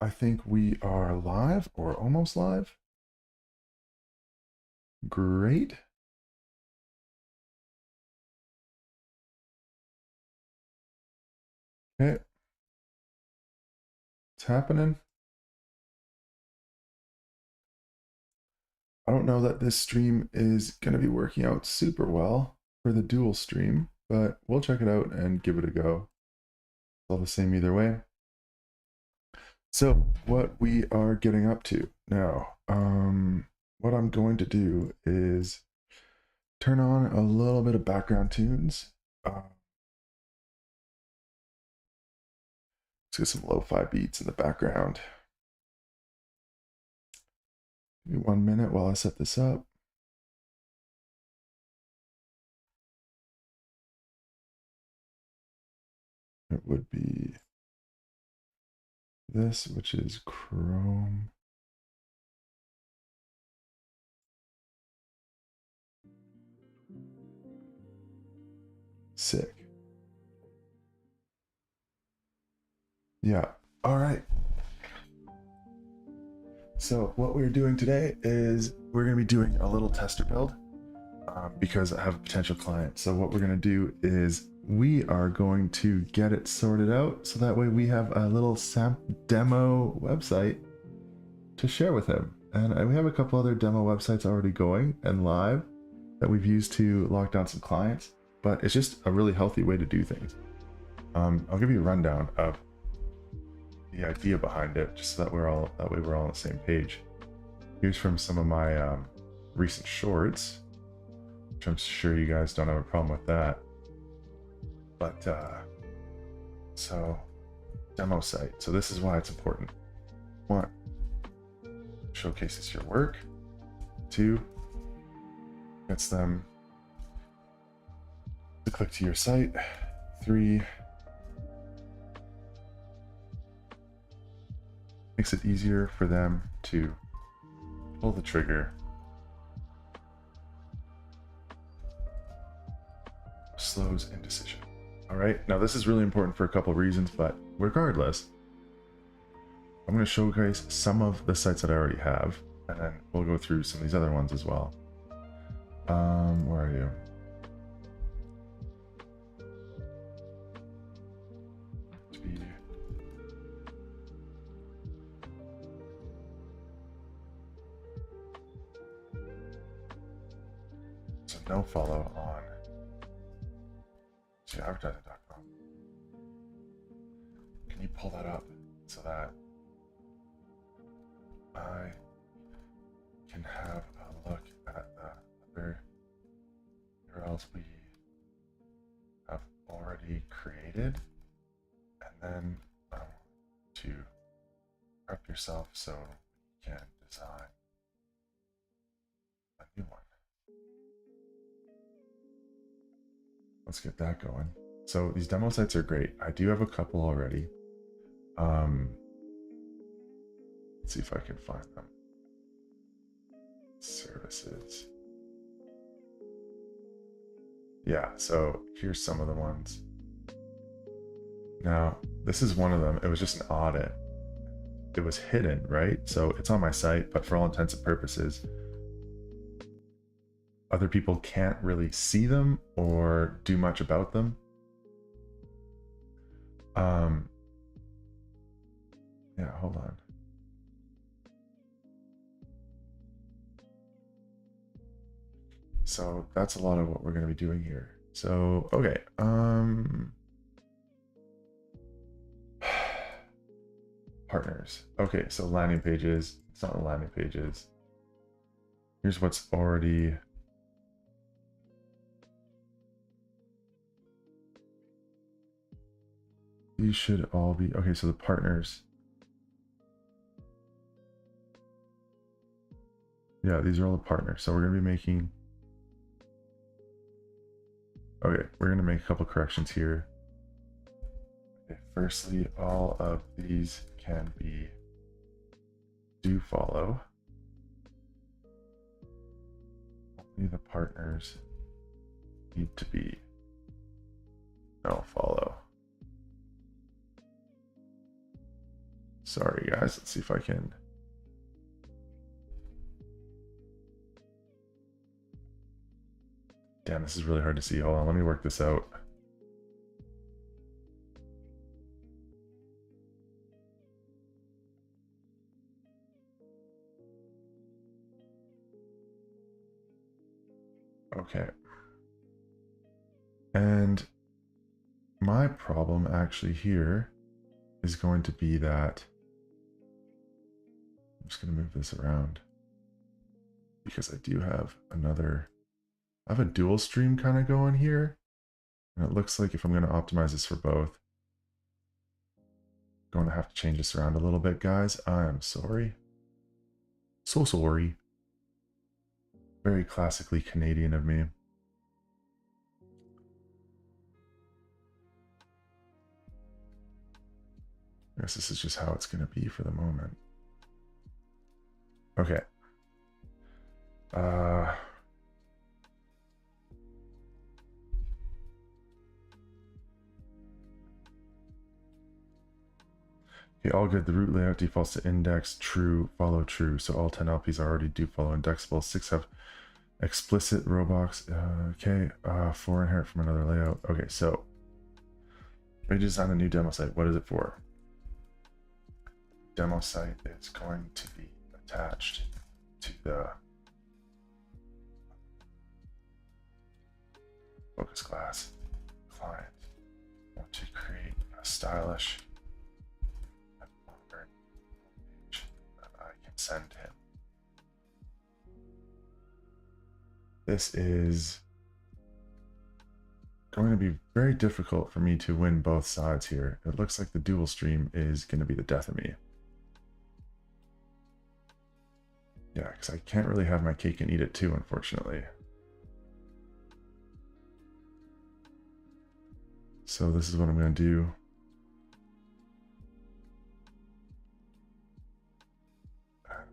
I think we are live or almost live. Great. Okay, it's happening. I don't know that this stream is going to be working out super well for the dual stream, but we'll check it out and give it a go. It's all the same either way. So what we are getting up to now, what I'm going to do is turn on a little bit of background tunes. Let's get some lo-fi beats in the background. Give me 1 minute while I set this up. It would be this, which is Chrome. Sick. Yeah. All right. So what we're doing today is we're going to be doing a little tester build because I have a potential client. So what we're going to do is we are going to get it sorted out so that way we have a little demo website to share with him. And we have a couple other demo websites already going and live that we've used to lock down some clients, but it's just a really healthy way to do things. I'll give you a rundown of the idea behind it, just so that way we're all on the same page. Here's from some of my recent shorts, which I'm sure you guys don't have a problem with that. But so demo site. So this is why it's important. 1, showcases your work. 2, gets them to click to your site. 3, makes it easier for them to pull the trigger. Slows indecision. All right, now this is really important for a couple of reasons, but regardless, I'm going to showcase some of the sites that I already have, and then we'll go through some of these other ones as well. Where are you? So no follow on advertising.com. Can you pull that up so that I can have a look at the other URLs we have already created, and then to prep yourself so you can design a new one. Let's get that going. So these demo sites are great. I do have a couple already. Let's see if I can find them. Services. Yeah, so here's some of the ones. Now, this is one of them. It was just an audit. It was hidden, right? So it's on my site, but for all intents and purposes, other people can't really see them or do much about them. Yeah, hold on. So that's a lot of what we're going to be doing here. So, okay. Partners. Okay, so landing pages. It's not the landing pages. Here's what's already. These should all be, okay, so the partners. Yeah, these are all the partners. So we're going to be making, okay, we're going to make a couple corrections here. Okay, firstly, all of these can be do follow. Only the partners need to be no follow. Sorry guys, let's see if I can. Damn, this is really hard to see. Hold on, let me work this out. Okay. And my problem actually here is going to be that I'm just going to move this around because I do have another, I have a dual stream kind of going here. And it looks like if I'm going to optimize this for both, I'm going to have to change this around a little bit, guys. I am sorry. So sorry. Very classically Canadian of me. I guess this is just how it's going to be for the moment. Okay. Okay, all good. The root layout defaults to index, true, follow true. So all 10 LPs already do follow indexable. 6 have explicit robots. Okay, 4 inherit from another layout. Okay, so we design a new demo site. What is it for? Demo site is going to be attached to the focus class client. I want to create a stylish page that I can send him. This is going to be very difficult for me to win both sides here. It looks like the dual stream is going to be the death of me. Yeah, because I can't really have my cake and eat it too, unfortunately. So this is what I'm going to do.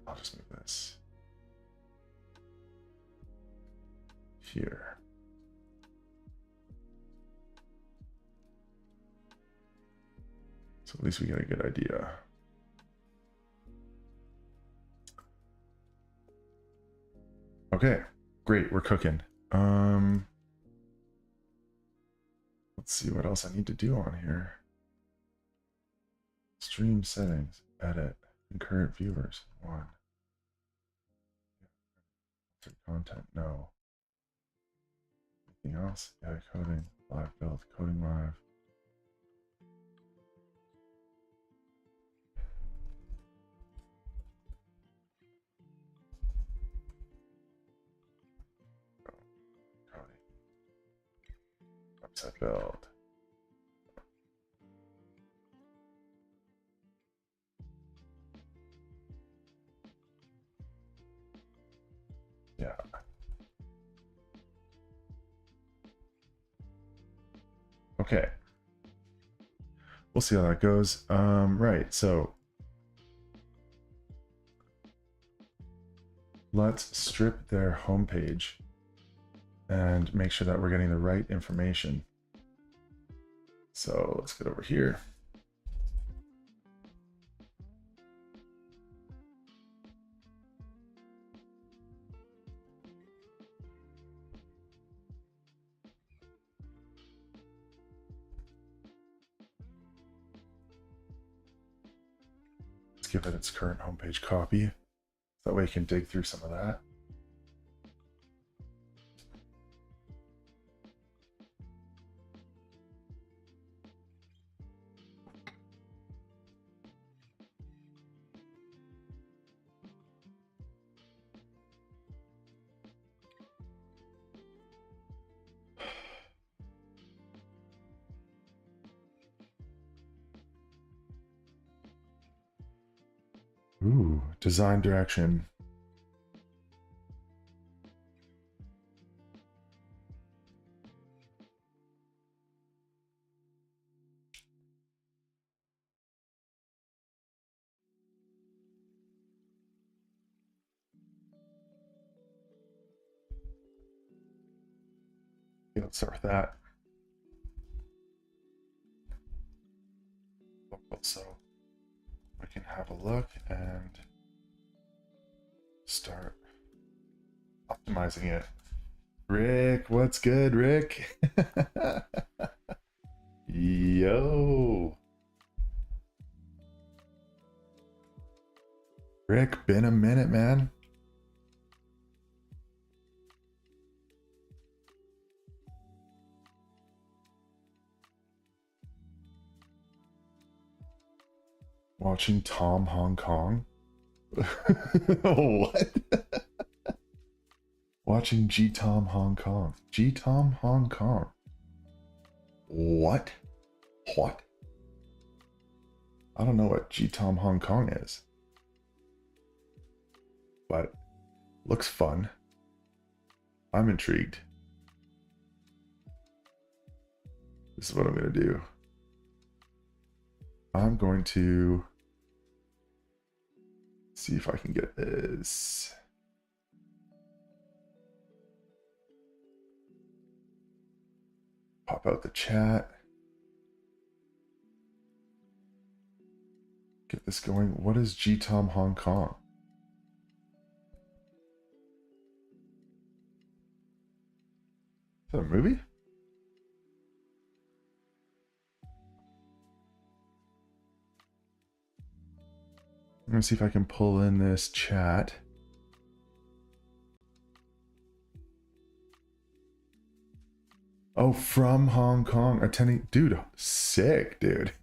I'll just move this here. So at least we get a good idea. Okay, great, we're cooking. Let's see what else I need to do on here. Stream settings, edit, concurrent viewers, 1. Content, no. Anything else? Yeah, coding, live build, coding live. Coding. Website build. Yeah. Okay. We'll see how that goes. Right, so let's strip their homepage and make sure that we're getting the right information. So let's get over here. Let's give it its current homepage copy. That way you can dig through some of that. Ooh, design direction. Okay, let's start with that. So we can have a look and start optimizing it. Rick, what's good, Rick? Yo. Rick, been a minute, man. Watching Tom Hong Kong? What? Watching G-Tom Hong Kong. G-Tom Hong Kong. What? What? I don't know what G-Tom Hong Kong is. But looks fun. I'm intrigued. This is what I'm going to do. I'm going to see if I can get this. Pop out the chat. Get this going. What is G-Tom Hong Kong? Is that a movie? I'm gonna see if I can pull in this chat. Oh, from Hong Kong, attending. Dude, sick, dude.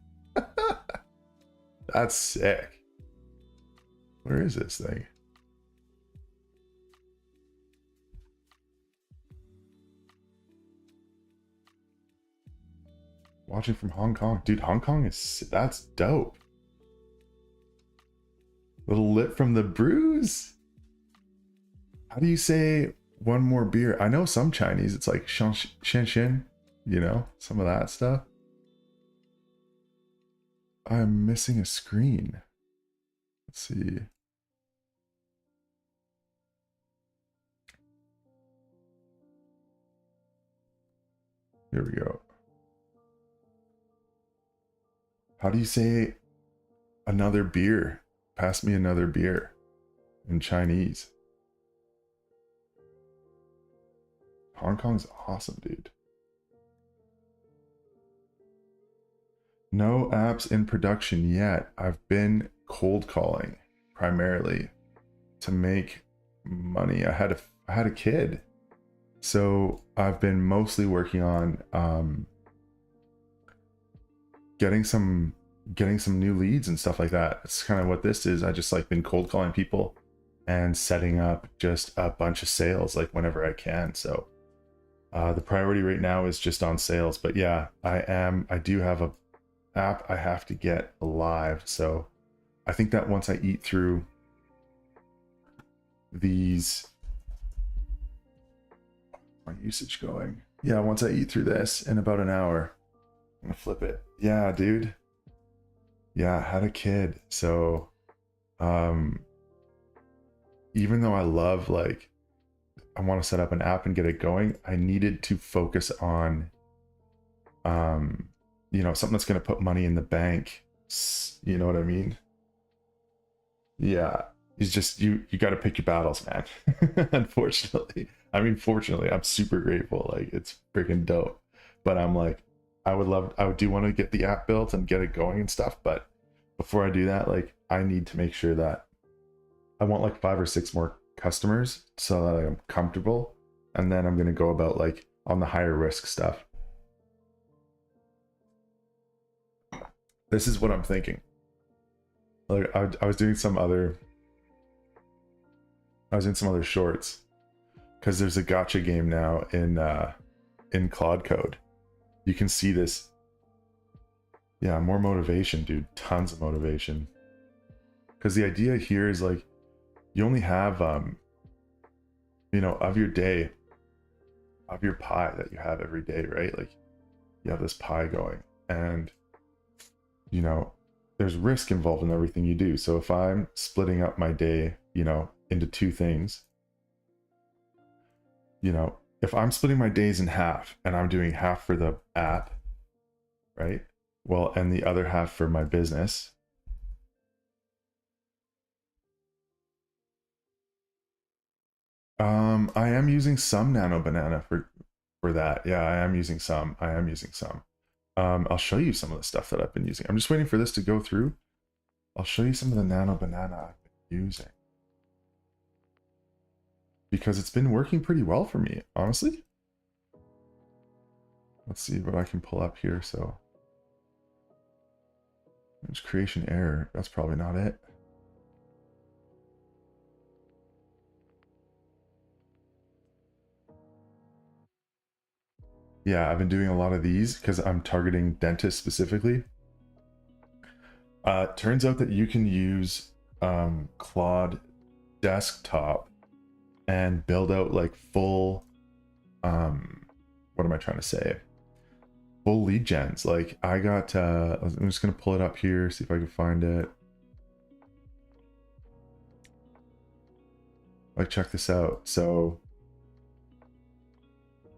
That's sick. Where is this thing? Watching from Hong Kong. Dude, Hong Kong is, that's dope. Little lit from the brews. How do you say one more beer? I know some Chinese, it's like shan shan, you know, some of that stuff. I'm missing a screen. Let's see. Here we go. How do you say another beer? Pass me another beer in Chinese. Hong Kong's awesome, dude. No apps in production yet. I've been cold calling primarily to make money. I had a kid, so I've been mostly working on getting some new leads and stuff like that. It's kind of what this is. I just like been cold calling people and setting up just a bunch of sales like whenever I can. So the priority right now is just on sales, but yeah, I do have a app I have to get live. So I think that once I eat through these, my usage going, yeah, once I eat through this in about an hour, I'm gonna flip it. Yeah, dude. Yeah, I had a kid. So even though I love, like, I want to set up an app and get it going, I needed to focus on you know, something that's going to put money in the bank. You know what I mean? Yeah, it's just you got to pick your battles, man. Unfortunately, I mean, fortunately, I'm super grateful. Like, it's freaking dope. But I'm like, I do want to get the app built and get it going and stuff. But before I do that, like, I need to make sure that I want like 5 or 6 more customers so that I'm comfortable. And then I'm going to go about like on the higher risk stuff. This is what I'm thinking. Like, I was doing some other shorts because there's a gotcha game now in Claude code. You can see this. Yeah, more motivation, dude. Tons of motivation. Because the idea here is like, you only have you know, of your day, of your pie that you have every day, right? Like, you have this pie going, and you know, there's risk involved in everything you do. So if I'm splitting up my day, you know, into 2 things, you know, if I'm splitting my days in half and I'm doing half for the app, right? Well, and the other half for my business, I am using some Nano Banana for that. Yeah, I am using some. I'll show you some of the stuff that I've been using. I'm just waiting for this to go through. I'll show you some of the Nano Banana I've been using, because it's been working pretty well for me, honestly. Let's see what I can pull up here. So there's creation error. That's probably not it. Yeah, I've been doing a lot of these because I'm targeting dentists specifically. Turns out that you can use Claude desktop and build out like full, what am I trying to say? Full lead gens. Like I got, I'm just gonna pull it up here, see if I can find it. Like check this out. So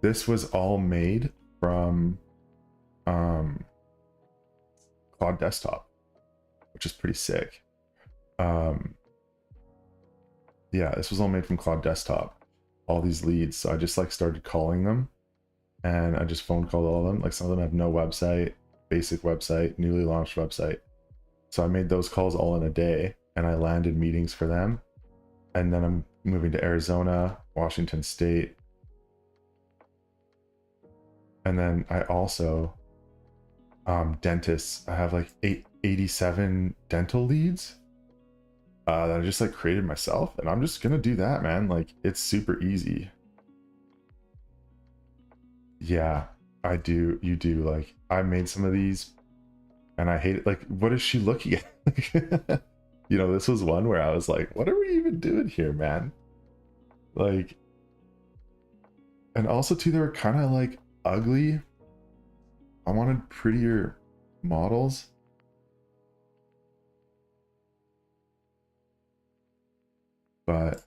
this was all made from Claude desktop, which is pretty sick. Yeah, this was all made from Claude desktop, all these leads. So I just like started calling them, and I just phone called all of them. Like some of them have no website, basic website, newly launched website. So I made those calls all in a day, and I landed meetings for them. And then I'm moving to Arizona, Washington State. And then I also, dentists, I have like 87 dental leads that I just like created myself, and I'm just gonna do that, man. Like it's super easy. Yeah, I do. You do. Like I made some of these and I hate it. Like, what is she looking at? You know, this was one where I was like, what are we even doing here, man? Like, and also too, they were kind of like ugly. I wanted prettier models. But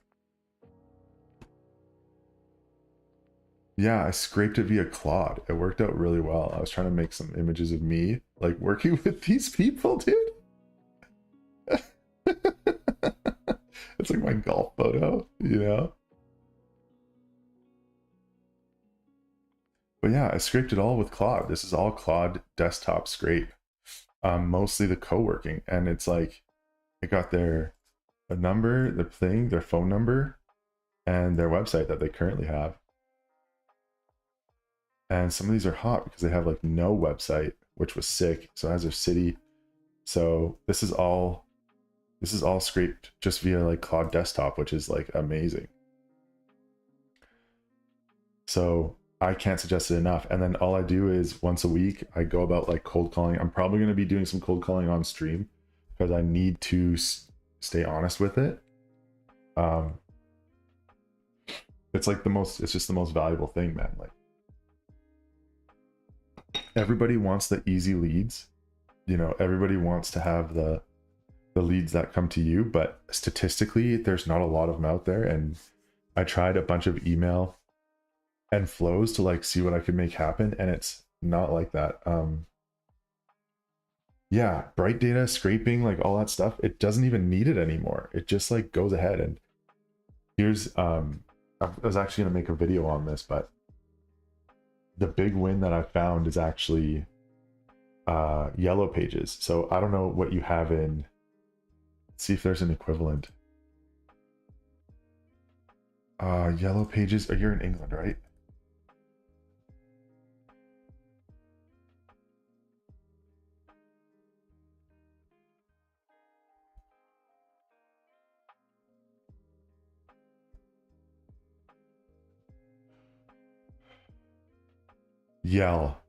yeah, I scraped it via Claude. It worked out really well. I was trying to make some images of me like working with these people, dude. It's like my golf photo, you know? But yeah, I scraped it all with Claude. This is all Claude desktop scrape. Mostly the co-working, and it's like I got their number, their thing, their phone number, and their website that they currently have. And some of these are hot because they have like no website, which was sick. So it has their city. So this is all scraped just via like Claude desktop, which is like amazing. So I can't suggest it enough. And then all I do is once a week, I go about like cold calling. I'm probably going to be doing some cold calling on stream because I need to stay honest with it. It's like it's just the most valuable thing, man. Like everybody wants the easy leads, you know, everybody wants to have the leads that come to you, but statistically there's not a lot of them out there. And I tried a bunch of email and flows to like see what I could make happen, and it's not like that. Yeah, bright data, scraping, like all that stuff, it doesn't even need it anymore. It just like goes ahead. And here's I was actually gonna make a video on this, but the big win that I found is actually Yellow Pages. So I don't know what you have in, let's see if there's an equivalent. Yellow Pages, you're in England, right? Yell.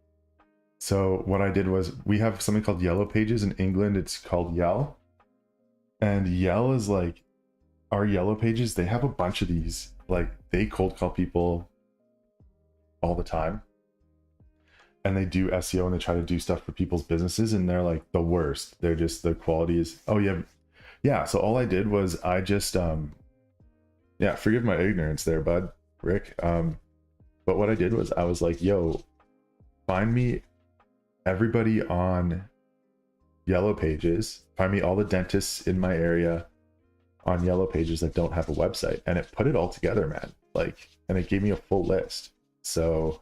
So what I did was, we have something called Yellow Pages in England. It's called Yell. And Yell is like, our Yellow Pages, they have a bunch of these. Like they cold call people all the time. And they do SEO and they try to do stuff for people's businesses, and they're like the worst. They're just, the quality is, oh yeah. Yeah, so all I did was I just, yeah, forgive my ignorance there, bud, Rick. But what I did was I was like, yo, find me everybody on Yellow Pages, find me all the dentists in my area on Yellow Pages that don't have a website, and it put it all together, man. Like, and it gave me a full list. So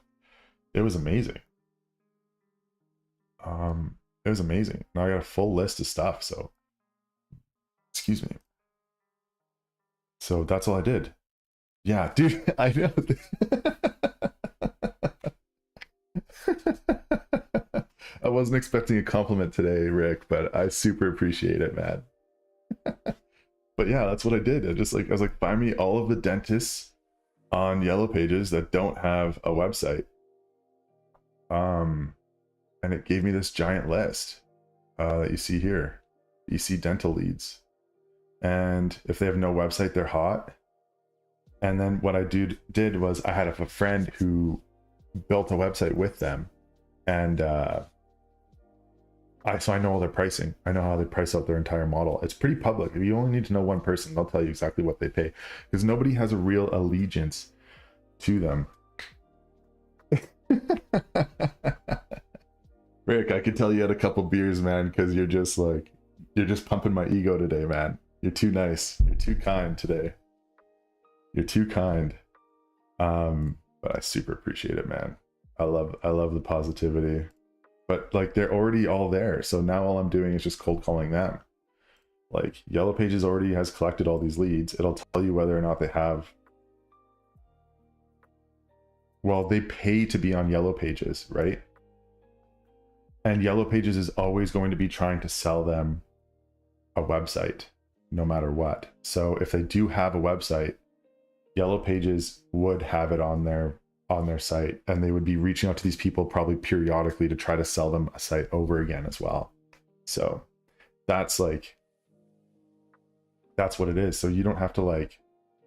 it was amazing. It was amazing. Now I got a full list of stuff. So, excuse me. So that's all I did. Yeah, dude, I know. I wasn't expecting a compliment today, Rick, but I super appreciate it, man. But yeah, that's what I did. I was like, find me all of the dentists on Yellow Pages that don't have a website. And it gave me this giant list that you see here. You see dental leads. And if they have no website, they're hot. And then what I did was I had a friend who built a website with them. And so I know all their pricing. I know how they price out their entire model. It's pretty public. If you only need to know one person, they'll tell you exactly what they pay, because nobody has a real allegiance to them. Rick, I could tell you had a couple beers, man, because you're just pumping my ego today, man. You're too nice. You're too kind today. You're too kind. But I super appreciate it, man. I love the positivity. But like, they're already all there. So now all I'm doing is just cold calling them. Like, Yellow Pages already has collected all these leads. It'll tell you whether or not they have. Well, they pay to be on Yellow Pages, right? And Yellow Pages is always going to be trying to sell them a website, no matter what. So if they do have a website, Yellow Pages would have it on their site, and they would be reaching out to these people probably periodically to try to sell them a site over again as well. So that's what it is. So you don't have to, like,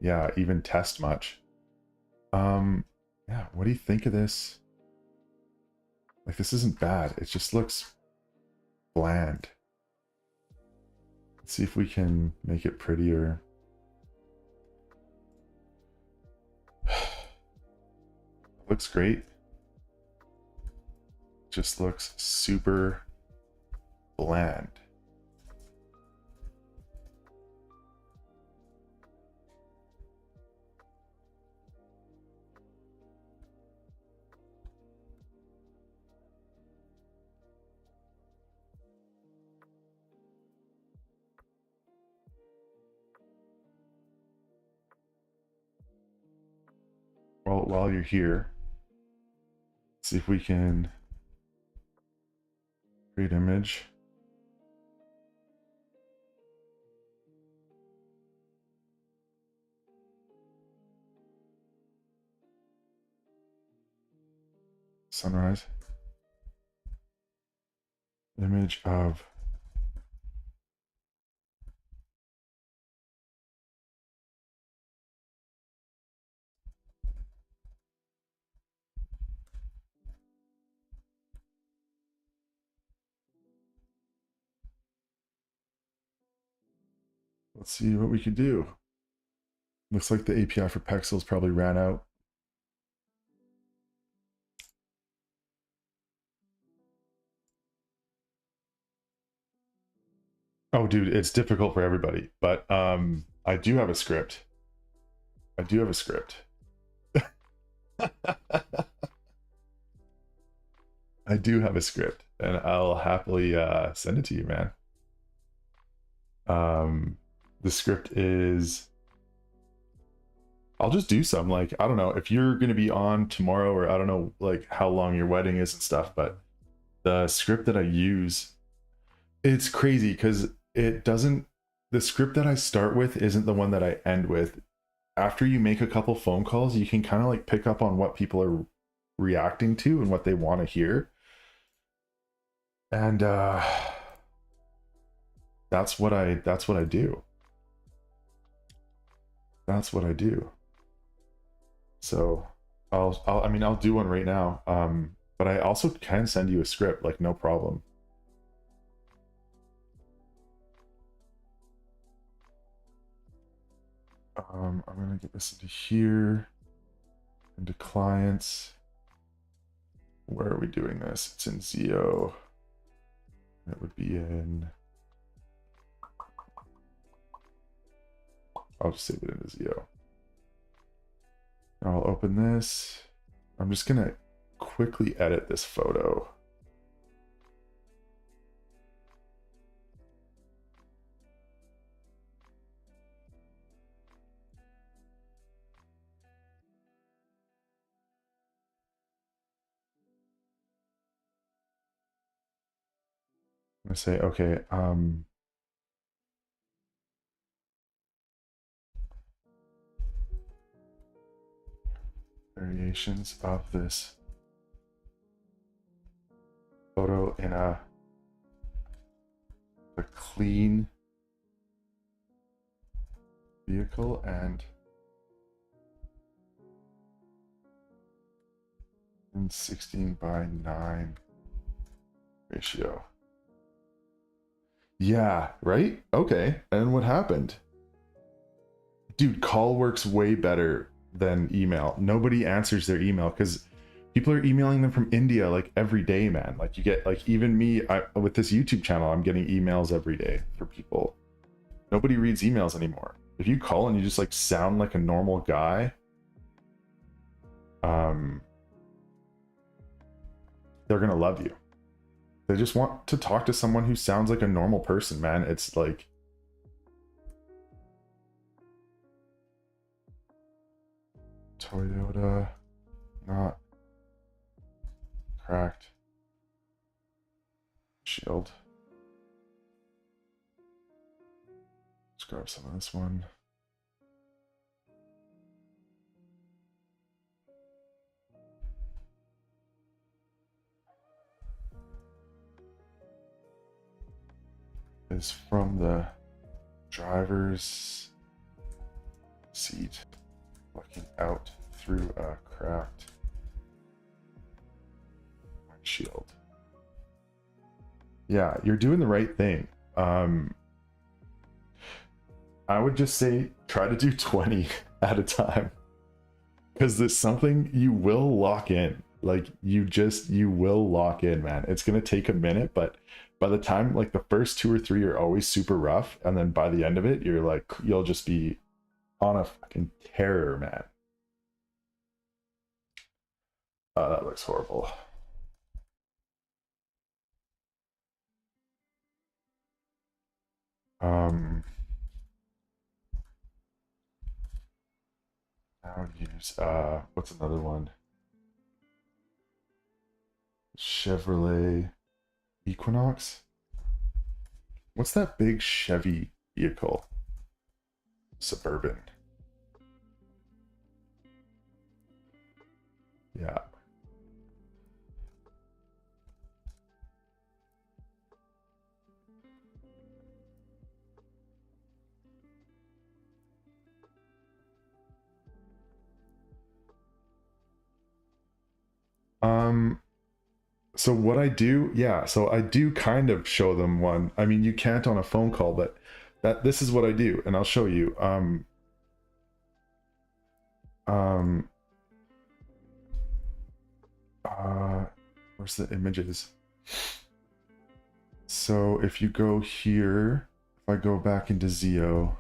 yeah, even test much. Yeah, what do you think of this? Like, this isn't bad. It just looks bland. Let's see if we can make it prettier. Looks great. Just looks super bland. Well, while you're here, see if we can create image. Sunrise. Image of let's see what we could do. Looks like the API for Pexels probably ran out. Oh, dude, it's difficult for everybody, but I do have a script. I do have a script. I do have a script, and I'll happily send it to you, man. The script is, I'll just do some, like, I don't know if you're going to be on tomorrow, or I don't know like how long your wedding is and stuff, but the script that I use, it's crazy because it doesn't, the script that I start with isn't the one that I end with. After you make a couple phone calls, you can kind of like pick up on what people are reacting to and what they want to hear. And that's what I do. That's what I do. So I'll do one right now. But I also can send you a script, like, no problem. I'm gonna get this into here, into clients. Where are we doing this? It's in Zio. It would be in I'll just save it into Zio. I'll open this. I'm just gonna quickly edit this photo. I'm gonna say, okay, variations of this photo in a clean vehicle and in 16:9 ratio. Yeah, right? Okay. And what happened? Dude, call works way better than email. Nobody answers their email because people are emailing them from India like every day, man. Like you get, like, even me, with this YouTube channel, I'm getting emails every day for people. Nobody reads emails anymore. If you call and you just like sound like a normal guy, they're gonna love you. They just want to talk to someone who sounds like a normal person, man. It's like, Toyota, not cracked shield. Let's grab some of this one. Is from the driver's seat, looking out through a cracked windshield. Yeah, you're doing the right thing. I would just say try to do 20 at a time, because there's something you will lock in. Like you will lock in, man. It's gonna take a minute, but by the time, like, the first 2 or 3 are always super rough, and then by the end of it, you're like, you'll just be on a fucking terror, man. That looks horrible. Now use what's another one? Chevrolet Equinox. What's that big Chevy vehicle? Suburban. Yeah. So what I do, yeah, so I do kind of show them one. I mean, you can't on a phone call, but this is what I do, and I'll show you. Where's the images? So if you go here, if I go back into Zio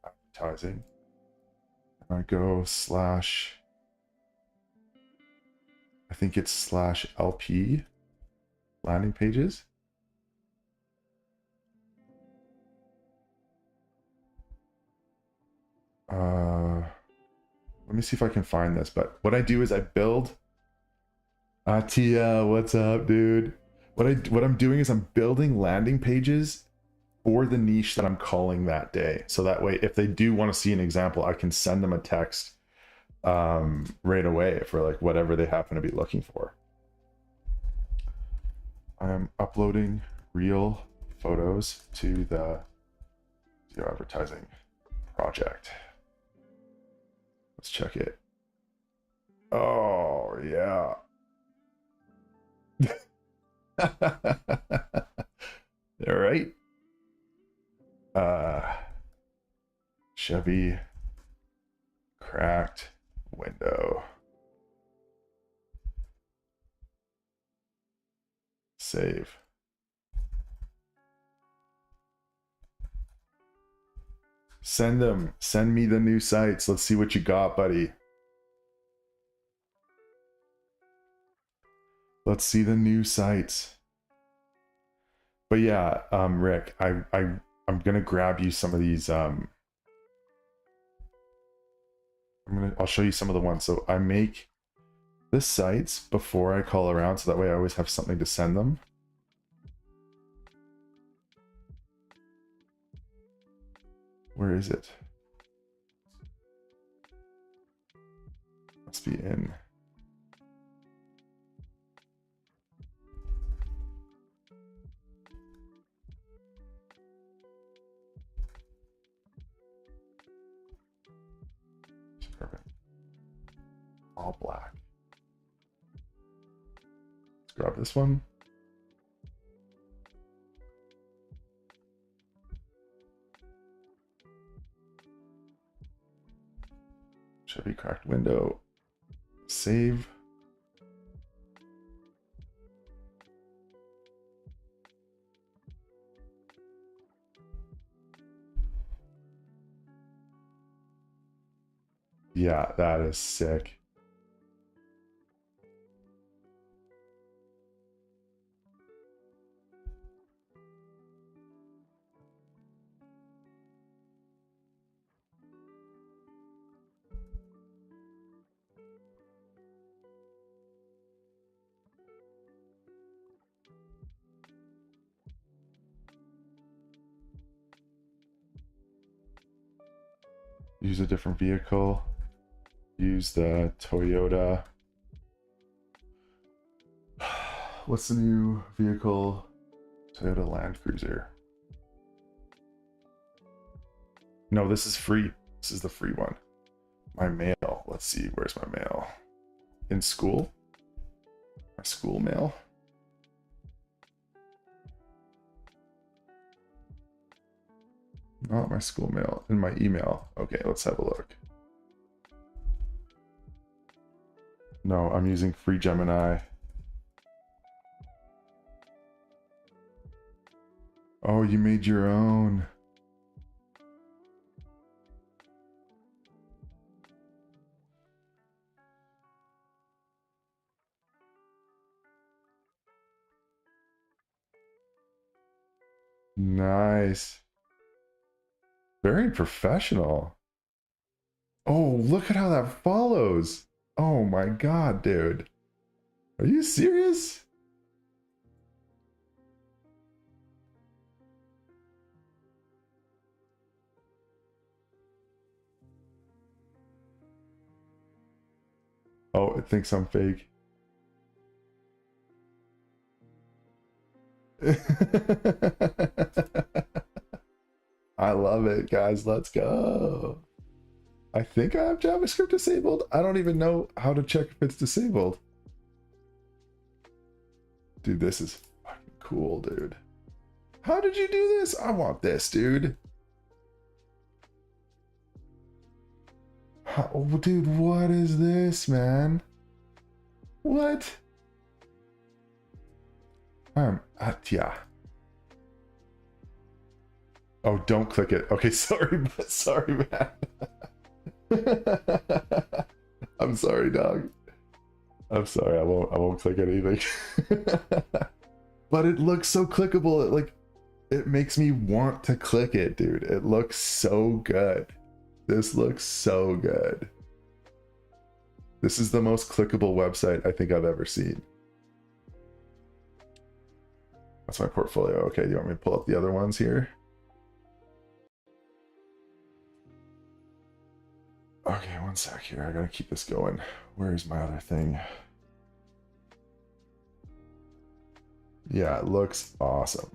advertising, and I go slash, I think it's slash LP landing pages. Let me see if I can find this. But what I do is I build. Tia, what's up, dude? What I'm doing is I'm building landing pages for the niche that I'm calling that day. So that way, if they do want to see an example, I can send them a text right away for like whatever they happen to be looking for. I'm uploading real photos to the Zio advertising project. Let's check it. Oh yeah. All right. Chevy cracked window. Save. Send them. Send me the new sites. Let's see what you got, buddy. Let's see the new sites. But yeah, Rick, I'm gonna grab you some of these. I'll show you some of the ones. So I make the sites before I call around, so that way I always have something to send them. Where is it? Must be in. Perfect. All black. Let's grab this one. Chevy cracked window. Save. Yeah, that is sick. Use a different vehicle. Use the Toyota. What's the new vehicle? Toyota Land Cruiser. No, this is free. This is the free one. My mail. Let's see. Where's my mail? In school? My school mail? Not my school mail. In my email. Okay, let's have a look. No, I'm using free Gemini. Oh, you made your own. Nice. Very professional. Oh, look at how that follows. Oh my god, dude. Are you serious? Oh, it thinks I'm fake. I love it, guys. Let's go. I think I have JavaScript disabled. I don't even know how to check if it's disabled. Dude, this is fucking cool, dude. How did you do this? I want this, dude. Oh, dude, what is this, man? What? Yeah. Oh, don't click it. Okay, sorry, sorry, man. I'm sorry, dog. I'm sorry. I won't click anything. But it looks so clickable. It makes me want to click it, dude. It looks so good. This looks so good. This is the most clickable website I think I've ever seen. That's my portfolio. Okay, do you want me to pull up the other ones here? Okay, one sec here. I gotta keep this going. Where's my other thing? Yeah, it looks awesome.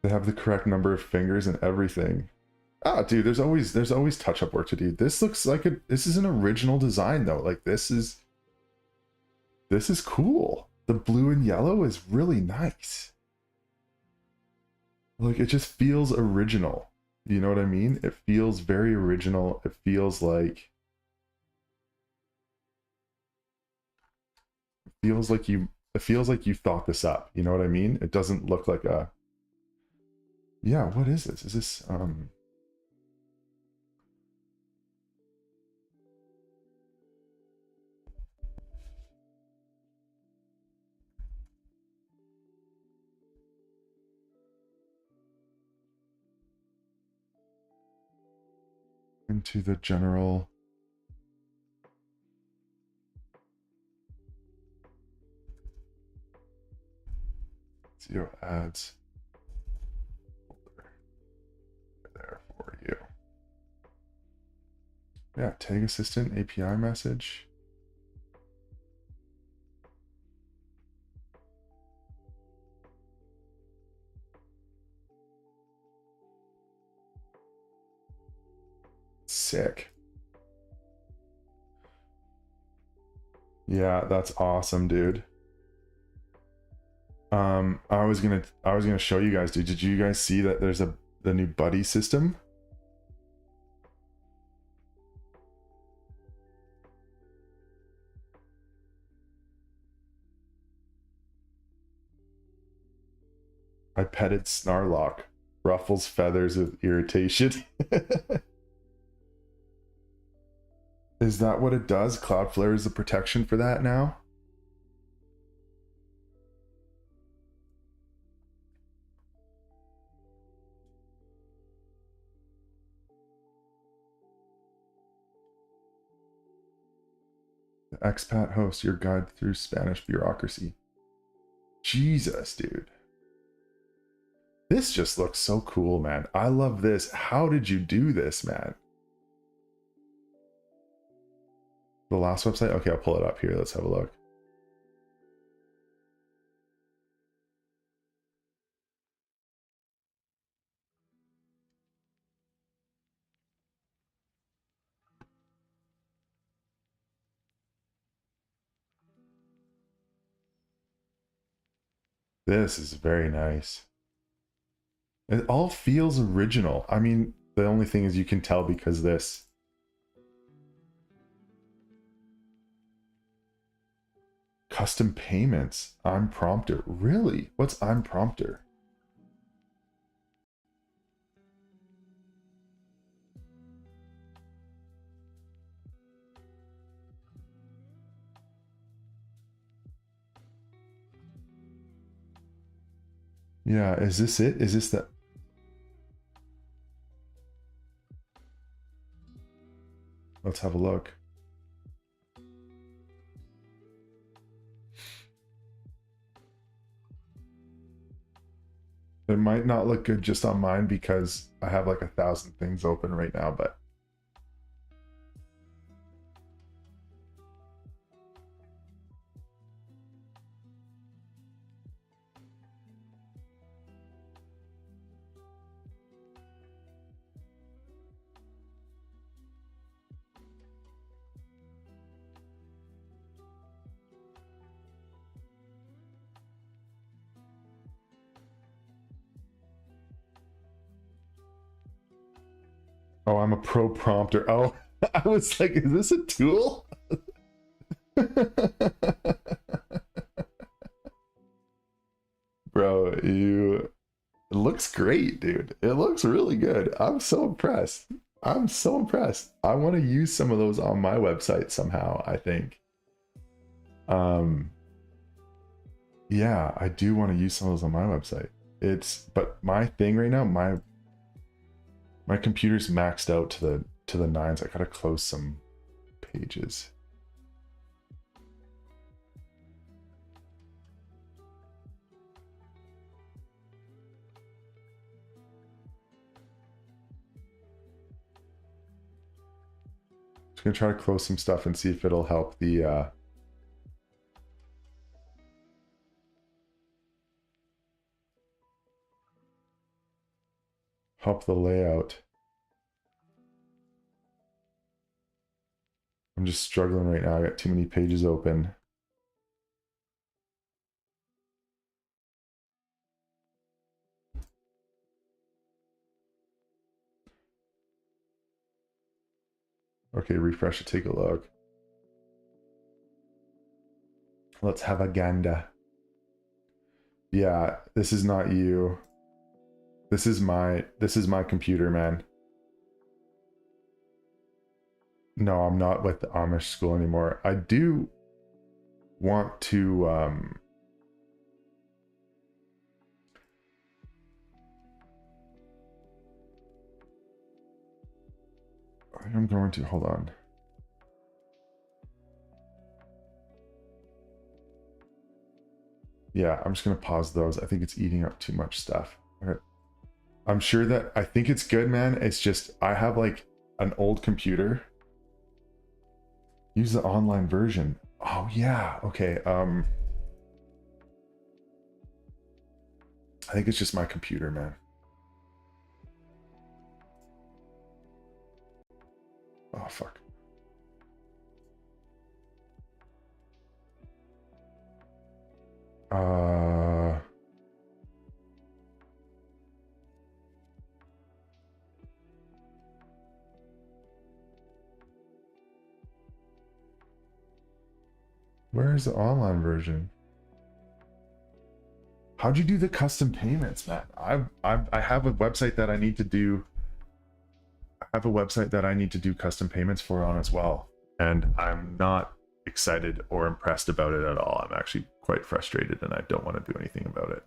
They have the correct number of fingers and everything. Ah, dude, there's always touch-up work to do. This looks like this is an original design though. Like this is cool. the blue and yellow is really nice. Like, it just feels original. You know what I mean? It feels very original. It feels like it feels like you thought this up. You know what I mean? It doesn't look like a, yeah, what is this? Is this into the general zero ads folder there for you. Yeah, tag assistant API message. Sick. Yeah, that's awesome, dude. I was gonna show you guys, dude. Did you guys see that there's the new buddy system? I petted Snarlock, ruffles feathers with irritation. Is that what it does? Cloudflare is the protection for that now? The expat host, your guide through Spanish bureaucracy. Jesus, dude. This just looks so cool, man. I love this. How did you do this, man? The last website? Okay, I'll pull it up here. Let's have a look. This is very nice. It all feels original. I mean, the only thing is you can tell because this. Custom payments. I'm prompter. Really? What's I'm prompter? Yeah, is this it? Is this the... Let's have a look. It might not look good just on mine because I have like 1,000 things open right now, but oh, I'm a pro prompter. Oh, I was like, is this a tool? Bro, it looks great, dude. It looks really good. I'm so impressed. I'm so impressed. I want to use some of those on my website somehow, I think. Yeah, I do want to use some of those on my website. But my thing right now, my computer's maxed out to the nines. I gotta close some pages. Just gonna try to close some stuff and see if it'll help the layout. I'm just struggling right now. I got too many pages open. Okay, refresh to take a look. Let's have a ganda. Yeah, this is not you. This is my computer, man. No, I'm not with the Amish school anymore. I do want to I think I'm going to hold on. Yeah, I'm just gonna pause those. I think it's eating up too much stuff. Okay. I'm sure that I think it's good, man. It's just I have like an old computer. Use the online version. Oh yeah, okay. I think it's just my computer, man. Oh fuck. Where is the online version? How'd you do the custom payments, man? I have a website that I need to do. I have a website that I need to do custom payments for on as well, and I'm not excited or impressed about it at all. I'm actually quite frustrated, and I don't want to do anything about it.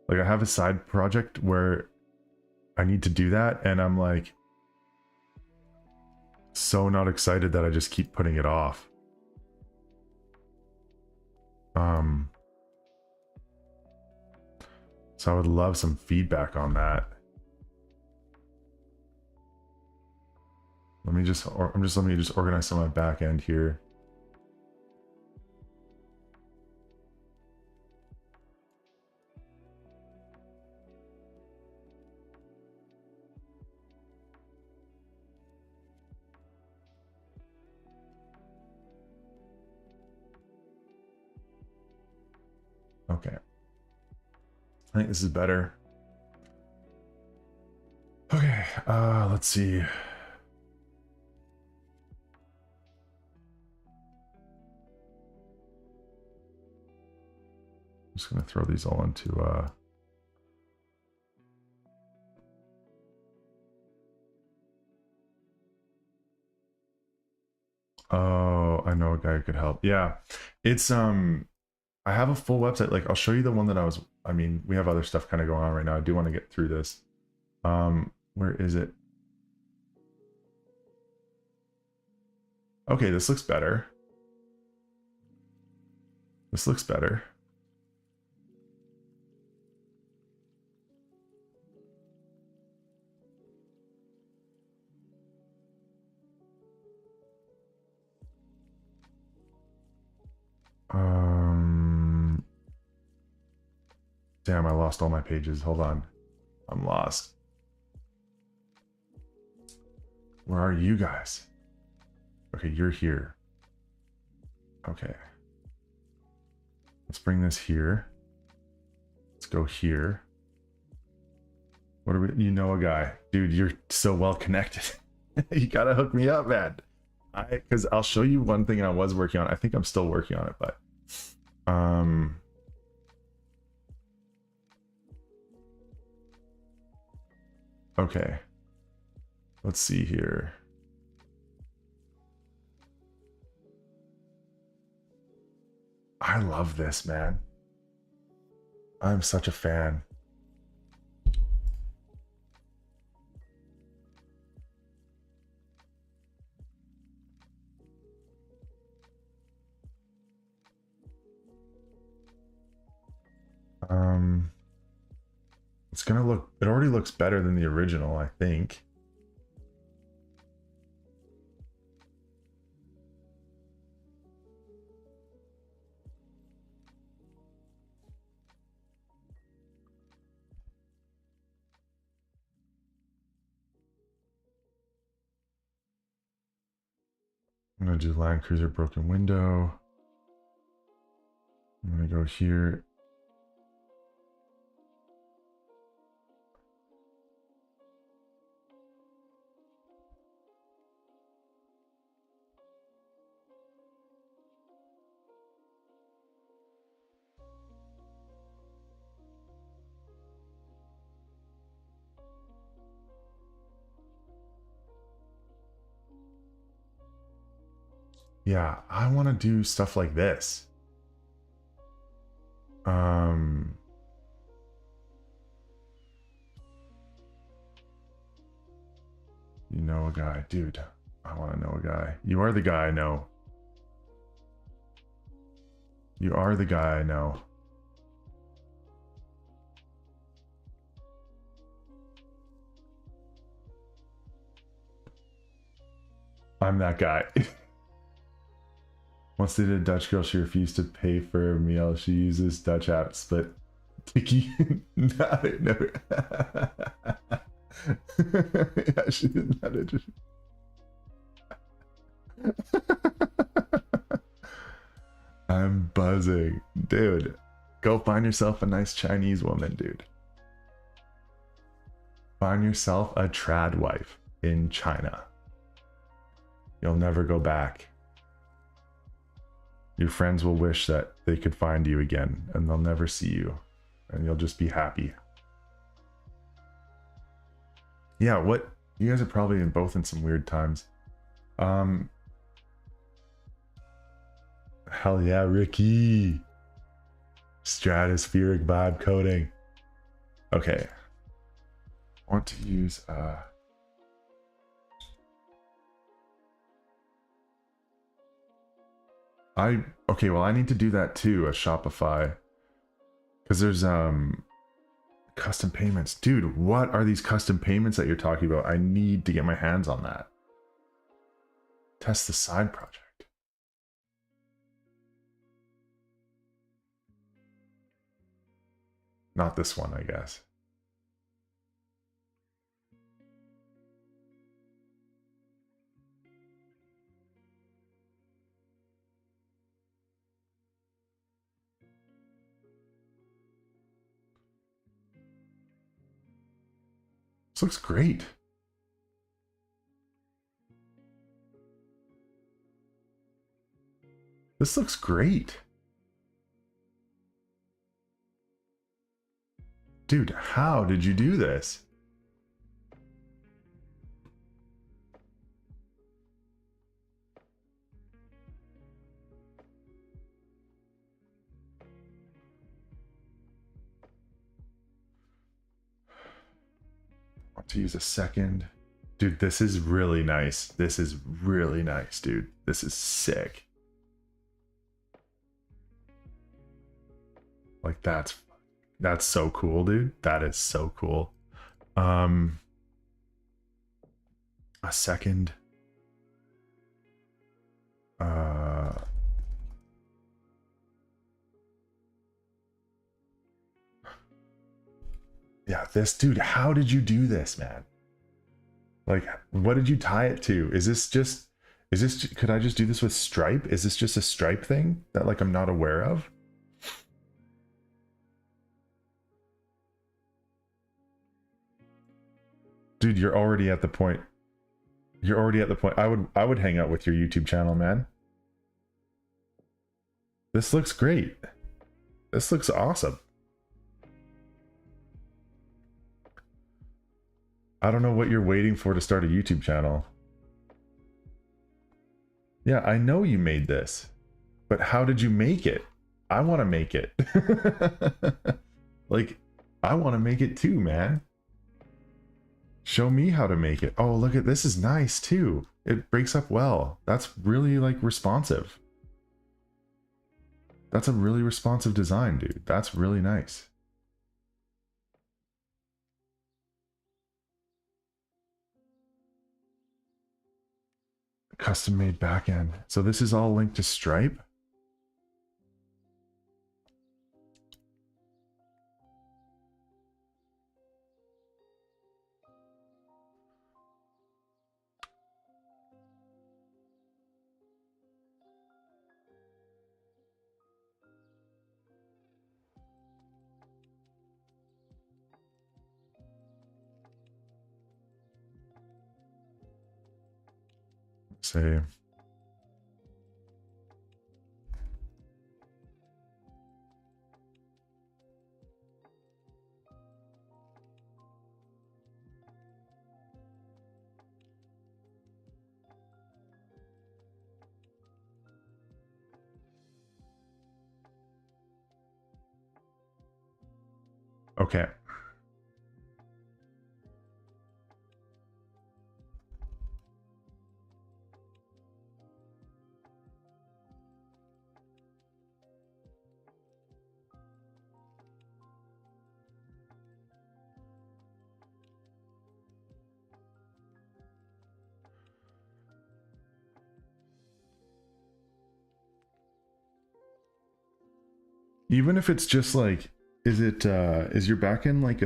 Like I have a side project where I need to do that, and I'm like so not excited that I just keep putting it off. So I would love some feedback on that. Let me just organize some of my back end here. Okay. I think this is better. Okay, let's see. I'm just gonna throw these all into oh, I know a guy who could help. Yeah. It's I have a full website. Like I'll show you the one that I mean, we have other stuff kind of going on right now. I do want to get through this. Where is it? Okay, this looks better. This looks better. Damn, I lost all my pages. Hold on. I'm lost. Where are you guys? Okay, you're here. Okay. Let's bring this here. Let's go here. What are we? You know a guy. Dude, you're so well connected. You gotta hook me up, man. Because I'll show you one thing I was working on. I think I'm still working on it, but okay. Let's see here. I love this, man. I'm such a fan. It's gonna look, it already looks better than the original, I think. I'm gonna do Land Cruiser broken window. I'm gonna go here. Yeah, I want to do stuff like this. You know a guy, dude. I want to know a guy. You are the guy I know. You are the guy I know. I'm that guy. Once they did a Dutch girl, she refused to pay for a meal. She uses Dutch apps, but Tiki, never. Yeah, she didn't have it. I'm buzzing, dude. Go find yourself a nice Chinese woman, dude. Find yourself a trad wife in China. You'll never go back. Your friends will wish that they could find you again, and they'll never see you, and you'll just be happy. Yeah, what? You guys are probably both in some weird times. Hell yeah, Ricky. Stratospheric vibe coding. Okay. I want to use okay, well I need to do that too, a Shopify. Because there's custom payments. Dude, what are these custom payments that you're talking about? I need to get my hands on that. Test the side project. Not this one, I guess. This looks great. This looks great. Dude, how did you do this? I want to use a second. Dude, this is really nice. This is really nice, dude. This is sick. Like that's so cool, dude. That is so cool. A second. Yeah, this dude, how did you do this, man? Like, what did you tie it to? Is this could I just do this with Stripe? Is this just a Stripe thing that like I'm not aware of? Dude, you're already at the point. You're already at the point. I would hang out with your YouTube channel, man. This looks great. This looks awesome. I don't know what you're waiting for to start a YouTube channel. Yeah, I know you made this, but how did you make it? I want to make it. Like, I want to make it too, man. Show me how to make it. Oh, look at this is nice too. It breaks up well. That's really like responsive. That's a really responsive design, dude. That's really nice. Custom made backend. So this is all linked to Stripe. Say Okay. Even if it's just like, is your backend like,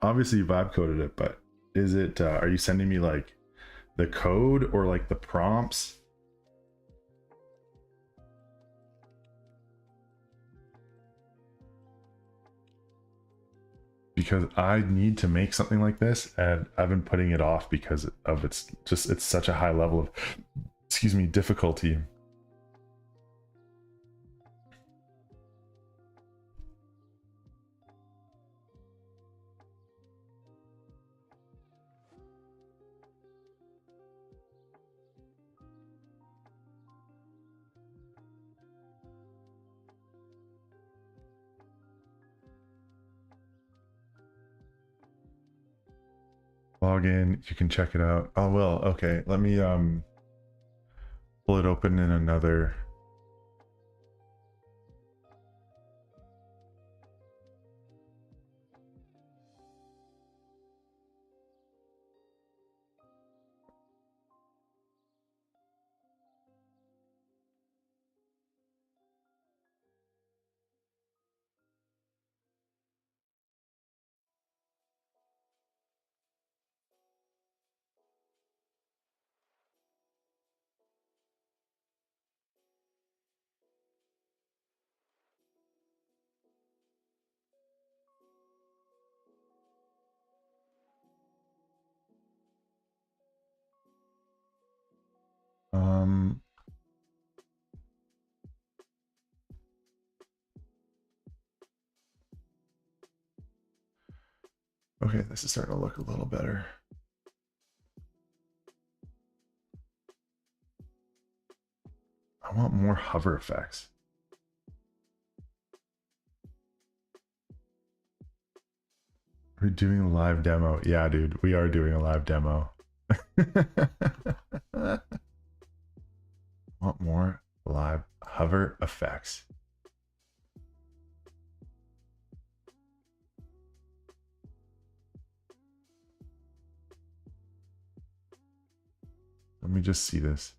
obviously you vibe coded it, but is it, are you sending me like the code or like the prompts? Because I need to make something like this, and I've been putting it off because of it's such a high level of, excuse me, difficulty. Log in, you can check it out. Oh, well, okay. Let me pull it open in another. Okay, this is starting to look a little better. I want more hover effects. We're doing a live demo. Yeah, dude, we are doing a live demo. Want more live hover effects. Let me just see this.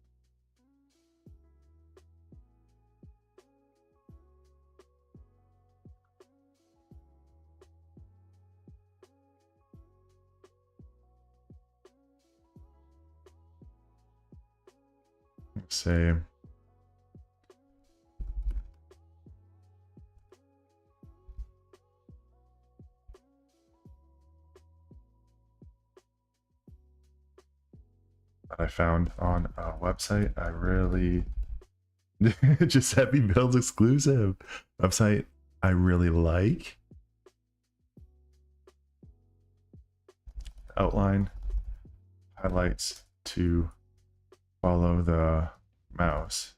Let's say that I found on a website I really Giuseppe.Builds exclusive website I really like. Outline highlights to follow the mouse.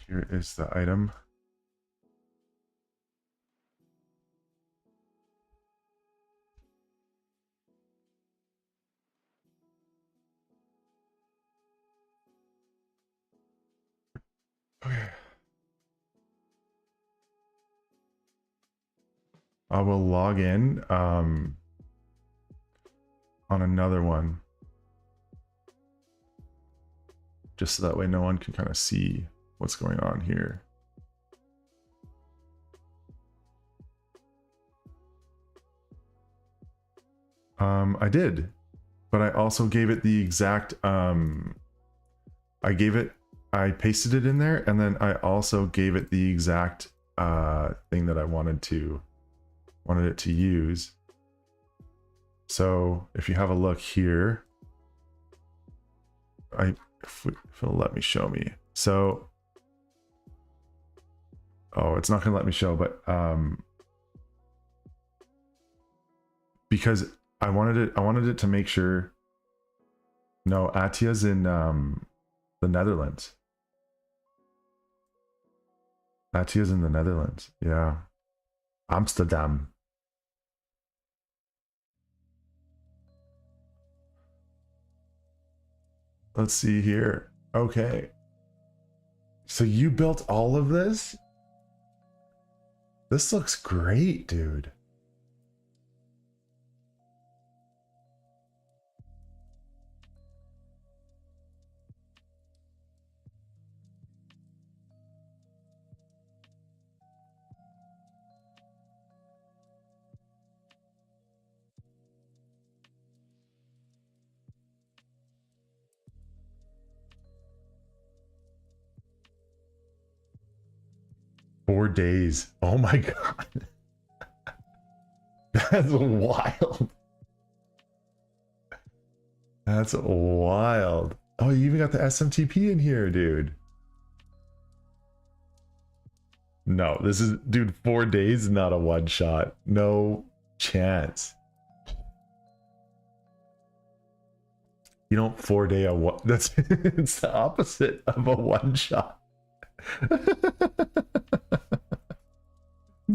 Here is the item. Okay. I will log in on another one, just so that way no one can kind of see what's going on here. I did, but I also gave it the exact, I pasted it in there, and then I also gave it the exact thing that I wanted it to use. So if you have a look here, if it'll let me show me. So, oh, it's not gonna let me show, but because I wanted it to make sure. No, Atia's in the Netherlands. Atia's in the Netherlands. Yeah. Amsterdam. Let's see here. Okay. So you built all of this? This looks great, dude. Four days. Oh my god. That's wild. That's wild. Oh, you even got the SMTP in here, dude. No, this is, dude, 4 days, not a one shot. No chance. You don't 4 day a one. That's it's the opposite of a one shot.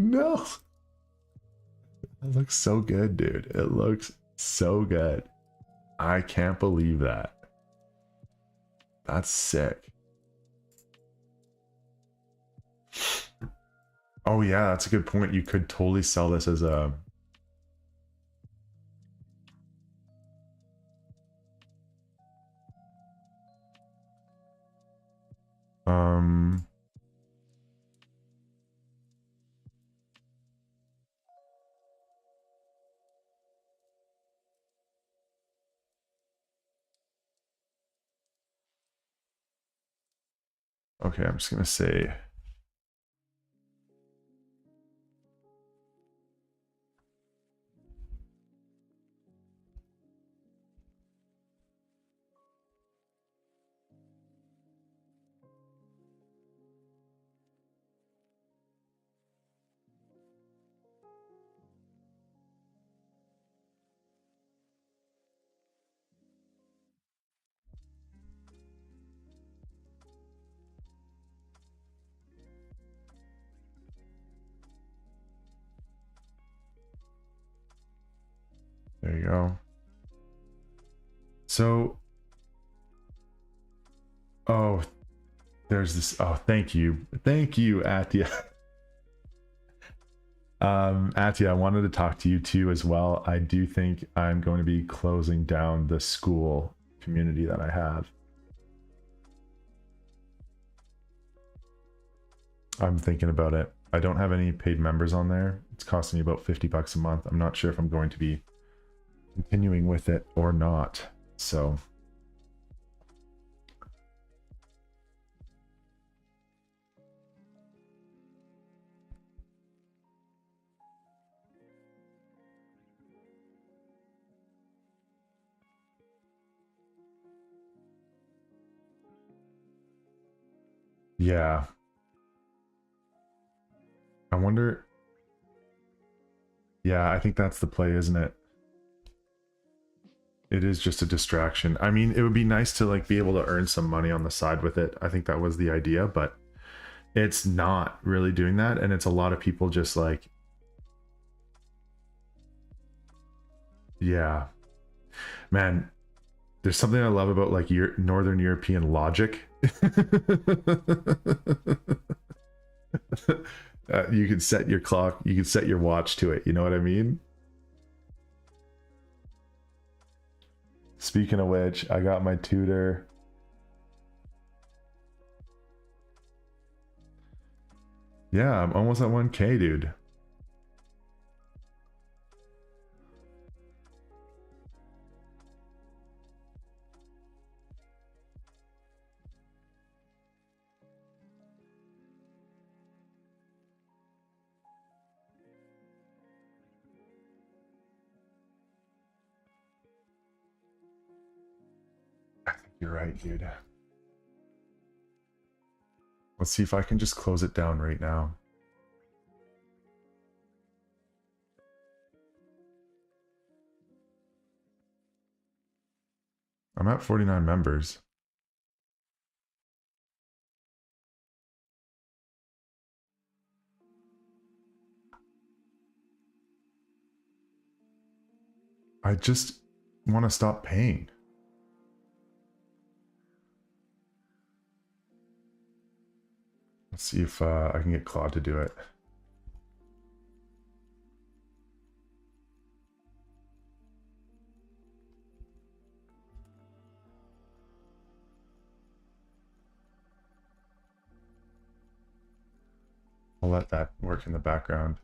No. It looks so good, dude. It looks so good. I can't believe that. That's sick. Oh yeah, that's a good point. You could totally sell this as a... Okay, I'm just gonna say... There you go. So... Oh, there's this... Oh, thank you. Thank you, Atia. Atia, I wanted to talk to you too as well. I do think I'm going to be closing down the school community that I have. I'm thinking about it. I don't have any paid members on there. It's costing me about 50 bucks a month. I'm not sure if I'm going to be continuing with it or not. So yeah. I wonder. Yeah, I think that's the play, isn't it? It is just a distraction. I mean, it would be nice to like be able to earn some money on the side with it. I think that was the idea, but it's not really doing that. And it's a lot of people just like, yeah, man, there's something I love about like your Northern European logic. You can set your clock, you can set your watch to it. You know what I mean? Speaking of which, I got my tutor. Yeah, I'm almost at 1K, dude. I think you're right, dude. Let's see if I can just close it down right now. I'm at 49 members. I just want to stop paying. Let's see if I can get Claude to do it. I'll let that work in the background.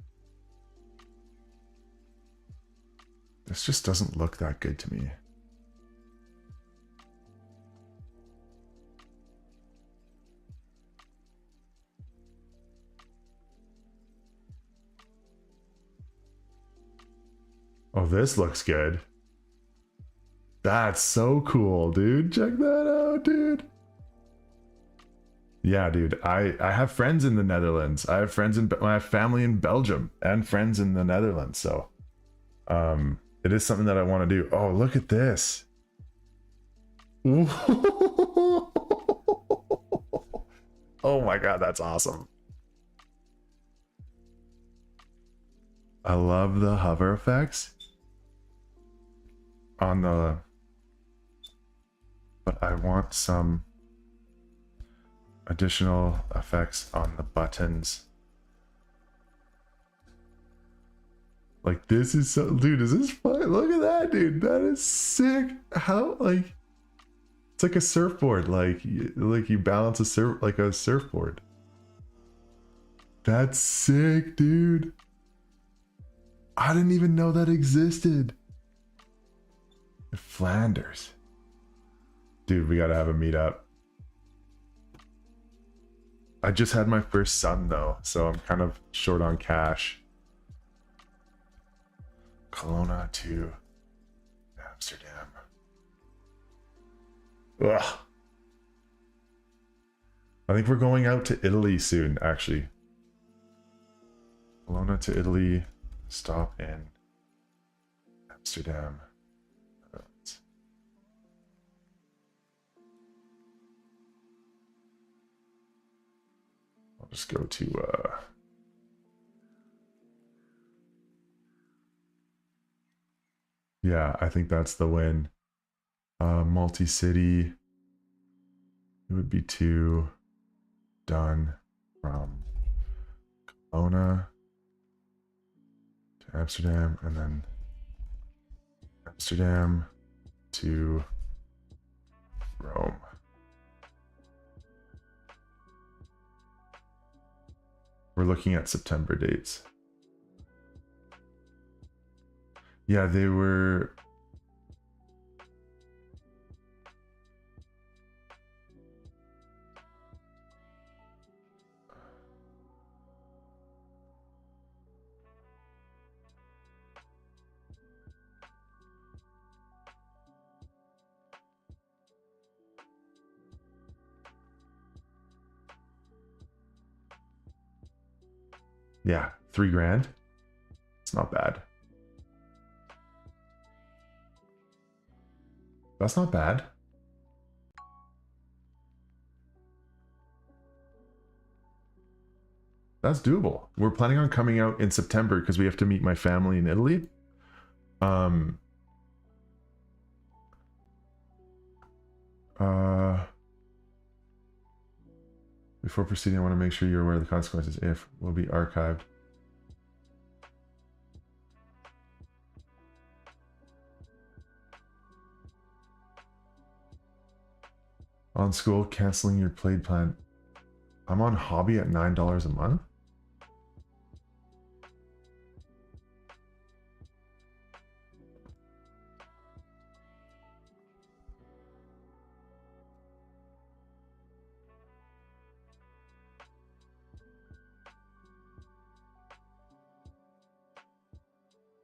This just doesn't look that good to me. Oh, this looks good. That's so cool, dude. Check that out, dude. Yeah, dude. I have friends in the Netherlands. I have friends in I have family in Belgium and friends in the Netherlands. So, it is something that I want to do. Oh, look at this. Oh my God, that's awesome. I love the hover effects on the, but I want some additional effects on the buttons. Like, this is so, dude, is this fun? Look at that, dude. That is sick. How, like, it's like a surfboard. Like you balance a surfboard. That's sick, dude. I didn't even know that existed. Flanders. Dude, we gotta have a meetup. I just had my first son though, so I'm kind of short on cash. Kelowna to Amsterdam. Ugh. I think we're going out to Italy soon, actually. Kelowna to Italy, stop in Amsterdam. I'll just go to yeah, I think that's the win. Multi-city. It would be 2 done from Kelowna to Amsterdam, and then Amsterdam to Rome. We're looking at September dates. Yeah, they were. Yeah, $3,000. It's not bad. That's not bad. That's doable. We're planning on coming out in September because we have to meet my family in Italy. Before proceeding, I want to make sure you're aware of the consequences if will be archived. On school, canceling your played plan. I'm on hobby at $9 a month.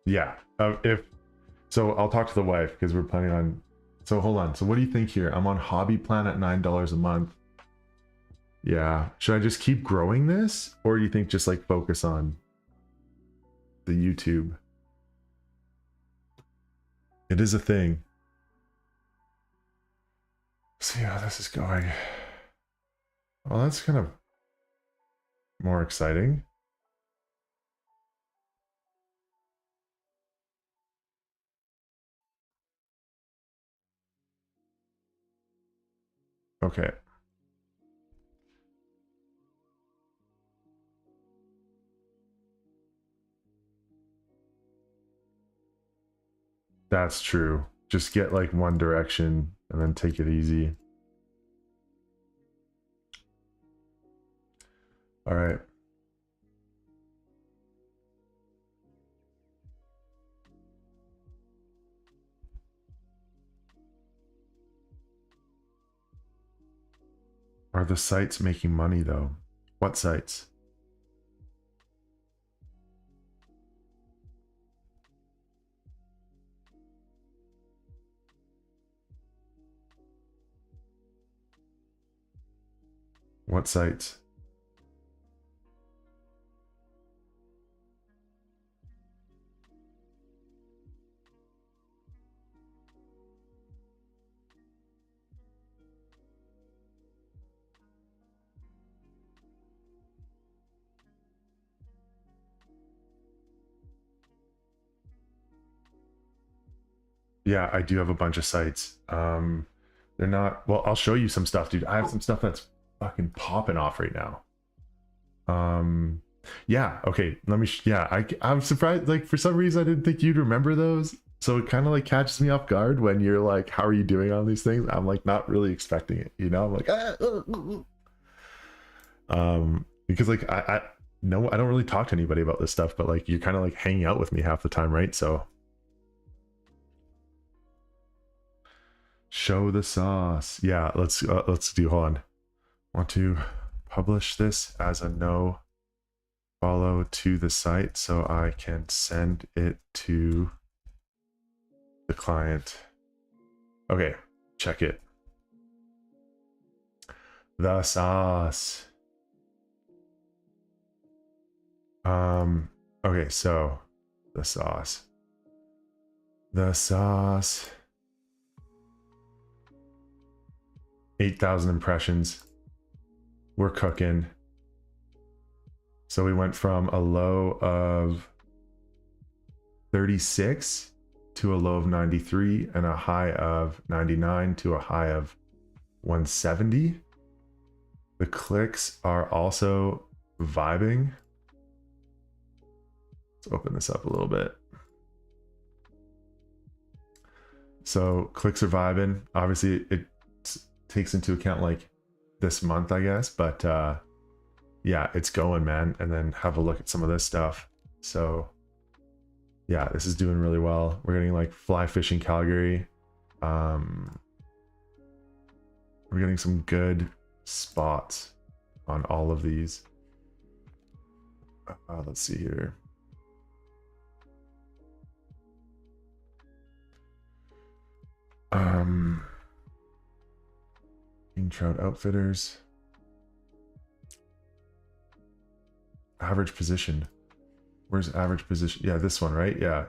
Yeah, if so, I'll talk to the wife because we're planning on. So hold on. So what do you think here? I'm on hobby plan at $9 a month. Yeah, should I just keep growing this, or do you think just like focus on the YouTube? It is a thing. See how this is going. Well, that's kind of more exciting. Okay. That's true. Just get like one direction and then take it easy. All right. Are the sites making money though? What sites? What sites? Yeah, I do have a bunch of sites. They're not, well, I'll show you some stuff, dude. I have some stuff that's fucking popping off right now. Yeah, okay, let me, I'm surprised, like, for some reason, I didn't think you'd remember those. So it kind of like catches me off guard when you're like, how are you doing on these things? I'm like, not really expecting it, you know? I'm like, because like, I no, I don't really talk to anybody about this stuff, but like, you're kind of like hanging out with me half the time, right? So show the sauce. Yeah, let's do, hold on. Want to publish this as a no follow to the site so I can send it to the client. Okay, check it. The sauce. Okay, so the sauce. The sauce. 8,000 impressions. We're cooking. So we went from a low of 36 to a low of 93 and a high of 99 to a high of 170. The clicks are also vibing. Let's open this up a little bit. So clicks are vibing. Obviously it takes into account like this month, I guess, but yeah, it's going, man. And then have a look at some of this stuff. So yeah, this is doing really well. We're getting like fly fishing Calgary. We're getting some good spots on all of these. Let's see here. King Trout Outfitters. Average position. Where's average position? Yeah, this one, right? Yeah.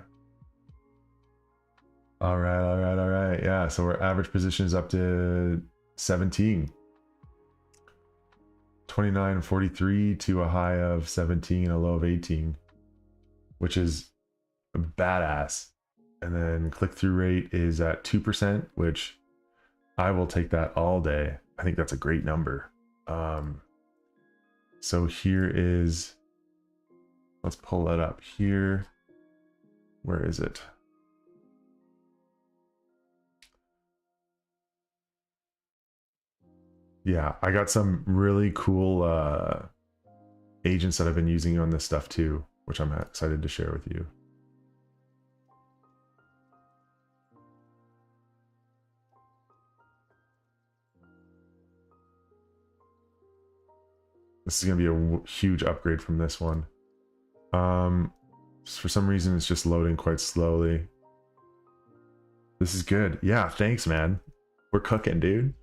All right. Yeah, so our average position is up to 17. 29 and 43 to a high of 17, a low of 18, which is badass. And then click-through rate is at 2%, which I will take that all day. I think that's a great number. So here is, let's pull that up here. Where is it? Yeah, I got some really cool agents that I've been using on this stuff too, which I'm excited to share with you. This is going to be a huge upgrade from this one. For some reason, it's just loading quite slowly. This is good. Yeah, thanks, man. We're cooking, dude.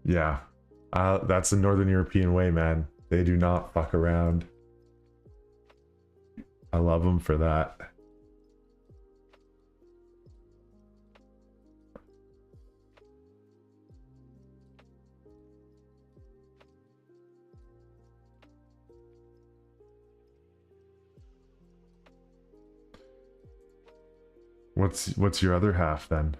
Yeah, that's the Northern European way, man. They do not fuck around. I love them for that. What's your other half then?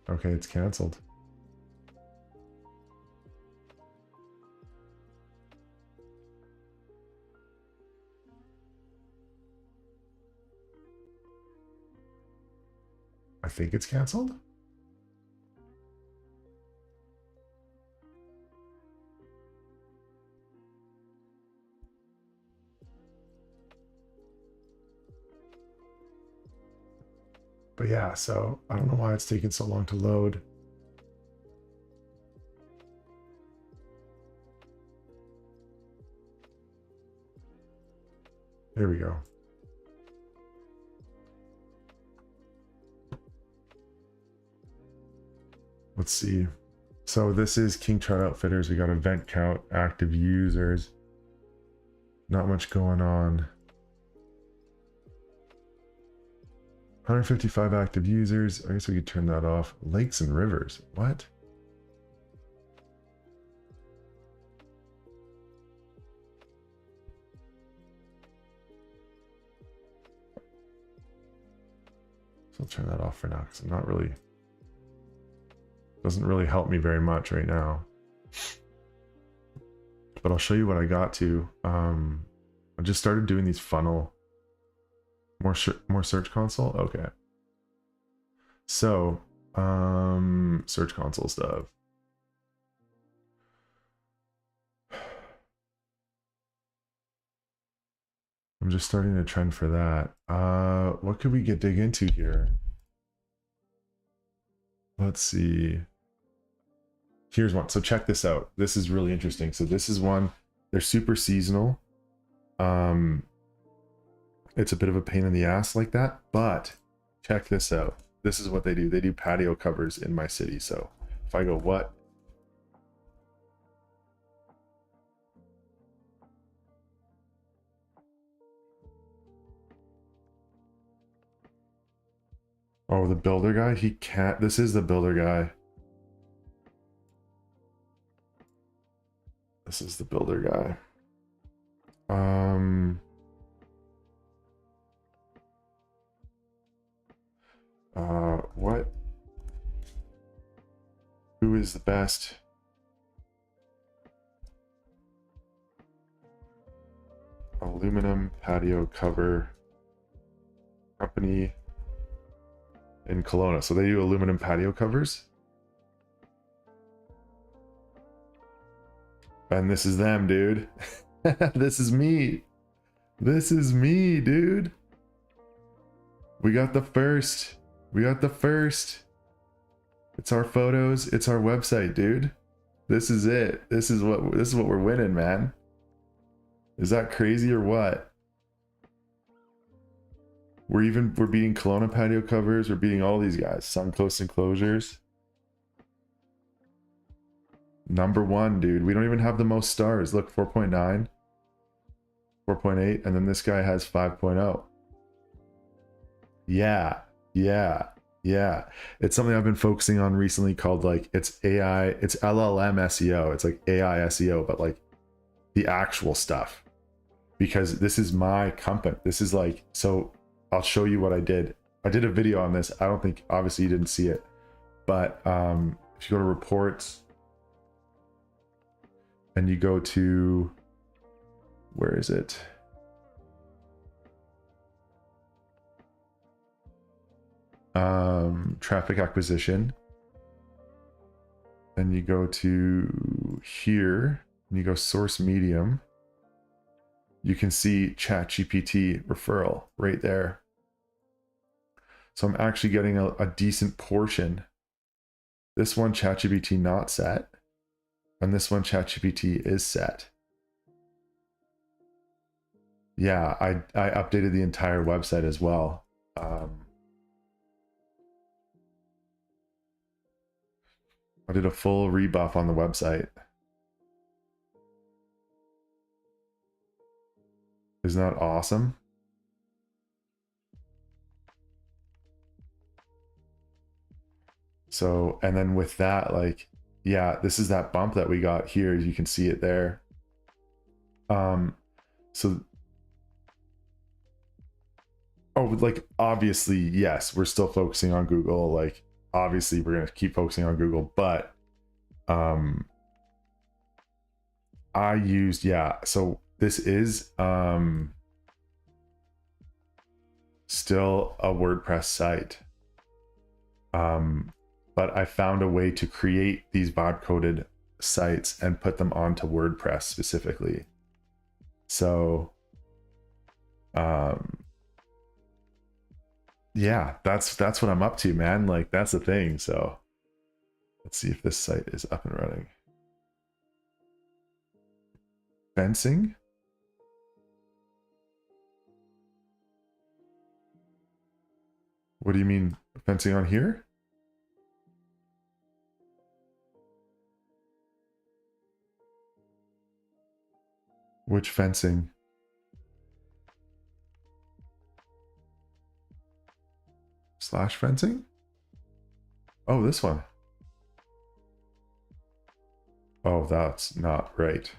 Okay, it's canceled. I think it's canceled. But yeah, so I don't know why it's taking so long to load. Here we go. Let's see. So this is King Trout Outfitters. We got event count, active users. Not much going on. 155 active users. I guess we could turn that off. Lakes and rivers. What? So I'll turn that off for now because I'm not really... Doesn't really help me very much right now. But I'll show you what I got to. I just started doing these funnel... More search console? Okay. So, search console stuff. I'm just starting a trend for that. What could we dig into here? Let's see. Here's one. So check this out. This is really interesting. So this is one. They're super seasonal. It's a bit of a pain in the ass like that, but check this out. This is what they do. They do patio covers in my city. So if I go, what? Oh, the builder guy? He can't. This is the builder guy. This is the builder guy. What? Who is the best? Aluminum patio cover company in Kelowna. So they do aluminum patio covers. And this is them, dude. This is me. This is me, dude. We got the first. We got the first. It's our photos. It's our website, dude. This is it. This is what we're winning, man. Is that crazy or what? We're beating Kelowna patio covers. We're beating all these guys. Suncoast enclosures. #1, dude. We don't even have the most stars. Look, 4.9, 4.8, and then this guy has 5.0. Yeah, yeah, yeah. It's something I've been focusing on recently called like, it's AI, it's LLM SEO. It's like AI SEO, but like the actual stuff. Because this is my company. This is like, so I'll show you what I did. I did a video on this. I don't think, obviously you didn't see it, but if you go to reports and you go to, where is it? Traffic acquisition. Then you go to here and you go source medium. You can see ChatGPT referral right there. So I'm actually getting a decent portion. This one ChatGPT not set, and this one ChatGPT is set. Yeah, I updated the entire website as well. I did a full rebuff on the website. Isn't that awesome? So, and then with that, like, yeah, this is that bump that we got here. You can see it there. So, oh, like, obviously, yes, we're still focusing on Google. Like, obviously we're going to keep focusing on Google, but, I used, yeah, so this is, still a WordPress site. But I found a way to create these vibe coded sites and put them onto WordPress specifically. So, yeah, that's what I'm up to, man. Like, that's the thing. So let's see if this site is up and running. Fencing. What do you mean fencing on here? Which fencing? Slash fencing? Oh, this one. Oh, that's not right.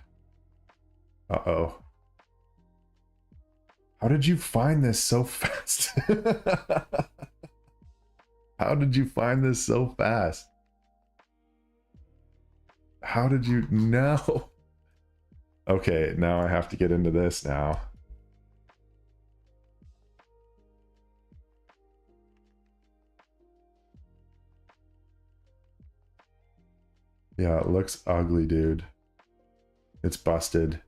Uh-oh. How did you find this so fast? How did you find this so fast? How did you know? Okay, now I have to get into this now. Yeah, it looks ugly, dude. It's busted.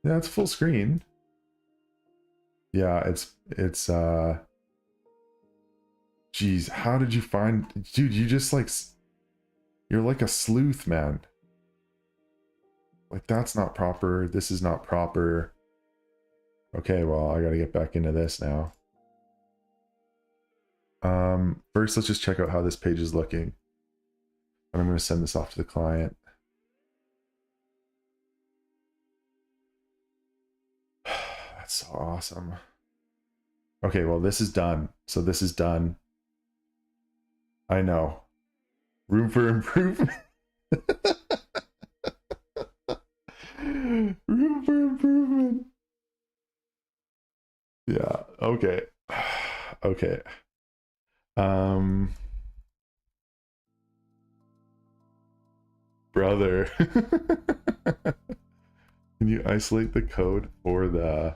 Yeah, it's full screen. Yeah, it's geez, how did you find, dude, you just like, you're like a sleuth, man. Like, that's not proper. This is not proper. Okay, well, I gotta get back into this now. First, let's just check out how this page is looking. And I'm gonna send this off to the client. That's so awesome. Okay, well, this is done. So this is done. I know. Room for improvement. Room for improvement. Yeah, okay. Okay. Brother. Can you isolate the code for the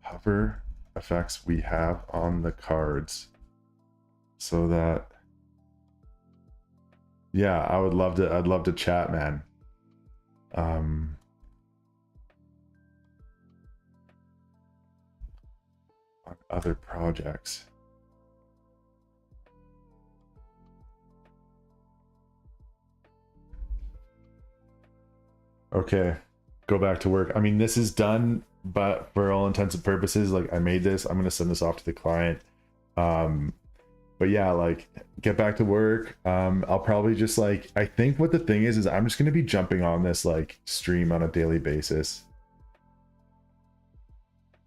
hover effects we have on the cards so that, yeah, I'd love to chat, man. On other projects. Okay, go back to work. I mean, this is done, but for all intents and purposes, like, I made this. I'm gonna send this off to the client. But yeah, like, get back to work. I'll probably just, like, I think what the thing is I'm just gonna be jumping on this, like, stream on a daily basis.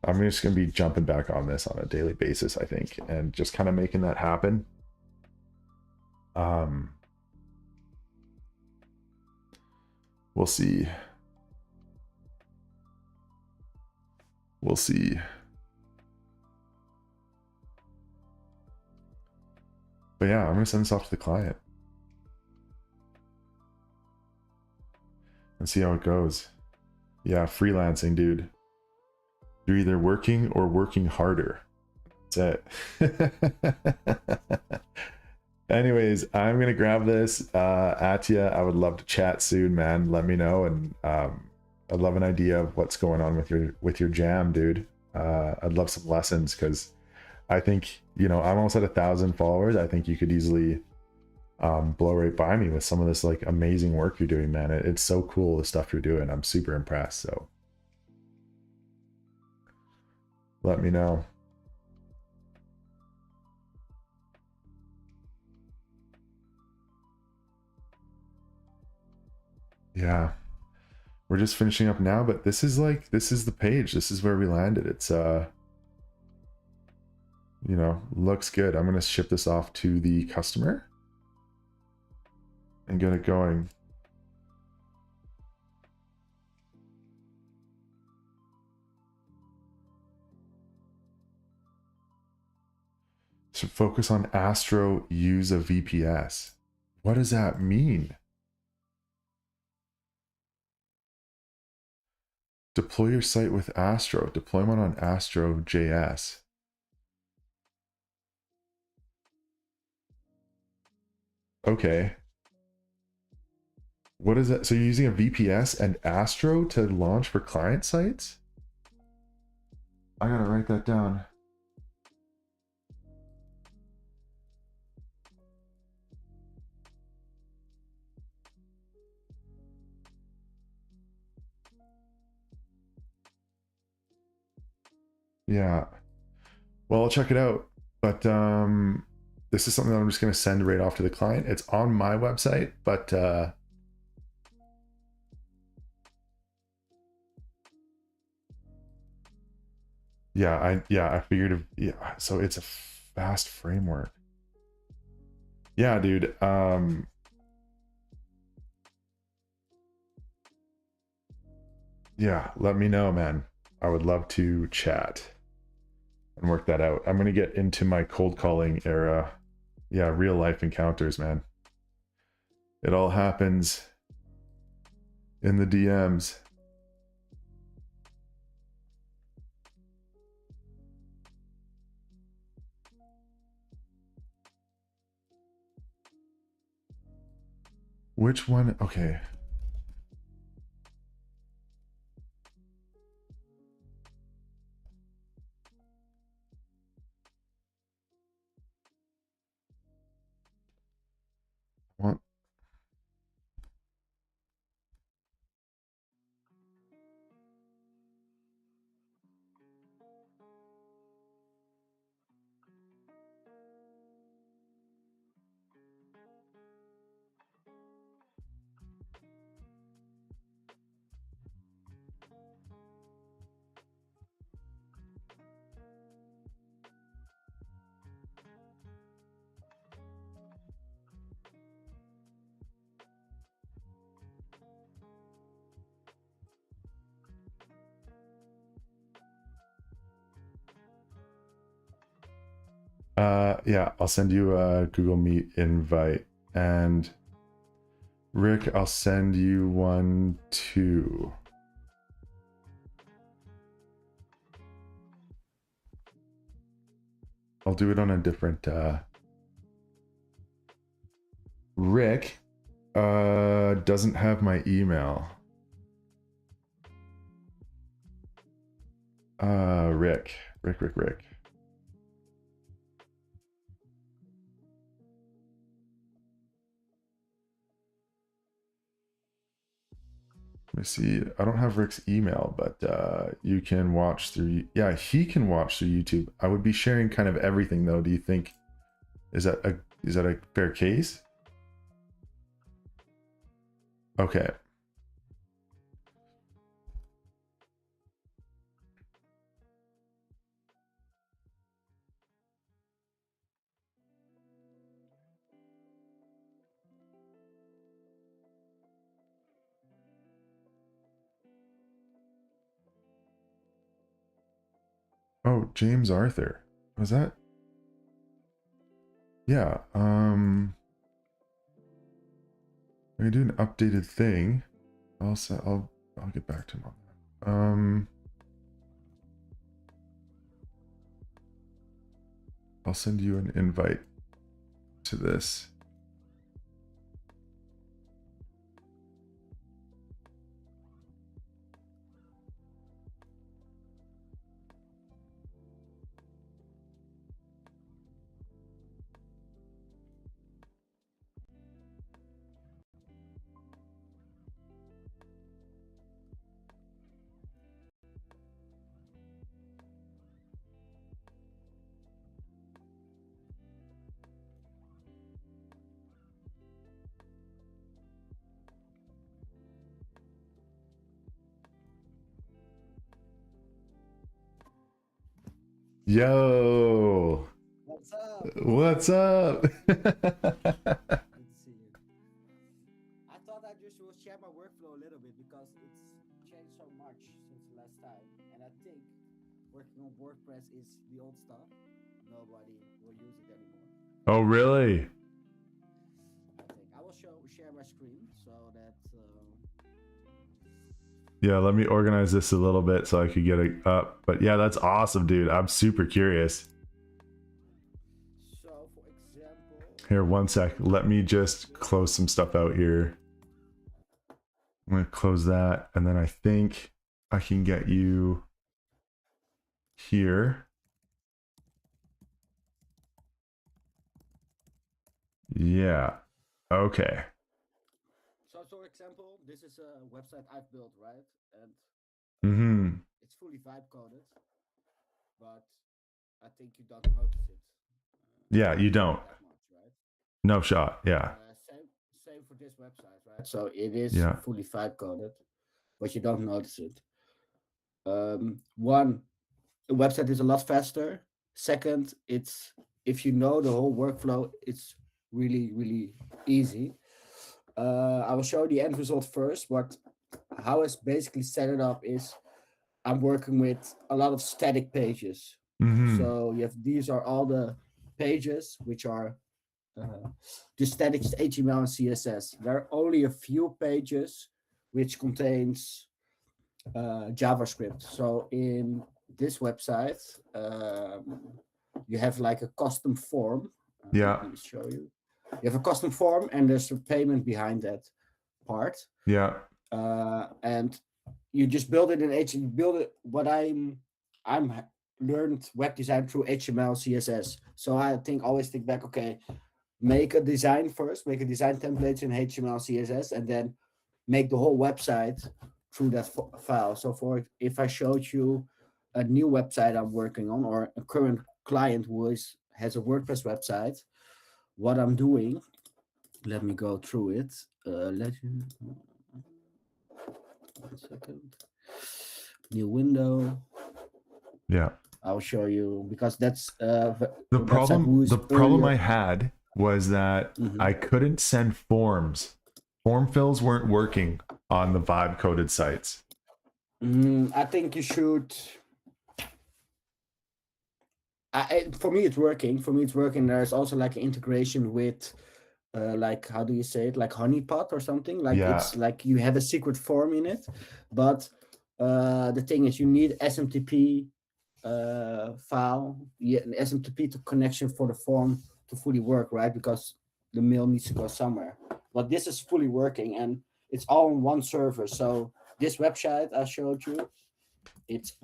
I'm just gonna be jumping back on this on a daily basis, I think, and just kind of making that happen. We'll see. We'll see. But yeah, I'm gonna send this off to the client and see how it goes. Yeah, freelancing, dude. You're either working or working harder. That's it. Anyways, I'm gonna grab this. Atya, I would love to chat soon, man. Let me know, and I'd love an idea of what's going on with your jam, dude. I'd love some lessons, because I think, you know, I'm almost at 1,000 followers. I think you could easily blow right by me with some of this, like, amazing work you're doing, man. It's so cool, the stuff you're doing. I'm super impressed. So let me know. Yeah. We're just finishing up now, but this is the page. This is where we landed. It's you know, looks good. I'm gonna ship this off to the customer and get it going. So focus on Astro, use a VPS. What does that mean? Deploy your site with Astro. Deployment on Astro JS. Okay. What is that? So you're using a VPS and Astro to launch for client sites? I gotta write that down. Yeah. Well, I'll check it out. But this is something that I'm just gonna send right off to the client. It's on my website, but yeah, I figured yeah, so it's a fast framework. Yeah, dude. Yeah, let me know, man. I would love to chat and work that out. I'm gonna get into my cold calling era. Yeah, real life encounters, man. It all happens in the DMs. Which one? Okay. What? Yeah, I'll send you a Google Meet invite, and Rick, I'll send you one too. I'll do it on a different Rick doesn't have my email. Rick. Let me see. I don't have Rick's email, but you can watch through. Yeah, he can watch through YouTube. I would be sharing kind of everything, though. Do you think is that a fair case? Okay. Oh, James Arthur. Was that? Yeah. I'm gonna do an updated thing. I'll get back to him on that. I'll send you an invite to this. Yo, What's up? what's up? Good to see you. I thought I just will share my workflow a little bit because it's changed so much since the last time. And I think working on WordPress is the old stuff. Nobody will use it anymore. Oh, really? I think I will share my screen so that. Yeah, let me organize this a little bit so I could get it up. But yeah, that's awesome, dude. I'm super curious. So, for example. Here, one sec. Let me just close some stuff out here. I'm going to close that. And then I think I can get you here. Yeah. Okay. So, for example, this is a website I've built, right? And Mm-hmm. it's fully vibe coded, but I think you don't notice it. Yeah, you don't. That much, right? No shot. Yeah. Same for this website, right? So it is Yeah. fully vibe coded, but you don't notice it. One, the website is a lot faster. Second, it's if you know the whole workflow, it's really easy. I will show the end result first, but how it's basically set it up is I'm working with a lot of static pages. Mm-hmm. So you have these are all the pages which are the static HTML and CSS. There are only a few pages which contains JavaScript. So in this website, you have like a custom form. Yeah. Let me show you. You have a custom form, and there's a payment behind that part. Yeah. And you just build it in H. Build it. What I'm learned web design through HTML, CSS. So I always think back. Okay, make a design first. Make a design templates in HTML, CSS, and then make the whole website through that file. So for if I showed you a new website I'm working on or a current client who has a WordPress website, what I'm doing, let me go through it. One second. New window. Yeah. I'll show you because that's The website who is problem earlier. I had was that I couldn't send forms. Form fills weren't working on the vibe coded sites. I think you should. For me, it's working. There's also like an integration with, like how do you say it, like honeypot or something. Like Yeah. it's like you have a secret form in it, but the thing is you need SMTP file, an SMTP to connection for the form to fully work, right? Because the mail needs to go somewhere. But this is fully working and it's all on one server. So this website I showed you, it's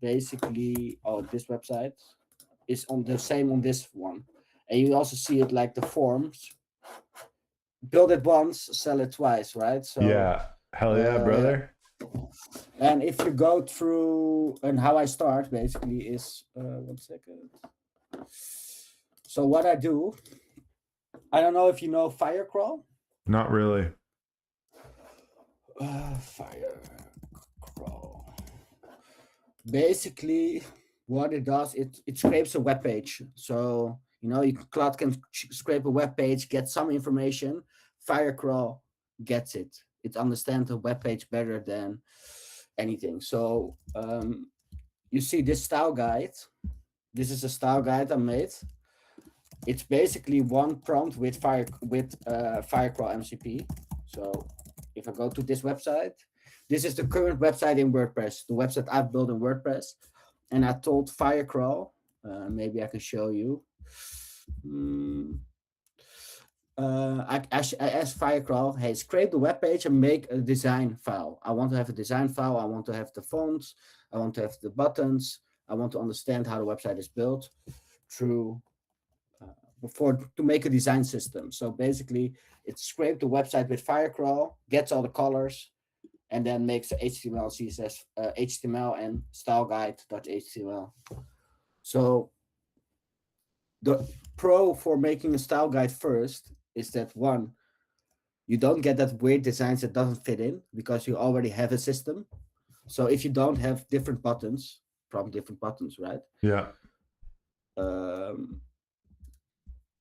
basically this website is on the same on this one, and you also see it like the forms. Build it once, sell it twice, right? So Yeah. Hell yeah, brother. and if you go through and how I start basically is 1 second. So what I do, I don't know if you know Firecrawl. Not really. Firecrawl. Basically, what it does, it scrapes a web page. So Claude can scrape a web page, get some information. Firecrawl gets it. It understands the web page better than anything. So you see this style guide. This is a style guide I made. It's basically one prompt with Firecrawl MCP. So if I go to this website, this is the current website in WordPress, the website I've built in WordPress. And I told Firecrawl, maybe I can show you. I asked Firecrawl, hey, scrape the web page and make a design file. I want to have a design file. I want to have the fonts. I want to have the buttons. I want to understand how the website is built through to make a design system. So basically, it scraped the website with Firecrawl, gets all the colors, and then makes HTML, CSS, HTML, and style guide.html. So the pro for making a style guide first is that one, you don't get that weird designs that doesn't fit in because you already have a system. So if you don't have different buttons, prompt different buttons, right? Yeah.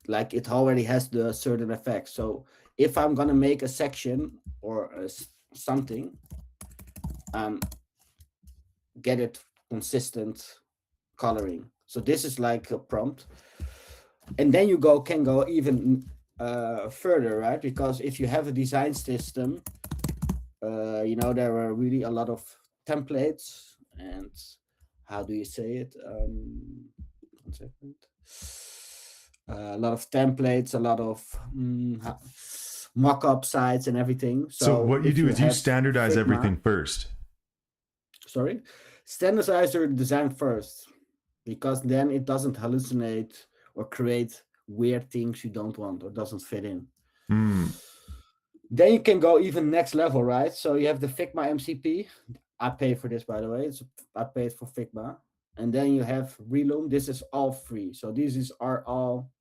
Like it already has the certain effects. So if I'm gonna make a section or something, get it consistent coloring. So this is like a prompt, and then you can go even further, right? Because if you have a design system, you know, there are really a lot of templates and how do you say it? 1 second. A lot of templates, a lot of mock-up sites and everything. So what you if do is you have standardize Figma- everything first. Sorry, standardize your design first, because then it doesn't hallucinate or create weird things you don't want or doesn't fit in. Then you can go even next level, right? So you have the Figma MCP. I pay for this, by the way. I paid for Figma. And then you have Realum. This is all free. So these are all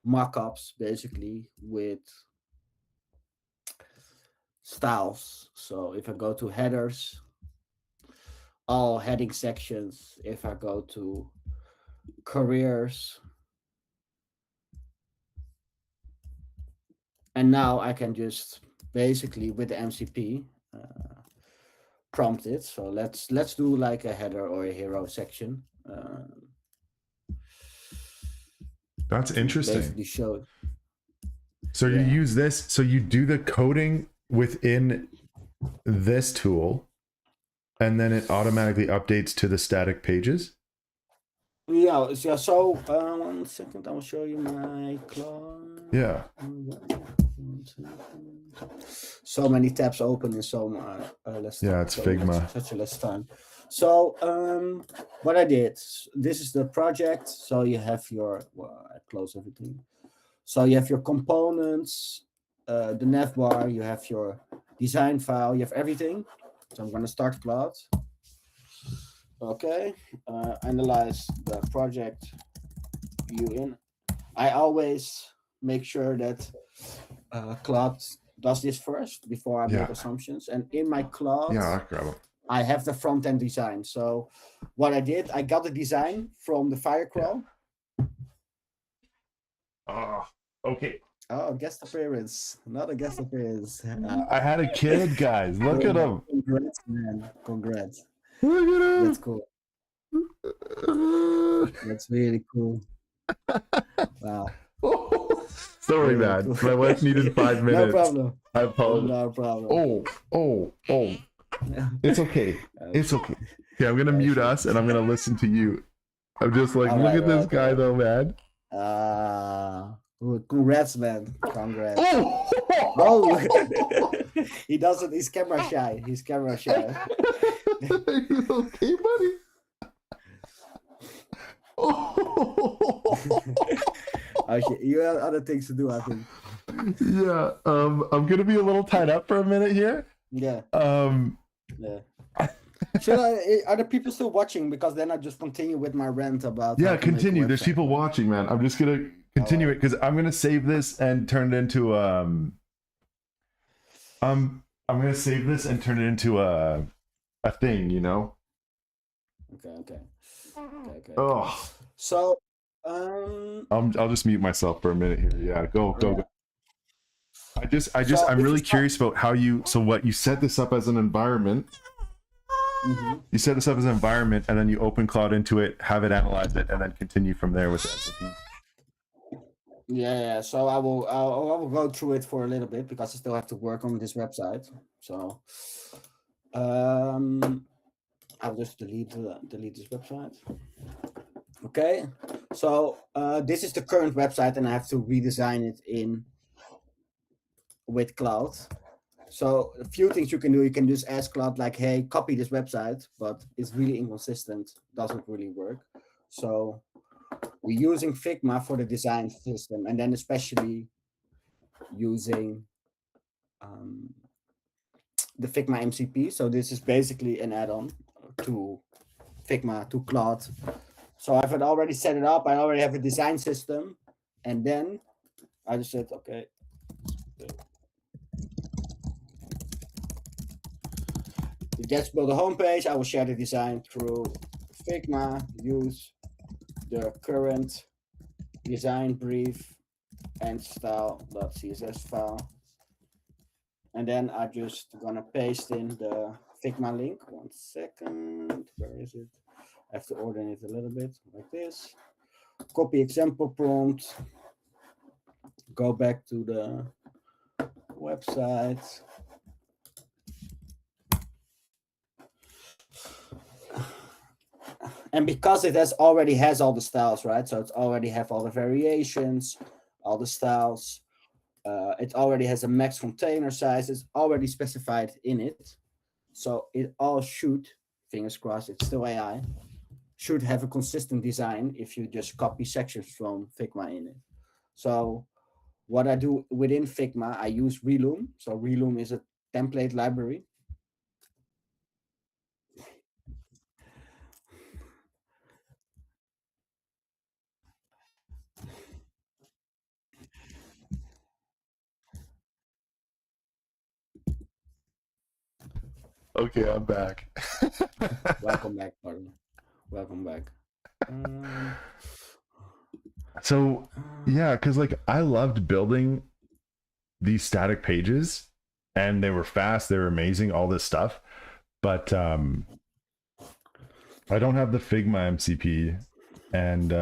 mock-ups, basically, with styles. So if I go to headers, all heading sections. If I go to careers, and now I can just basically with the MCP prompt it. So let's do like a header or a hero section. That's interesting. Basically show. So you use this. So you do the coding within this tool, and then it automatically updates to the static pages. Yeah. So 1 second, I will show you my Claude. Yeah. So many tabs open in so less time. Yeah, it's Figma. Such a less time. So what I did, this is the project. So you have your, I close everything. So you have your components, the navbar, you have your design file, you have everything. So I'm going to start Claude. Okay, analyze the project view in. I always make sure that Claude does this first before I make assumptions. And in my Claude, I'll grab them. I have the front end design. So what I did, I got the design from the Firecrawl. Oh, okay. Oh, guest appearance. Not a guest appearance. I had a kid, guys. Look at him. Congrats, man. Congrats. Look at him. That's cool. That's really cool. Wow. Sorry, man. My wife needed 5 minutes. No problem. I apologize. No problem. Oh. It's okay. It's okay. Okay, I'm gonna mute us and I'm gonna listen to you. I'm just like, look at this guy though, man. Congrats, man. Congrats. Oh. He doesn't. He's camera shy. He's camera shy. You okay, buddy? You have other things to do, I think. Yeah. I'm gonna be a little tied up for a minute here. Yeah. Yeah. Are the people still watching? Because then I just continue with my rant about. Yeah, continue. There's people watching, man. I'm just gonna continue it because I'm gonna save this and turn it into I'm gonna save this and turn it into a thing, you know. Okay. Oh. So. I'll just mute myself for a minute here. Yeah, go. I'm really curious about how you. So what you set this up as an environment. Mm-hmm. You set this up as an environment, and then you open Claude into it, have it analyze it, and then continue from there with it. Yeah. So I will go through it for a little bit because I still have to work on this website. So, I'll just delete this website. Okay. So this is the current website, and I have to redesign it with Claude. So a few things you can do. You can just ask Claude like, hey, copy this website, but it's really inconsistent. Doesn't really work. So we're using Figma for the design system, and then especially using the Figma MCP. So this is basically an add-on to Figma, to Claude. So I've already set it up. I already have a design system. And then I just said, okay. Let's build a homepage. I will share the design through Figma, use the current design brief and style.css file. And then I just gonna paste in the Figma link. 1 second, where is it? I have to order it a little bit like this. Copy example prompt. Go back to the website. And because it already has all the styles, right? So it's already have all the variations, all the styles. It already has a max container size. It's already specified in it. So it all should, fingers crossed, it's still AI, should have a consistent design if you just copy sections from Figma in it. So what I do within Figma, I use ReAltiMe. So ReAltiMe is a template library. Okay, I'm back. Welcome back, pardon. Welcome back. So yeah, because like I loved building these static pages, and they were fast, they were amazing, all this stuff. But I don't have the Figma MCP, and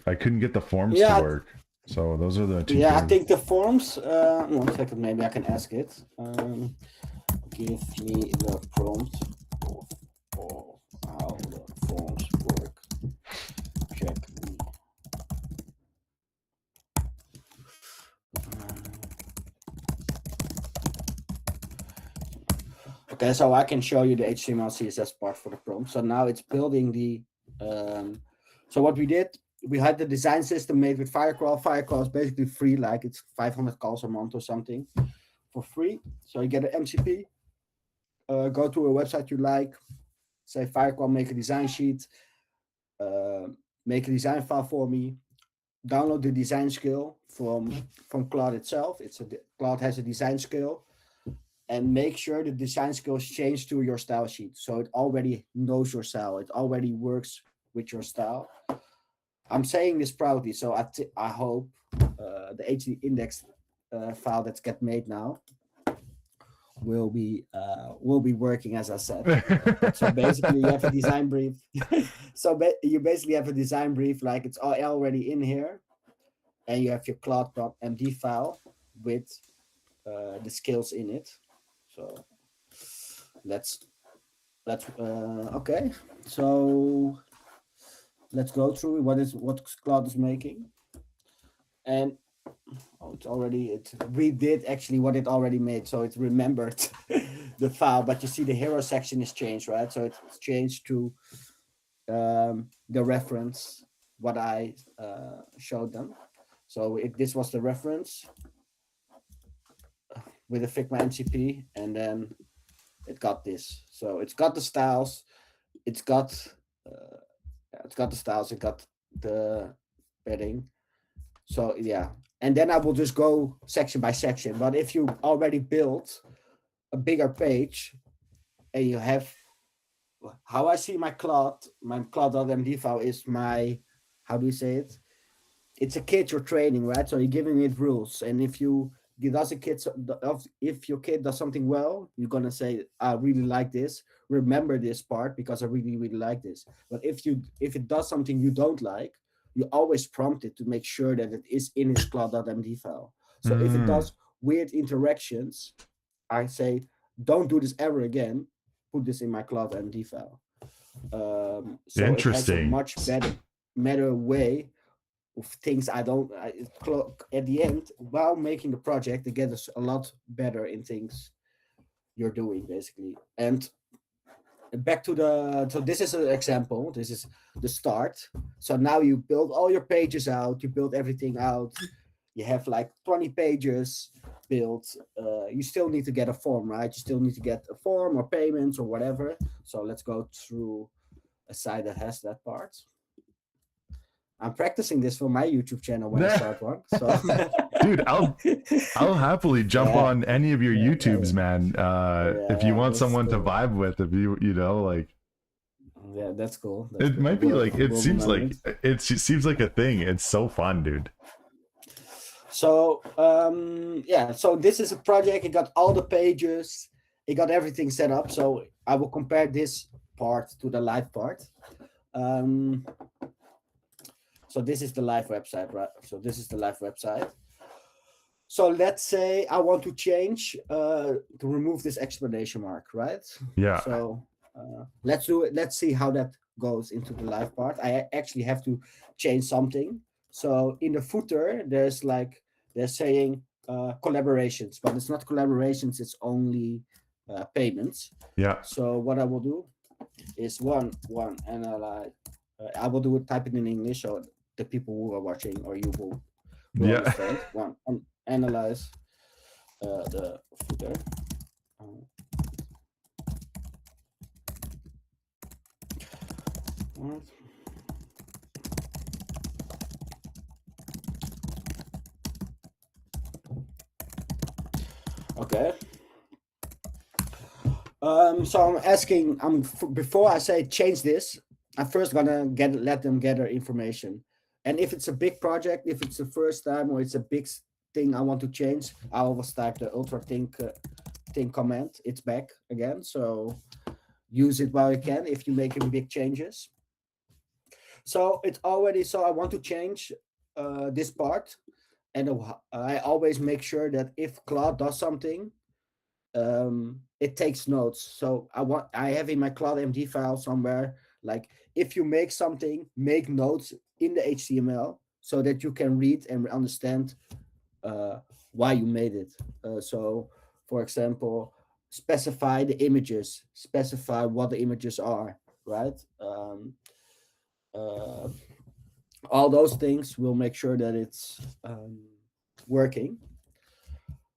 I couldn't get the forms to work. So those are the two. Yeah, things. I think the forms. 1 second, maybe I can ask it. Give me the prompt for how the forms work. Check me. Okay, so I can show you the HTML CSS part for the prompt. So now it's building the. So what we did, we had the design system made with Firecrawl. Firecrawl is basically free, like it's 500 calls a month or something for free. So you get an MCP. Go to a website you like, say Firecrawl, make a design sheet, make a design file for me, download the design skill from Claude itself. Claude has a design skill, and make sure the design skill is changed to your style sheet. So it already knows your style. It already works with your style. I'm saying this proudly, so I hope the HD index file that's get made now will be working as I said. So basically you have a design brief. So you basically have a design brief, like it's already in here, and you have your Claude.md file with the skills in it. So let's okay. So let's go through what Claude is making. And it's already, we did actually what it already made, so it remembered the file, but you see the hero section is changed, right? So it's changed to the reference, what I showed them. So this was the reference with the Figma MCP, and then it got this. So it's got the styles, it's got the styles, it got the padding. So yeah, and then I will just go section by section. But if you already built a bigger page and you have, how I see my Claude.md file is my, how do you say it? It's a kid you're training, right? So you're giving it rules. And if your kid does something well, you're gonna say, I really like this. Remember this part because I really, really like this. But if it does something you don't like, you always prompt it to make sure that it is in its Claude.md file. So if it does weird interactions, I say, don't do this ever again. Put this in my Claude.md file. So interesting. It has a much better way of things. At the end, while making the project, it gets a lot better in things you're doing, basically. And back to so this is an example. This is the start. So now you build all your pages out, you build everything out, you have like 20 pages built. You still need to get a form, right? You still need to get a form or payments or whatever. So let's go through a site that has that part. I'm practicing this for my YouTube channel when I start one. So dude, I'll happily jump on any of your YouTubes, man. If you want someone to vibe with, if you know, like. Yeah, that's cool. That's It cool. might be like, it We'll seems remember like, it. it seems like a thing. It's so fun, dude. So yeah, so this is a project. It got all the pages. It got everything set up. So I will compare this part to the live part. Um, so this is the live website, right? So this is the live website. So let's say I want to change to remove this exclamation mark, right? Yeah. So let's do it. Let's see how that goes into the live part. I actually have to change something. So in the footer, there's like they're saying collaborations, but it's not collaborations. It's only payments. Yeah. So what I will do is one analyze. I will do it. Type it in English so the people who are watching or you will Yeah. understand. One analyze the footer. Right. Okay. So I'm asking. Before I say change this, I'm first gonna let them gather information. And if it's a big project, if it's the first time or it's a big thing I want to change, I always type the ultra think command. It's back again. So use it while you can if you're making big changes. So it's already. So I want to change this part, and I always make sure that if Claude does something, it takes notes. So I have in my Claude MD file somewhere, like if you make something, make notes in the HTML so that you can read and understand why you made it. So for example, specify the images, specify what the images are, right? Uh, all those things will make sure that it's working.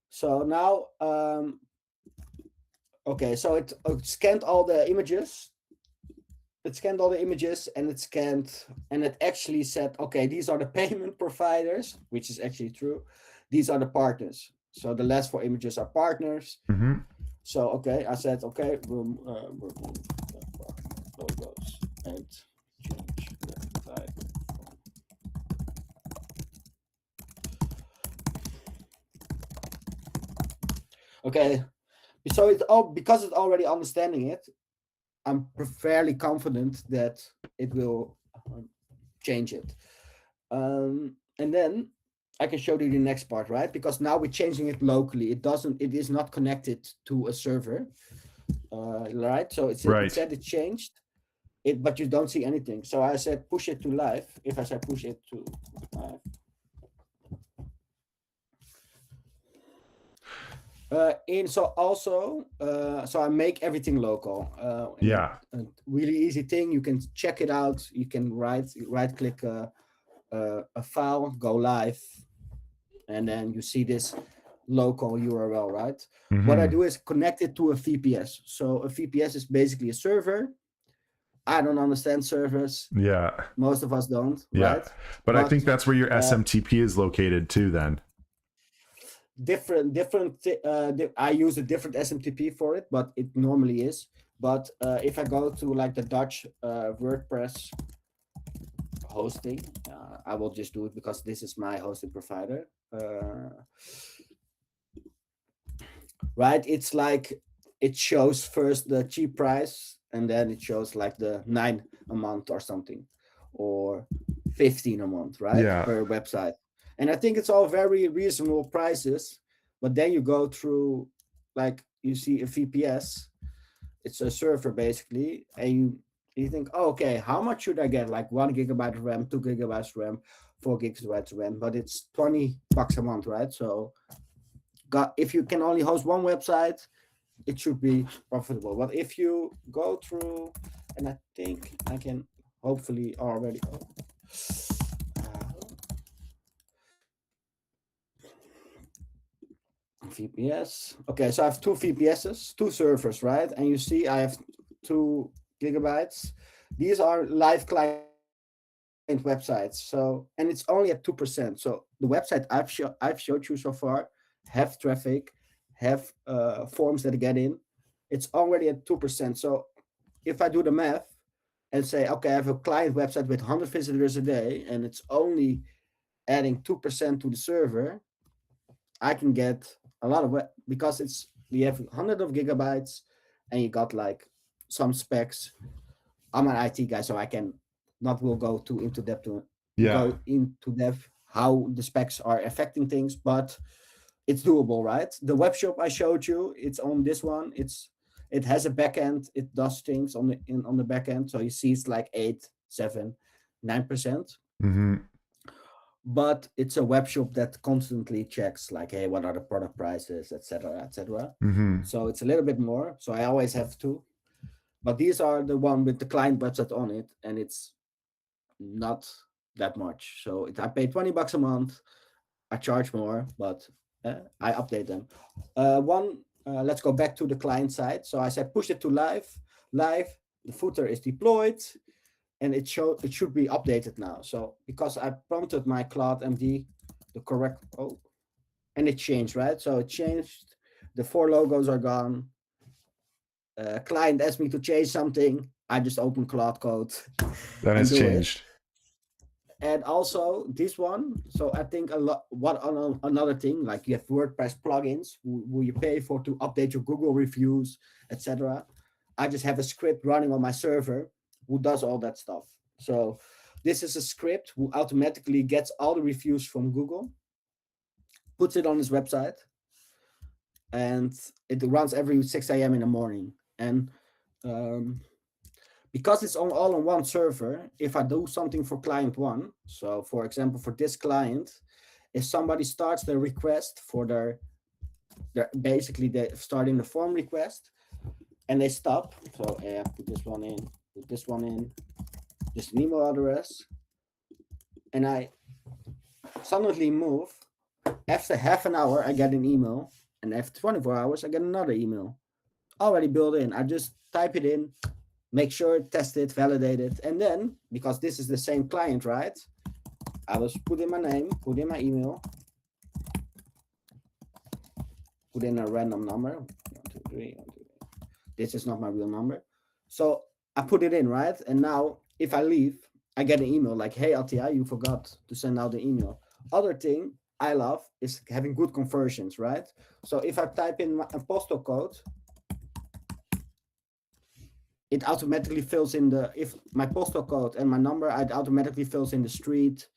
So now okay, so it scanned all the images. It scanned all the images and it actually said, okay, these are the payment providers, which is actually true. These are the partners. So the last 4 images are partners. Mm-hmm. So okay, I said, okay, remove the logos and change the type. Okay, so it's all because it's already understanding it. I'm fairly confident that it will change it. And then I can show you the next part, right? Because now we're changing it locally. It is not connected to a server, right? So it Right. said it changed it, but you don't see anything. So I said push it to live. If I say push it to live. So I make everything local. Yeah. A really easy thing. You can check it out. You can right click a file, go live, and then you see this local URL, right? Mm-hmm. What I do is connect it to a VPS. So a VPS is basically a server. I don't understand servers. Yeah. Most of us don't, Yeah. right? But I think that's where your SMTP is located too then. Different I use a different SMTP for it, but it normally is. But if I go to like the Dutch WordPress hosting, I will just do it because this is my hosting provider. Right, it's like it shows first the cheap price and then it shows like the 9 a month or something, or 15 a month, right? Yeah. Per website. And I think it's all very reasonable prices, but then you go through, like you see a VPS, it's a server basically, and you think, oh, okay, how much should I get? Like 1 gigabyte of RAM, 2 gigabytes RAM, 4 gigabytes RAM, but it's $20 a month, right? So if you can only host one website, it should be profitable. But if you go through, and I think I can hopefully already VPS. Okay, so I have 2 VPSs, 2 servers, right? And you see I have 2 gigabytes. These are live client websites. So, and it's only at 2%. So the website I've showed you so far have traffic, have forms that get in. It's already at 2%. So if I do the math, and say, okay, I have a client website with 100 visitors a day, and it's only adding 2% to the server, I can get a lot of because we have 100 of gigabytes, and you got like some specs. I'm an IT guy, so I can not will go too into depth to Yeah. go into depth how the specs are affecting things, but it's doable, right? The web shop I showed you, it's on this one. It has a backend. It does things on the backend. So you see it's like 8, 7, 9%. Mm-hmm. But it's a web shop that constantly checks like, hey, what are the product prices, etc., etc. Mm-hmm. So it's a little bit more. So I always have to. But these are the one with the client website on it, and it's not that much. So I pay $20 a month. I charge more, but I update them. Let's go back to the client side. So I said push it to live. Live. The footer is deployed, and it should be updated now. So because I prompted my Claude MD the correct and it changed, right? So it changed. The 4 logos are gone. Client asked me to change something. I just open Claude Code That has changed. And also this one. So I think another thing, like you have WordPress plugins who you pay for to update your Google reviews, etc. I just have a script running on my server who does all that stuff. So this is a script who automatically gets all the reviews from Google, puts it on his website, and it runs every 6 a.m. in the morning. And because it's all on one server, if I do something for client 1, so for example, for this client, if somebody starts their request for their basically they're starting the form request and they stop. So yeah, put this one in, just an email address, and I suddenly move. After half an hour, I get an email, and after 24 hours, I get another email already built in. I just type it in, make sure, test it, validate it. And then, because this is the same client, right? I will put in my name, put in my email, put in a random number. 1, 2, 3, 1, 2, 3. This is not my real number. So I put it in, right? And now if I leave, I get an email like, hey, LTI, you forgot to send out the email. Other thing I love is having good conversions, right? So if I type in a postal code, it automatically fills in if my postal code and my number, it automatically fills in the street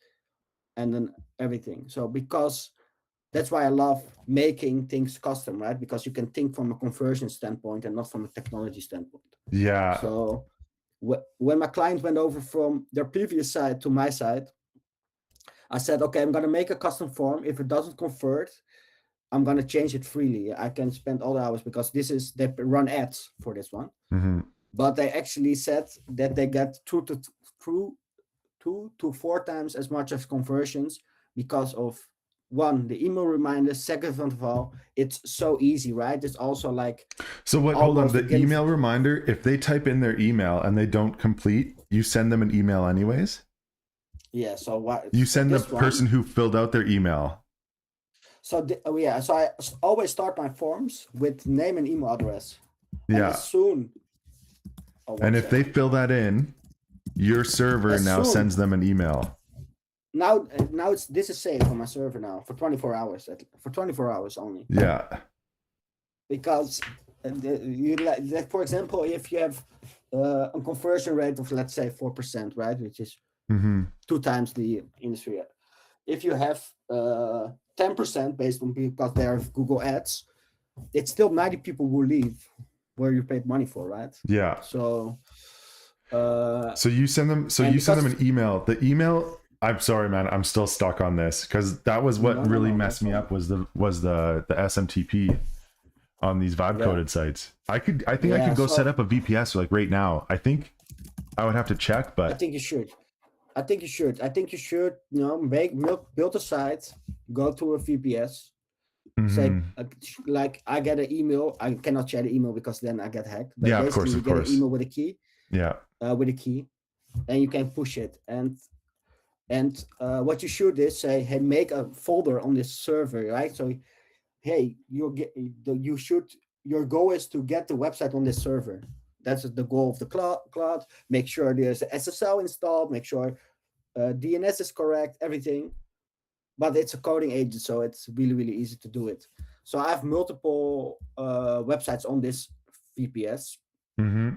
and then everything. So because that's why I love making things custom, right? Because you can think from a conversion standpoint and not from a technology standpoint. Yeah. So when my client went over from their previous site to my site, I said, okay, I'm going to make a custom form. If it doesn't convert, I'm going to change it freely. I can spend all the hours because they run ads for this one. Mm-hmm. But they actually said that they get 2 to 4 times as much as conversions because of, one, the email reminder. Second of all, it's so easy, right? It's also like, so what, hold on, the email reminder, if they type in their email and they don't complete, you send them an email anyways? Yeah, so what you send the person who filled out their email. So so I always start my forms with name and email address. Yeah. And as soon and if they fill that in, your server now sends them an email. Now this is saved on my server now for 24 hours. For 24 hours only. Yeah. Because for example, if you have a conversion rate of, let's say, 4%, right, which is 2 times the industry. If you have 10% based on because they are Google Ads, it's still 90 people who leave where you paid money for, right? Yeah. So you send them. So you send them an email. The email. I'm sorry, man. I'm still stuck on this because that was what really messed me up. Was the SMTP on these vibe coded sites. I think I could go set up a VPS like right now. I think I would have to check, but I think you should. Build a site, go to a VPS, say like I get an email. I cannot share the email because then I get hacked. But yeah, of course. You get an email with a key. Yeah. With a key, and you can push it. And what you should is say, hey, make a folder on this server, right? So, hey, your goal is to get the website on this server. That's the goal of the Claude. Make sure there's SSL installed. Make sure DNS is correct. Everything. But it's a coding agent, so it's really, really easy to do it. So I have multiple websites on this VPS. Mm-hmm.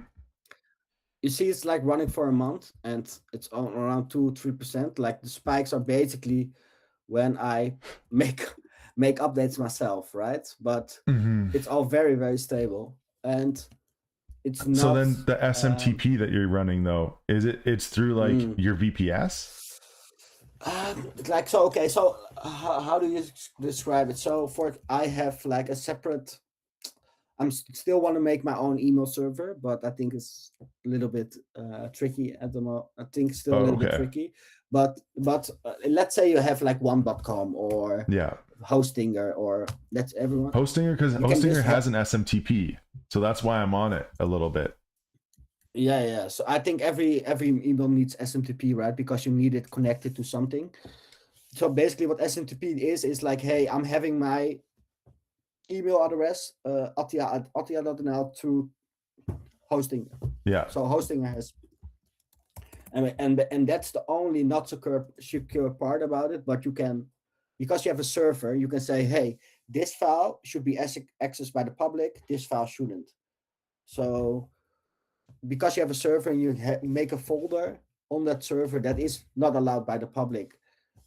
You see, it's like running for a month, and it's on around 2-3%. Like the spikes are basically when I make updates myself, right? But Mm-hmm. it's all very, very stable, and it's not. So then the SMTP that you're running though, it's through like your VPS? Like so, okay. So how do you describe it? So I have like a separate. I'm still want to make my own email server, but I think it's a little bit tricky at the moment. I think it's still a little bit tricky. But let's say you have like one.com or yeah, Hostinger, or that's everyone. Hostinger, because Hostinger has an SMTP, so that's why I'm on it a little bit. Yeah. So I think every email needs SMTP, right? Because you need it connected to something. So basically, what SMTP is like, hey, I'm having my email address attia@attia.nl through Hostinger. Yeah. So Hostinger has, and that's the only not secure part about it. But you can, because you have a server, you can say, hey, this file should be accessed by the public. This file shouldn't. So because you have a server and you make a folder on that server that is not allowed by the public,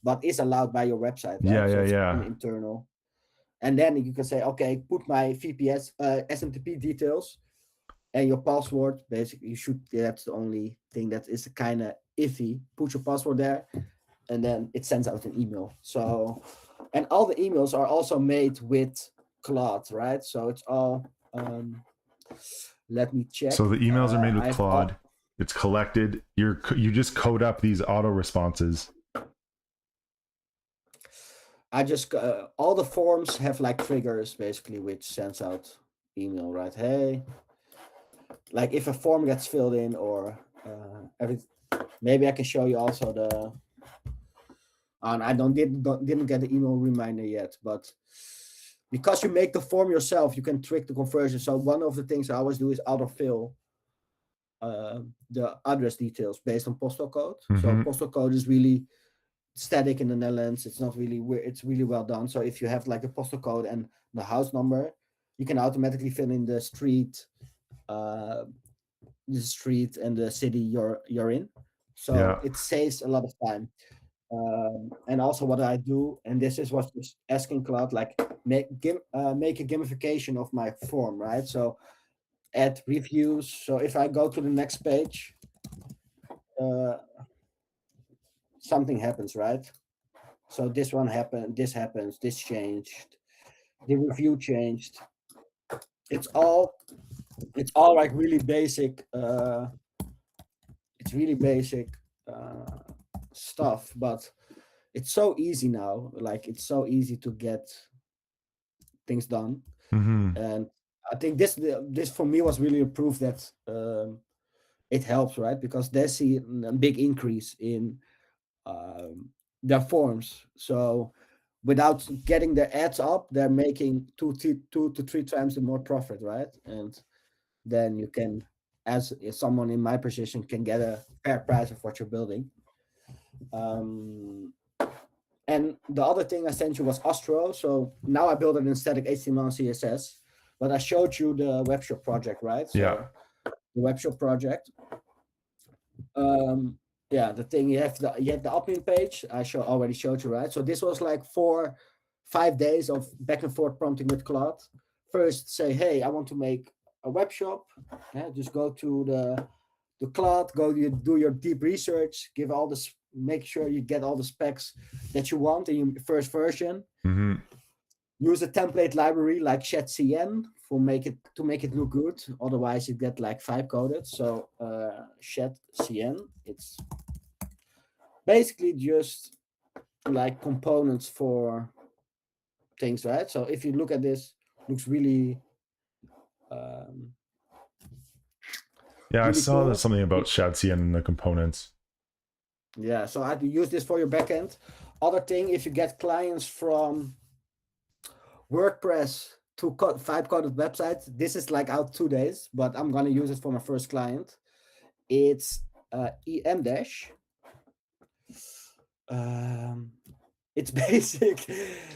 but is allowed by your website. Right? Yeah. An internal. And then you can say, okay, put my VPS SMTP details and your password. Basically, you should. That's the only thing that is kind of iffy. Put your password there, and then it sends out an email. So, and all the emails are also made with Claude, right? So it's all. Let me check. So the emails are made with Claude. It's collected. You just code up these auto responses. I just all the forms have like triggers basically, which sends out email, right? Hey, like if a form gets filled in or maybe I can show you also the. And I didn't get the email reminder yet, but because you make the form yourself, you can trick the conversion. So one of the things I always do is autofill the address details based on postal code. Mm-hmm. So postal code is really static in the Netherlands. It's not really it's really well done. So if you have like the postal code and the house number, you can automatically fill in the street and the city you're in. So it saves a lot of time. And also what I do, and this is what was asking Claude, like make a gamification of my form, right? So add reviews. So if I go to the next page, something happens, right? So this one happened, this happens, this changed, the review changed. It's all like really basic. It's really basic stuff, but it's so easy now. Like it's so easy to get things done, and I think this for me was really a proof that it helps, right? Because they see a big increase in their forms. So without getting their ads up, they're making 2 to 3 times the more profit, right? And then you can, as someone in my position, can get a fair price of what you're building. And the other thing I sent you was Astro. So now I build it in static HTML and CSS, but I showed you the webshop project, right? So the webshop project. The thing you have the admin page. I already showed you, right? So this was like 4-5 days of back and forth prompting with Claude. First, say, hey, I want to make a web shop. Yeah, just go to the Claude, do your deep research, make sure you get all the specs that you want in your first version. Use a template library like ShadCN to make it look good. Otherwise, you get like 5 coded. So ShadCN, it's basically just like components for things, right? So if you look at this, looks really. I saw cool. Something about ShadCN and the components. Yeah, so I use this for your backend. Other thing, if you get clients from WordPress 5 coded websites. This is like out 2 days, but I'm gonna use it for my first client. It's EM dash. It's basic.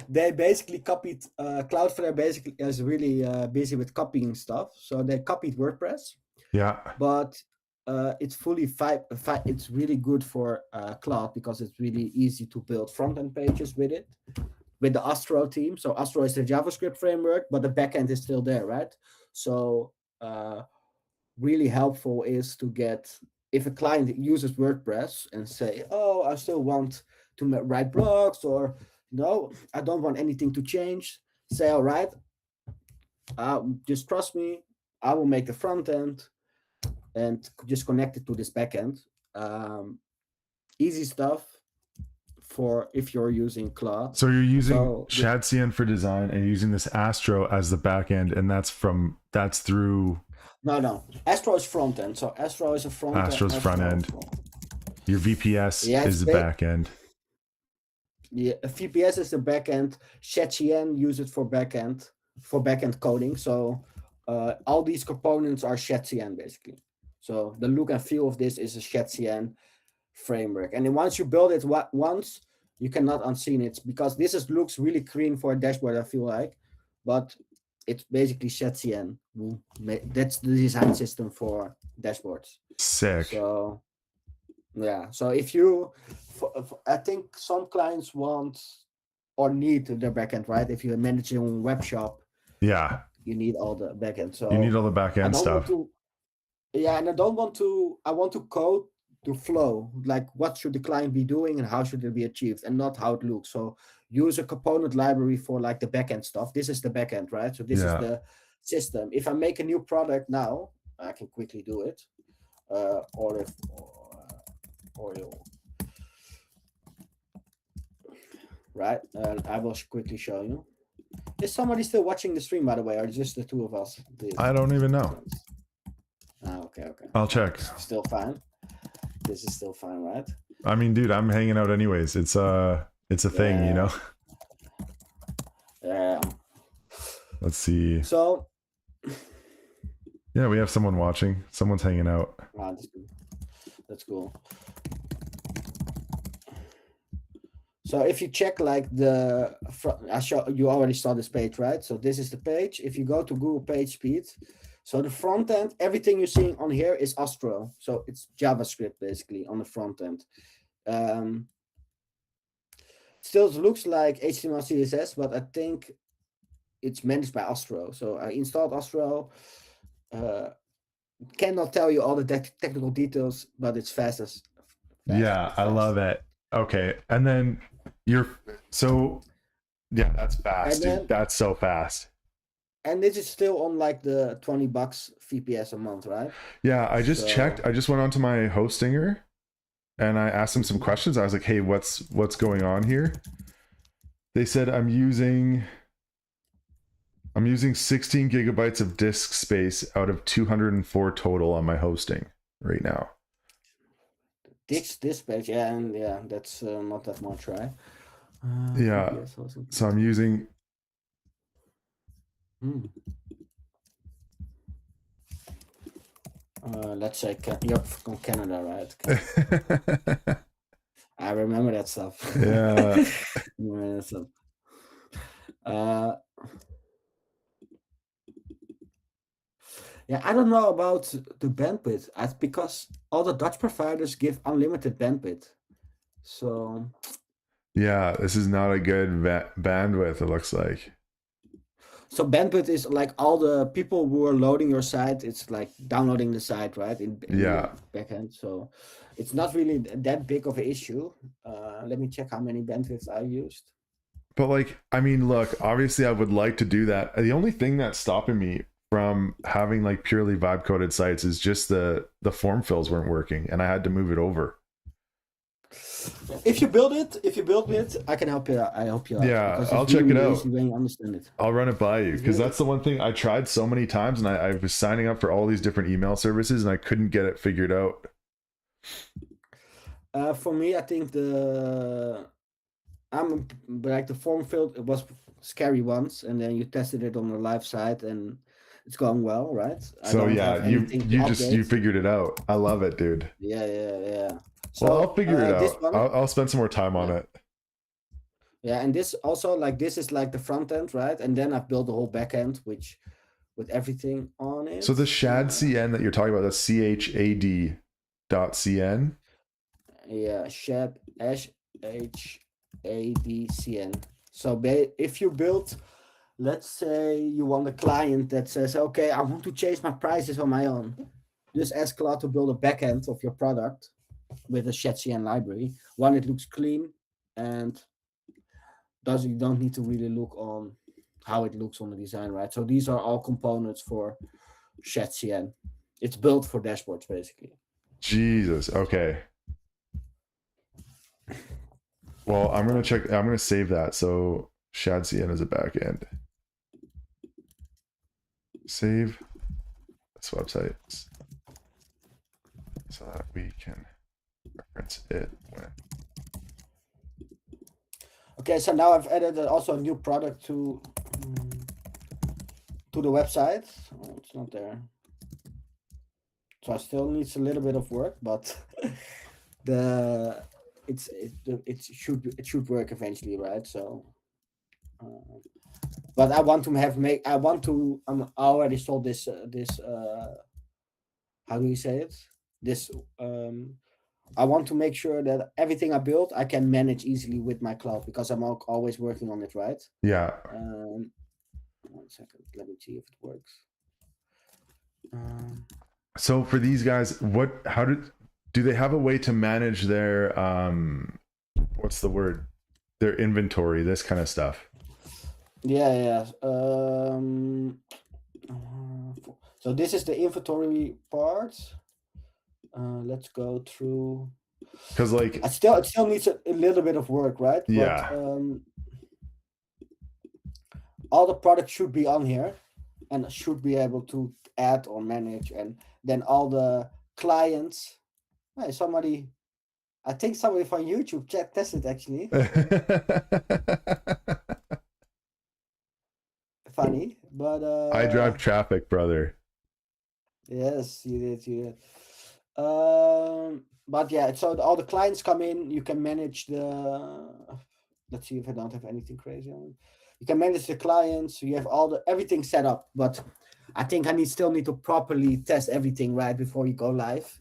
They basically copied Cloudflare. Basically, is really busy with copying stuff. So they copied WordPress, Yeah. but it's fully it's really good for Claude because it's really easy to build front-end pages with it, with the Astro team. So Astro is the JavaScript framework, but the backend is still there, right? So really helpful is to get, if a client uses WordPress and say, oh, I still want to write blogs, or no, I don't want anything to change, say, all right, just trust me, I will make the front end and just connect it to this backend. Easy stuff for if you're using Claude. So you're using ShadCN for design and using this Astro as the backend, and that's through. No, Astro is front end. So Astro is a front end. Astro's front end. Your VPS is the back end. Yeah, VPS is the back end. ShadCN use it for backend coding. So all these components are ShadCN basically. So the look and feel of this is a ShadCN framework. And then once you build it once, you cannot unseen it, because this looks really clean for a dashboard, I feel like. But it's basically ShadCN. That's the design system for dashboards. Sick. So yeah. So if you, I think some clients want or need their backend, right? If you're managing a web shop, yeah, you need all the backend. So you need all the backend stuff. And I want to code to flow. Like, what should the client be doing and how should it be achieved, and not how it looks. So use a component library for like the backend stuff. This is the backend, right? So this is the system. If I make a new product now, I can quickly do it. Oil. Right, and I will quickly show you. Is somebody still watching the stream, by the way, or just the two of us? I don't even know. Okay. I'll check. Still fine. This is still fine, right? I mean, dude, I'm hanging out anyways. It's a thing, you know. Yeah. Let's see. So. Yeah, we have someone watching. Someone's hanging out. Wow, that's cool. So if you check like you already saw this page, right? So this is the page. If you go to Google PageSpeed, so the front end, everything you're seeing on here is Astro. So it's JavaScript basically on the front end. Still looks like HTML, CSS, but I think it's managed by Astro. So I installed Astro. Cannot tell you all the technical details, but it's fast. Yeah, I love it. Okay, and then that's fast, dude. That's so fast. And this is still on like the $20 VPS a month, right? Yeah, I just checked. I just went onto my Hostinger and I asked them some questions. I was like, hey, what's going on here? They said I'm using 16 gigabytes of disk space out of 204 total on my hosting right now. This page, yeah, that's not that much, right? Yeah, so I'm using. Let's say you're from Canada, right? I remember that stuff. Yeah. Yeah, I don't know about the bandwidth. Because all the Dutch providers give unlimited bandwidth. So. Yeah, this is not a good bandwidth, it looks like. So bandwidth is like all the people who are loading your site. It's like downloading the site, right? In backend. So it's not really that big of an issue. Let me check how many bandwidths I used. But like, I mean, look, obviously I would like to do that. The only thing that's stopping me from having like purely vibe coded sites is just the form fills weren't working and I had to move it over. If you build it, I can help you out. I help you out. Yeah, I'll check it out. When you understand it. I'll run it by you, because that's the one thing I tried so many times, and I was signing up for all these different email services and I couldn't get it figured out. For me, I think the form field was scary ones, and then you tested it on the live side, and it's going well, right? I So don't yeah, have anything to you update. figured it out. I love it, dude. Yeah. Well, So I'll figure it this out. one, I'll spend some more time on it. yeah, and this also, like, this is like the front end, right? And then I've built the whole back end, which with everything on it. So the shad.cn that you're talking about, that's CHAD.cn. Yeah, shad SHADCN. So if you build, let's say you want a client that says, okay, I want to change my prices on my own. Just ask Claude to build a backend of your product with a shadcn library. One, it looks clean, and you don't need to really look on how it looks on the design, right? So these are all components for shadcn. It's built for dashboards, basically. Jesus. Okay. Well, I'm gonna save that. So shad.cn is a backend. Save this website so that we can reference it when. Okay, so now I've added also a new product to the website. Oh, it's not there. So I still needs a little bit of work, but it should work eventually, right? So, but I want to I already sold this how do you say it? This I want to make sure that everything I build I can manage easily with my Claude, because I'm always working on it, right? Yeah. 1 second, let me see if it works. So for these guys, do they have a way to manage their what's the word? Their inventory, this kind of stuff. Yeah. So this is the inventory part. Let's go through. Because like it still needs a little bit of work, right? Yeah. But all the products should be on here, and should be able to add or manage, and then all the clients. Hey, I think somebody from YouTube tested actually. Funny, but I drive traffic, brother. Yes, you did. But yeah, so all the clients come in. You can manage the. Let's see if I don't have anything crazy on it. You can manage the clients. You have everything set up, but I think I still need to properly test everything right before you go live.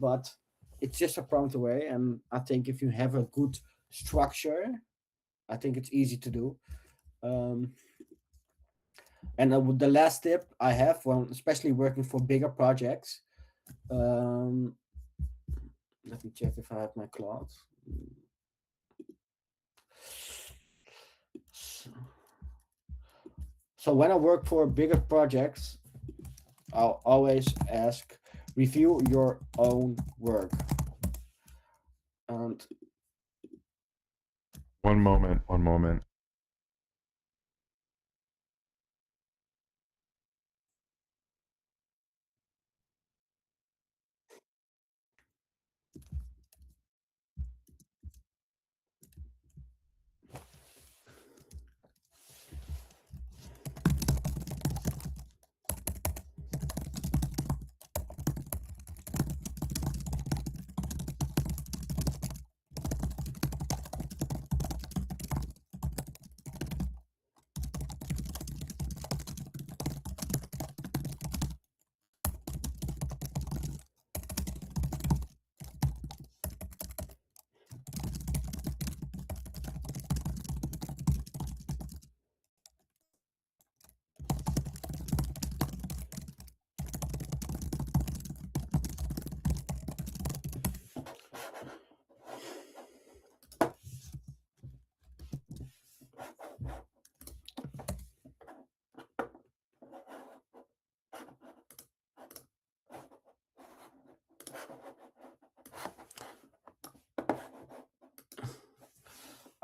But it's just a prompt away, and I think if you have a good structure, I think it's easy to do. And the last tip I have, especially working for bigger projects, let me check if I have my Claude. So when I work for bigger projects, I'll always ask, review your own work. And one moment.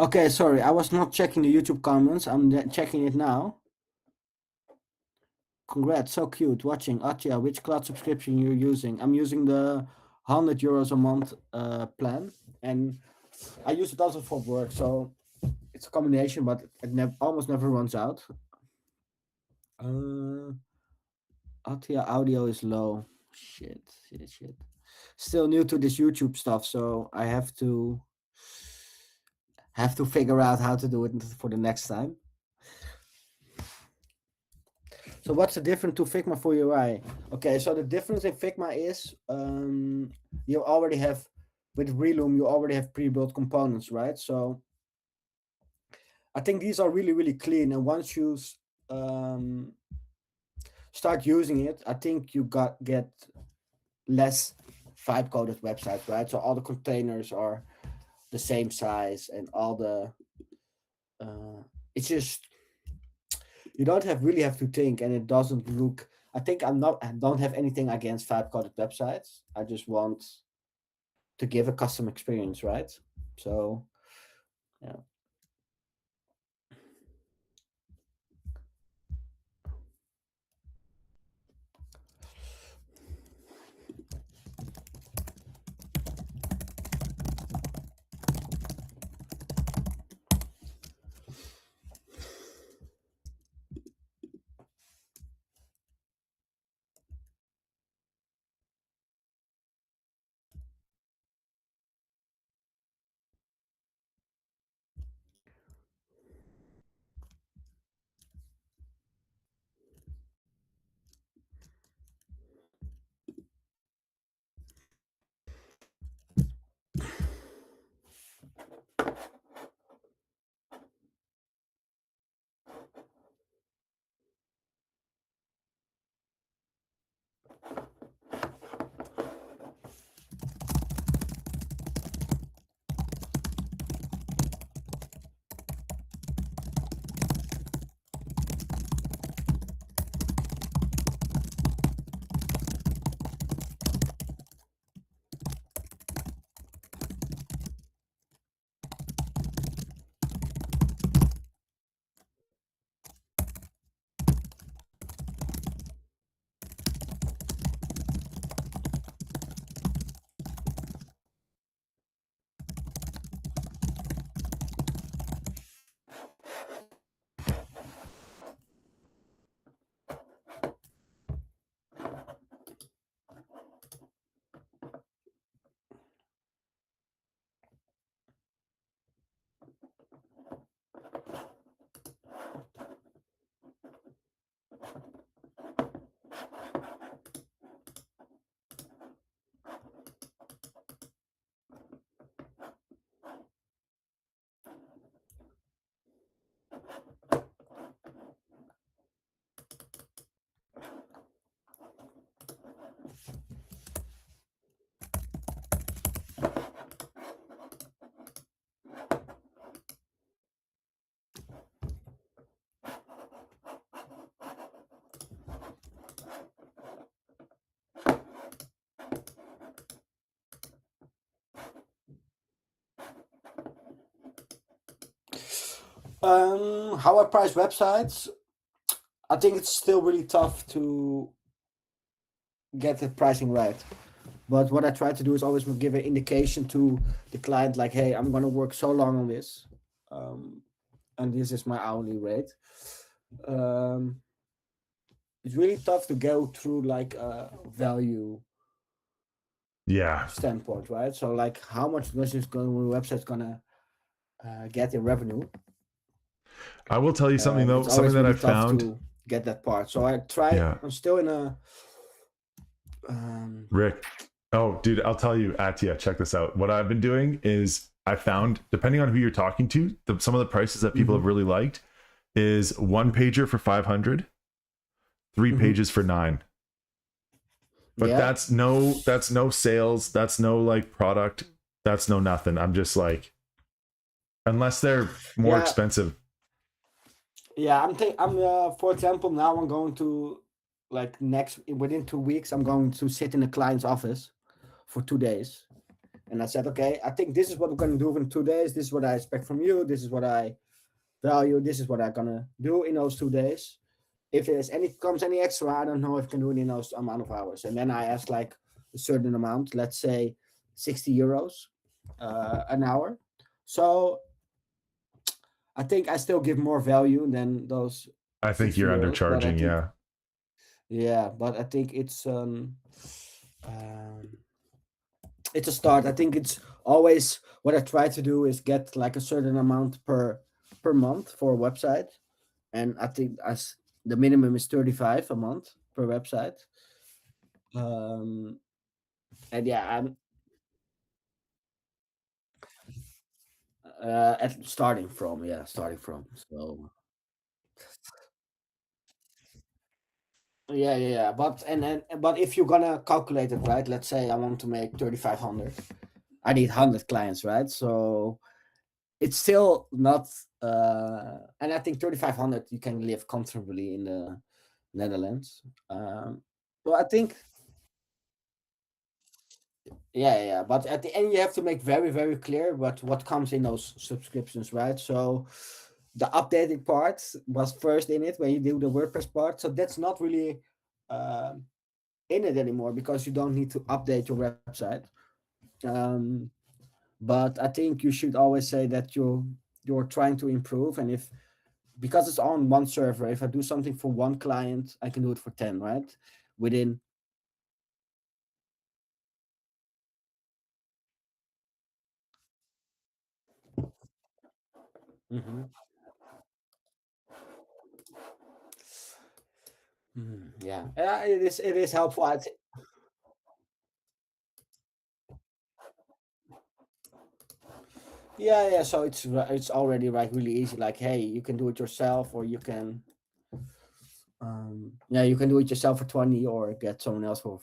okay, sorry, I was not checking the YouTube comments. I'm checking it now. Congrats, so cute. Watching. Atya, which cloud subscription you're using? I'm using the €100 a month plan, and I use it also for work. So it's a combination, but it almost never runs out. Audio is low. Shit. Still new to this YouTube stuff, so I have to figure out how to do it for the next time. So what's the difference to Figma for UI? Okay, so the difference in Figma is you already have, with Reloom, you already have pre-built components, right? So I think these are really, really clean. And once you start using it, I think you get less vibe-coded websites, right? So all the containers are the same size and all the it's just, you don't really have to think, and it doesn't look. I don't have anything against vibe-coded websites. I just want to give a custom experience, right? So yeah. How I price websites, I think it's still really tough to get the pricing right. But what I try to do is always give an indication to the client, like, hey, I'm gonna work so long on this, and this is my hourly rate. It's really tough to go through like a value standpoint, right? So like, how much does this website's gonna get in revenue? I will tell you something though, something that I found to get that part. So I try. I'm still in a. Rick, oh dude, I'll tell you, Atia, check this out. What I've been doing is I found, depending on who you're talking to, some of the prices that people have really liked is 1 pager for 500, 3 pages for 9. But that's no sales, that's no like product, that's no nothing. I'm just like, unless they're more expensive. Yeah, I'm for example, now I'm going to, like, within 2 weeks, I'm going to sit in a client's office for 2 days. And I said, okay, I think this is what we're going to do in 2 days. This is what I expect from you. This is what I value. This is what I'm going to do in those 2 days. If there's comes any extra, I don't know if I can do it in those amount of hours. And then I ask like a certain amount, let's say 60 euros an hour. So I think I still give more value than those I think 50 you're euros, but I undercharging. think, Yeah. yeah, but I think it's a start. I think it's always what I try to do is get like a certain amount per month for a website, and I think as the minimum is 35 a month per website. Um, and yeah, I'm at starting from. So yeah. But if you're gonna calculate it right, let's say I want to make 3,500. I need 100 clients, right? So it's still not, and I think 3,500 you can live comfortably in the Netherlands. So I think, yeah. But at the end, you have to make very clear what comes in those subscriptions, right? So the updating part was first in it when you do the WordPress part. So that's not really um in it anymore because you don't need to update your website. Um, but I think you should always say that you're trying to improve, and if because it's on one server, if I do something for one client, I can do it for 10, right? Within. Mhm. Yeah, it is helpful. Yeah. So it's already like really easy. Like, hey, you can do it yourself, or you can, yeah, you can do it yourself for 20, or get someone else for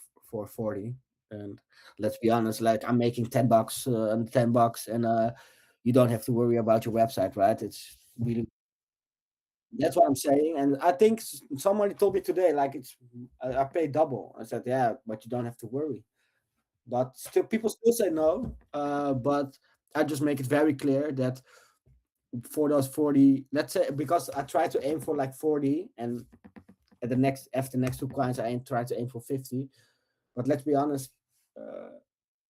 40. And let's be honest, like I'm making $10 and $10, and you don't have to worry about your website, right? It's really, that's what I'm saying. And I think somebody told me today, like I pay double. I said, yeah, but you don't have to worry. But still, people still say no. But I just make it very clear that for those 40, let's say, because I try to aim for like 40, and at the next after the next two clients, try to aim for 50. But let's be honest, uh,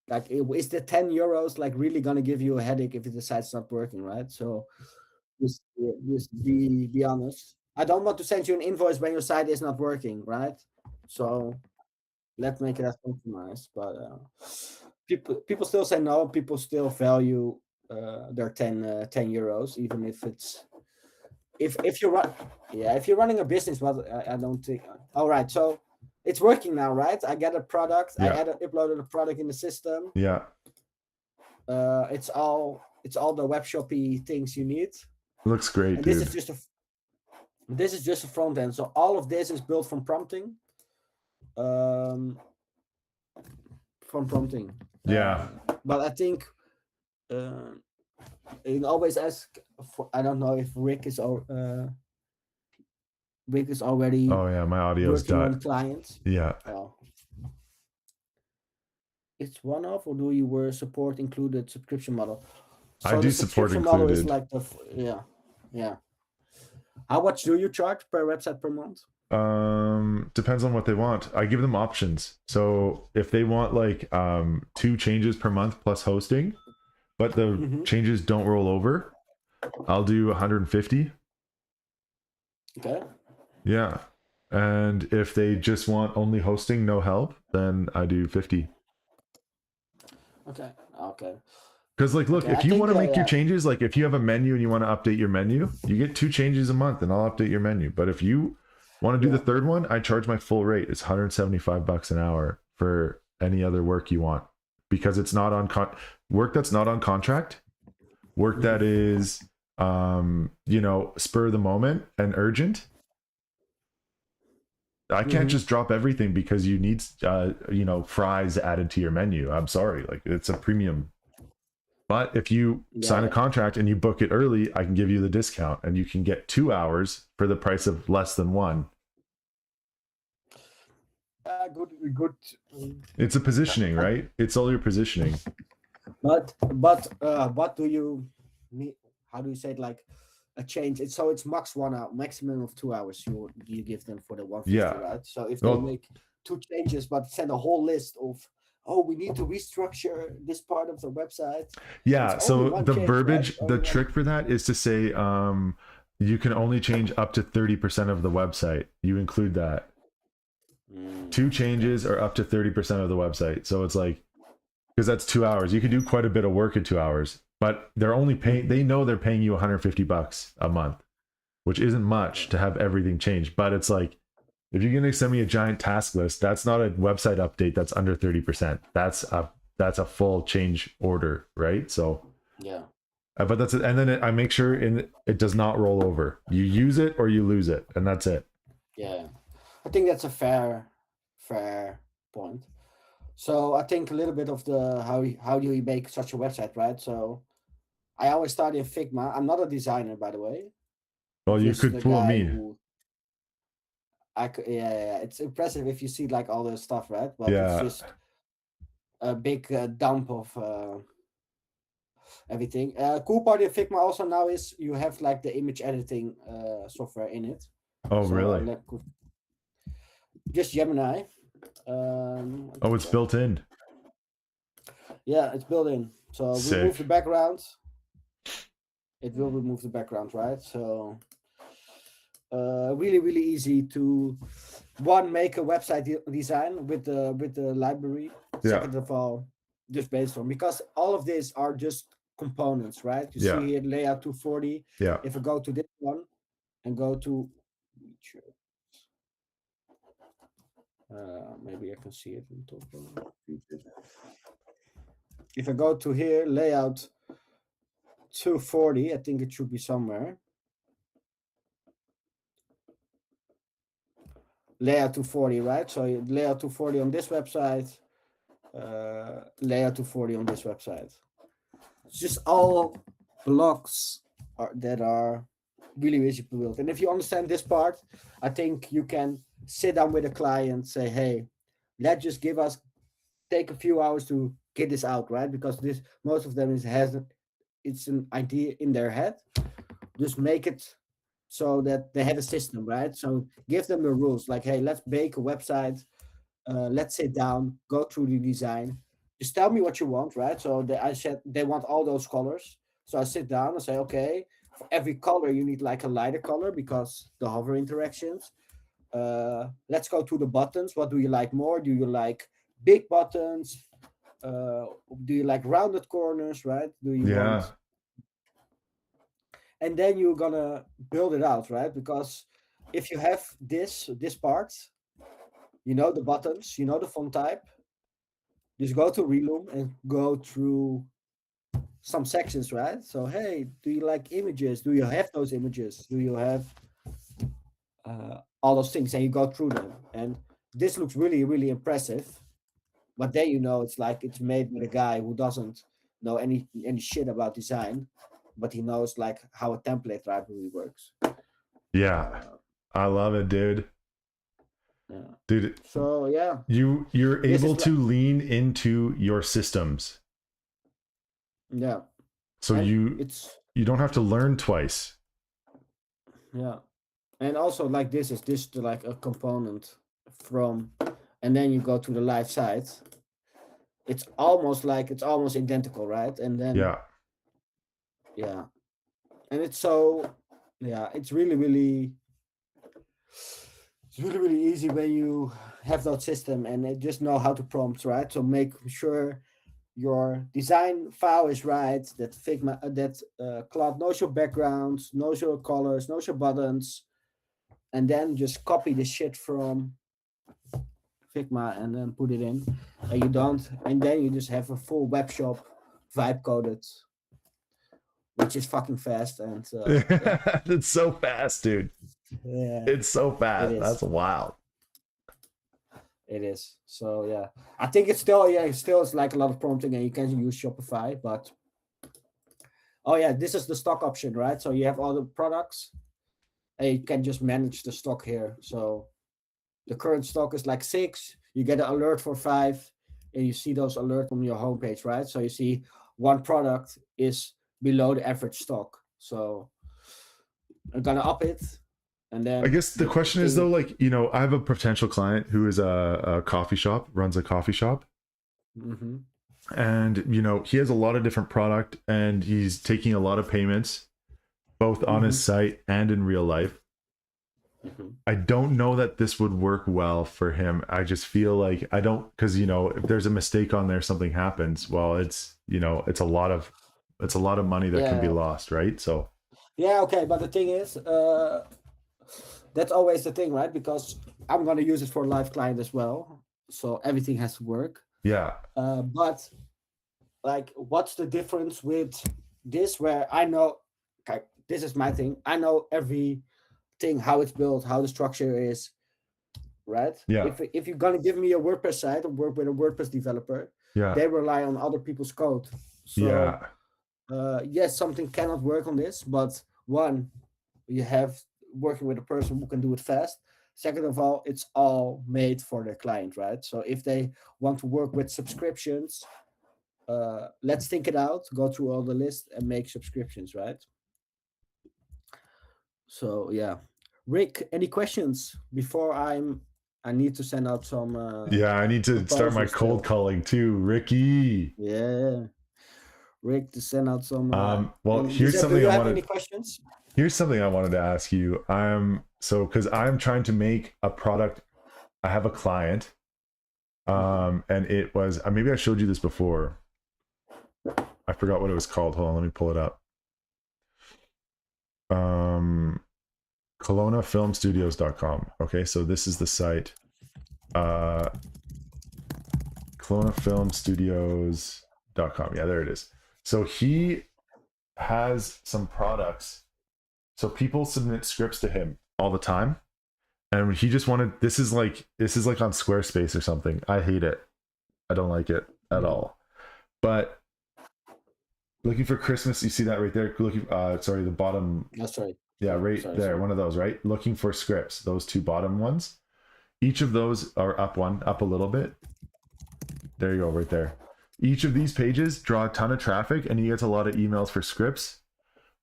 like is the 10 euros like really gonna give you a headache if it decides it's not working, right? So just be honest. I don't want to send you an invoice when your site is not working, right? So let's make it as compromise. But people still say no. People still value their 10 euros, even if it's if you run, yeah, if you're running a business. But I don't think. All right, so it's working now, right? I get a product. I Yeah. uploaded a product in the system. Yeah. It's all the web shoppy things you need, Looks great, and this dude. is just a front end. So all of this is built from prompting. Um, from prompting. Yeah. But I think uh, you can always ask. I don't know if Rick is already Oh yeah, my audio's working dot. on clients. Yeah. Oh, it's one off, or do you were support included subscription model? I So the do support subscription model is included. like yeah. How much do you charge per website per month? Depends on what they want. I give them options. So if they want like 2 changes per month plus hosting, but the Mm-hmm. changes don't roll over, I'll do 150. Okay. Yeah. And if they just want only hosting, no help, then I do 50. Okay. Because like, look, Okay. I if you think want to make your yeah. changes, like if you have a menu and you want to update your menu, you get 2 changes a month, and I'll update your menu. But if you want to do the Yeah. third one, I charge my full rate. It's $175 an hour for any other work you want, because it's not on work that's not on contract, work that is spur of the moment and urgent. I can't Mm-hmm. just drop everything because you need fries added to your menu. I'm sorry, like it's a premium. But if you sign a Yeah. contract and you book it early, I can give you the discount, and you can get 2 hours for the price of less than one. Good. It's a positioning, right? It's all your positioning. But what do you need? How do you say it? Like a change. It's max 1 hour, maximum of 2 hours. You give them for the 150, Yeah. right? So if they Well, make two changes, but send a whole list of oh, we need to restructure this part of the website. It's Yeah. only So one the change, right? verbiage, It's the only one. trick for that is to say, you can only change up to 30% of the website. You include that. Two Okay. changes are up to 30% of the website. So it's like, because that's 2 hours. You can do quite a bit of work in 2 hours, but they're only paying, Mhm. they know they're paying you $150 a month, which isn't Yeah. much to have everything changed. But it's like, if you're going to send me a giant task list, that's not a website update that's under 30%. That's a full change order, right? So, Yeah. but that's it. And then I make sure it does not roll over. You use it or you lose it, and that's it. Yeah. I think that's a fair point. So I think a little bit of the how do you make such a website, right? So I always start in Figma. I'm not a designer, by the way. I'm Well, you just could the fool guy me. who yeah. It's impressive if you see like all the stuff, right? But it's Yeah. just a big dump of everything. Cool part in Figma also now is you have like the image editing software in it. Oh, So really? just Gemini. I Oh, think it's built in. yeah, it's built in. So remove the Sick. background. It will remove the background, right? So really easy to one make a website design with the library. Yeah. Second of all, just based on because all of these are just components, right? You Yeah. see here layout 240. Yeah. If I go to this one and go to maybe I can see it on top of features. If I go to here layout 240, I think it should be somewhere. Layout 240, right? So layout 240 on this website, layout 240 on this website. It's just all blocks that are really easy to build. And if you understand this part, I think you can sit down with a client, say, hey, let's just take a few hours to get this out, right? Because this most of them it's an idea in their head. Just make it so that they have a system, right? So give them the rules, like, hey, let's make a website. Let's sit down, go through the design. Just tell me what you want, right? So I said they want all those colors. So I sit down and say, okay, for every color you need like a lighter color because the hover interactions. Let's go to the buttons. What do you like more? Do you like big buttons? Uh, do you like rounded corners, right? Do you want? Yeah. And then you're gonna build it out, right? Because if you have this part, you know the buttons, you know the font type, just go to Reloom and go through some sections, right? So, hey, do you like images? Do you have those images? Do you have all those things? And you go through them. And this looks really impressive. But then you know it's like it's made by a guy who doesn't know any shit about design, but he knows like how a template library works. Yeah. Uh, I love it, dude. yeah. Dude, So yeah, you're this able is like to lean into your systems. yeah, So and you don't have to learn twice. yeah, and also like this is just like a component from, and then you go to the live site. It's almost identical, right? And then Yeah. yeah, and it's so yeah, it's really easy when you have that system and just know how to prompt, right? So make sure your design file is right, that Figma, that Claude knows your backgrounds, knows your colors, knows your buttons, and then just copy the shit from Figma and then put it in. And you don't, and then you just have a full web shop vibe coded, which is fucking fast. And yeah, It's so fast, dude. yeah, It's so it fast. is. That's wild. It is. So yeah, I think it's still yeah, it still is like a lot of prompting, and you can use Shopify, but oh yeah, this is the stock option, right? So you have all the products, and you can just manage the stock here. So the current stock is like 6. You get an alert for 5, and you see those alerts on your homepage, right? So you see one product is below the average stock. So I'm gonna up it, and I then guess the the question is thing. though, like, I have a potential client who is a coffee shop, runs a coffee shop. Mm-hmm. And he has a lot of different product, and he's taking a lot of payments both on Mm-hmm. his site and in real life. Mm-hmm. I don't know that this would work well for him. I just feel like I don't, because if there's a mistake on there, something happens. Well, it's a lot of money that can be Yeah. lost, right? So Yeah. Okay. But the thing is, that's always the thing, right? Because I'm gonna use it for a live client as well, so everything has to work. yeah, But like, what's the difference with this? Where I know, okay, this is my thing. I know everything, how it's built, how the structure is, right? yeah, If you're gonna give me a WordPress site or work with a WordPress developer, yeah, they rely on other people's code. So yeah, yes, something cannot work on this, but one, you have working with a person who can do it fast. Second of all, it's all made for the client, right? So if they want to work with subscriptions, let's think it out, go through all the list and make subscriptions, right? So yeah. Rick, any questions before I need to send out some yeah. I need to start my proposals cold still. calling too, Ricky. Yeah. Rick to send out some Well, and Giuseppe, do you have any questions? here's something I wanted to ask you. Because I'm trying to make a product. I have a client, Mhm. and it was maybe I showed you this before. I forgot what it was called. Hold on, let me pull it up. KelownaFilmStudios.com. Okay, so this is the site. KelownaFilmStudios.com. Yeah, there it is. So he has some products. So people submit scripts to him all the time, and he just wanted. This is like on Squarespace or something. I hate it. I don't like it at Mhm. all. But looking for Christmas, you see that right there. Looking, sorry, the bottom. Oh, sorry. Yeah, right Sorry, there. sorry. One of those, right? Looking for scripts. Those two bottom ones. Each of those are up a little bit. There you go, right there. Each of these pages draw a ton of traffic, and he gets a lot of emails for scripts.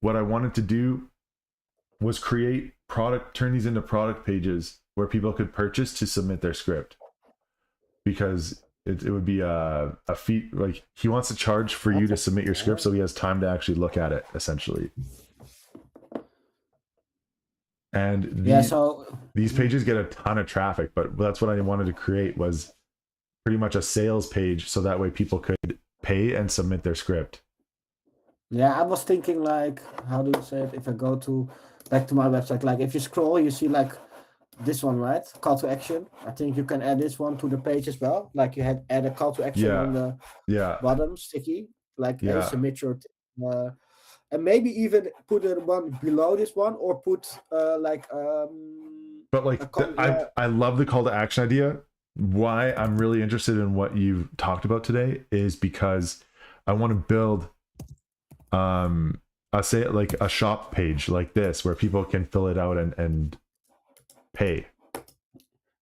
What I wanted to do was turn these into product pages where people could purchase to submit their script, because it would be a fee. Like, he wants to charge for you to Okay. submit your script, so he has time to actually look at it, essentially. And Yeah, so these mhm. pages get a ton of traffic, but that's what I wanted to create, was pretty much a sales page, so that way people could pay and submit their script. Yeah, I was thinking like, how do you say it? If I go to back to my website, like if you scroll, you see like this one, right? Call to action. I think you can add this one to the page as well. Like you had add a call to action on Yeah, the yeah, bottom sticky, like hey, yeah. submit your and maybe even put a one below this one, or put like But a like, I love the call to action idea. Why I'm really interested in what you've talked about today is because I want to build I say it like a shop page like this, where people can fill it out and pay.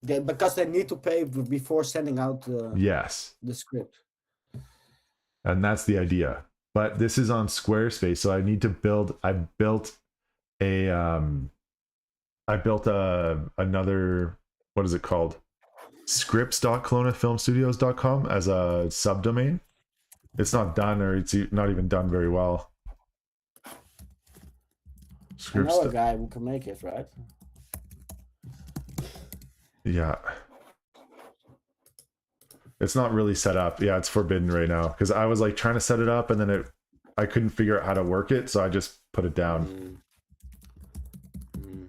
because they need to pay before sending out Yes, the script. and that's the idea. But this is on Squarespace, so a I built another, what is it called, scripts.kelownafilmstudios.com, as a subdomain. It's not done, or it's not even done very well. I know Scripts. a guy who can make it, right? Yeah. It's not really set up. Yeah, it's forbidden right now, because I was like trying to set it up, and then I couldn't figure out how to work it, so I just put it down. Mm. Mm.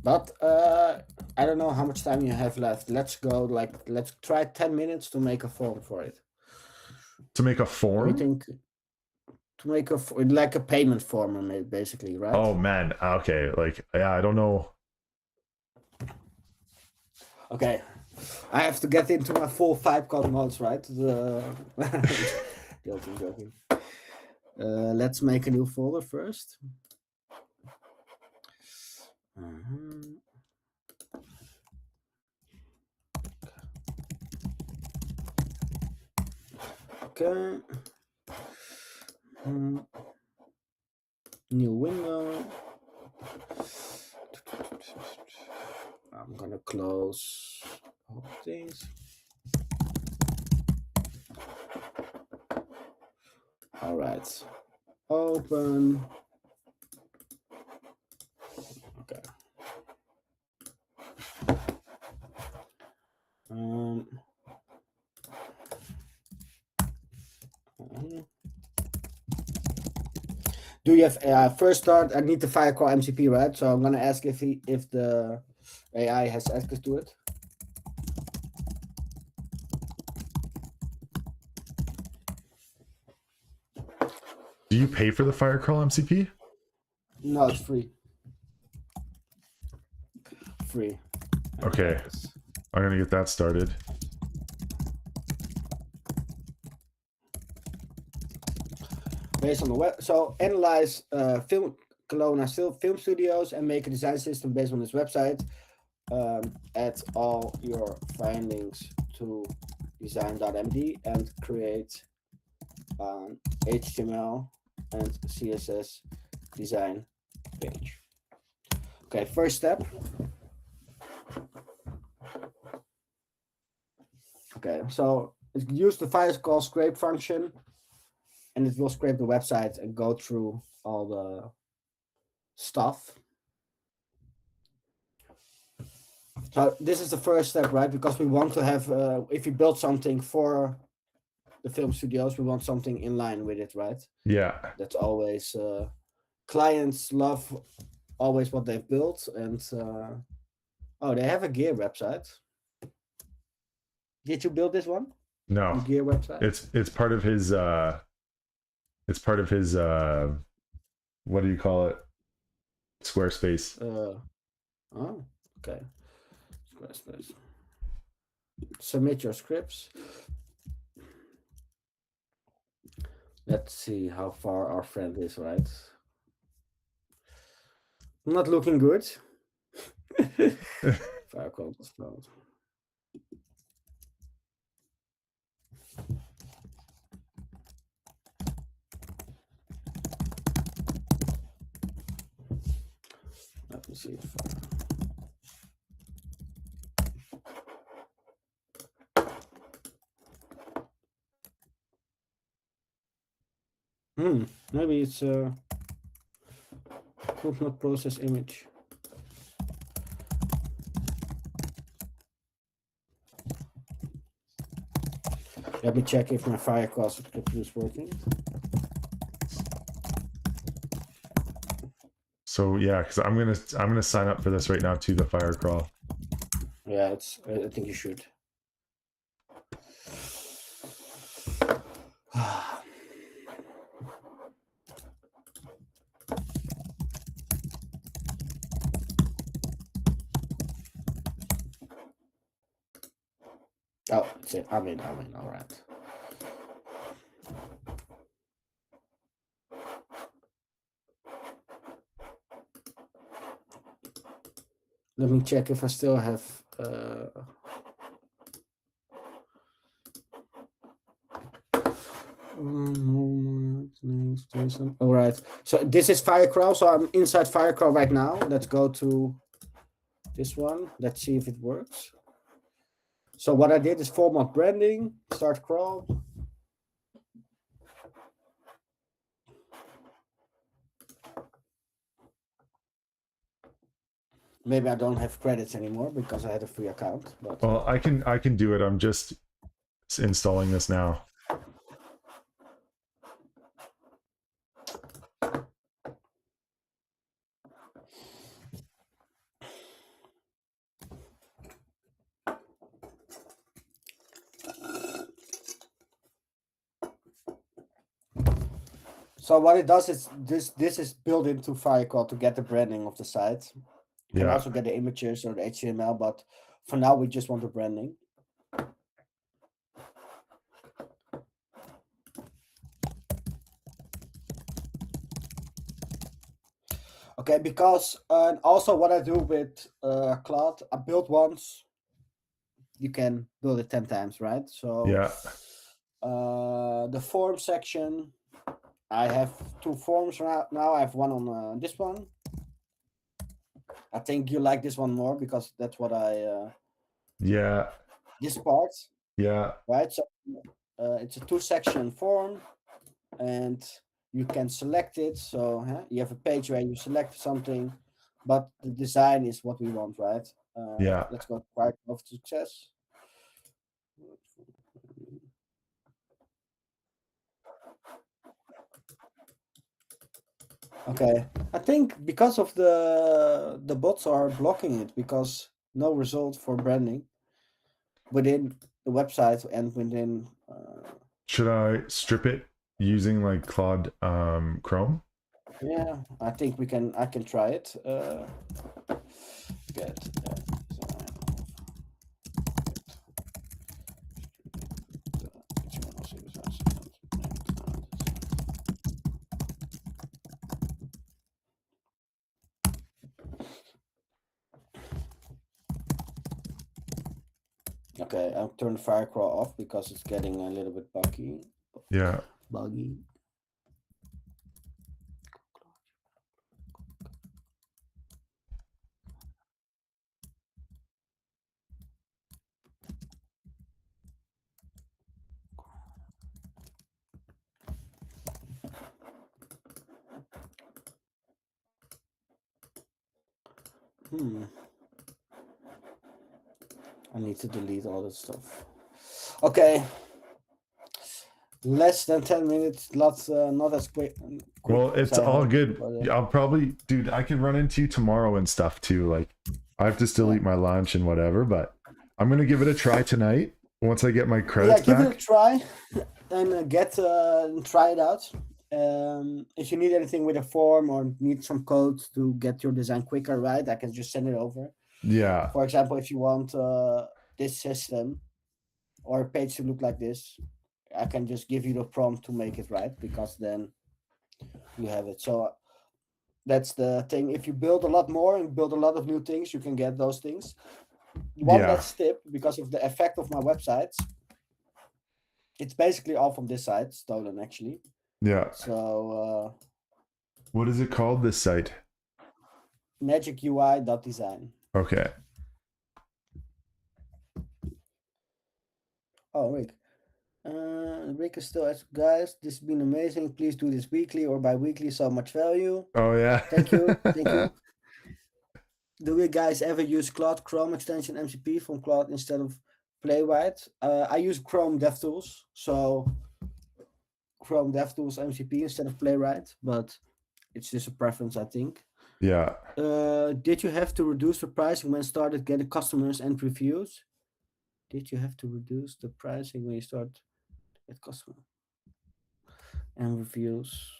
But I don't know how much time you have left. Let's go. Like, let's try 10 minutes to make a form for it. To make a What do you form? think? To make like a payment form, basically, right? Oh man, okay. Like, yeah, I don't know. Okay, I have to get into my full 5 modes, right? Joking, joking. Let's make a new folder first. Okay. New window. I'm gonna close all things. All right. Open. Okay. Do you have first start? I need the Firecrawl MCP, right? So I'm gonna ask if the AI has access to it. Do you pay for the Firecrawl MCP? No, it's free. Free. Okay, I'm gonna get that started. Based on the web, so analyze film studios and make a design system based on this website. Add all your findings to design.md and create an HTML and CSS design page. Okay, first step. Okay, so use the Firecrawl scrape function, and it will scrape the website and go through all the stuff. So this is the first step, right? Because we want to have, if we build something for the film studios, we want something in line with it, right? Yeah. That's always, clients love always what they've built. And, oh, they have a gear website. Did you build this one? No. The gear website? It's part of his what do you call it? Squarespace. Oh, okay. Squarespace. Submit your scripts. Let's see how far our friend is, right? Not looking good. Firecrawl was Claude. Let me see. Maybe it's could not process image. Let me check if my Firecrawl subscription is working. So yeah, because I'm gonna sign up for this right now to the Firecrawl. Yeah, I think you should. Oh, I'm in, all right. Let me check if I still have all right. So this is Firecrawl. So I'm inside Firecrawl right now. Let's go to this one. Let's see if it works. So what I did is format branding, start crawl. Maybe I don't have credits anymore because I had a free account. But well, I can do it. I'm just installing this now. so what it does is this is built into Firecrawl to get the branding of the site. You can also get the images or the HTML, but for now we just want the branding. Okay, because also what I do with Claude, I build once, you can build it 10 times, right? So yeah, the form section, I have 2 forms now. I have one on this one. I think you like this one more because that's what I yeah, this part, yeah, right? So it's a 2-section form. and you can select it. So you have a page where you select something, but the design is what we want, right? Yeah. Let's go right of success. Okay, I think because of the bots are blocking it because no result for branding within the website and within. Should I strip it using like Claude Chrome? Yeah, I think we can. I can try it. Get design Okay, I'll turn the Firecrawl off because it's getting a little bit buggy. Yeah. Buggy. I need to delete all this stuff. Okay. Less than 10 minutes, not as quick Well, as it's I all hoped. good. But, I'll probably, dude, I can run into you tomorrow and stuff too. Like, I have to still eat my lunch and whatever, but I'm going to give it a try tonight once I get my credits give back. it a try and try it out. If you need anything with a form or need some code to get your design quicker, right, I can just send it over. Yeah. For example, if you want this system or a page to look like this, I can just give you the prompt to make it right, because then you have it. So that's the thing. If you build a lot more and build a lot of new things, you can get those things. One Yeah. last tip, because of the effect of my websites, it's basically all from this site, stolen actually. Yeah. So What is it called, this site? magicui.design. Okay. Oh, Rick. Rick is still asking, guys, this has been amazing. Please do this weekly or bi-weekly. So much value. Oh, yeah. Thank you. Thank you. Do you guys ever use Claude Chrome extension MCP from Claude instead of Playwright? I use Chrome DevTools. So Chrome DevTools MCP instead of Playwright, but it's just a preference, I think. Yeah. Did you have to reduce the pricing when started getting customers and reviews? Did you have to reduce the pricing when you start to get customers and reviews?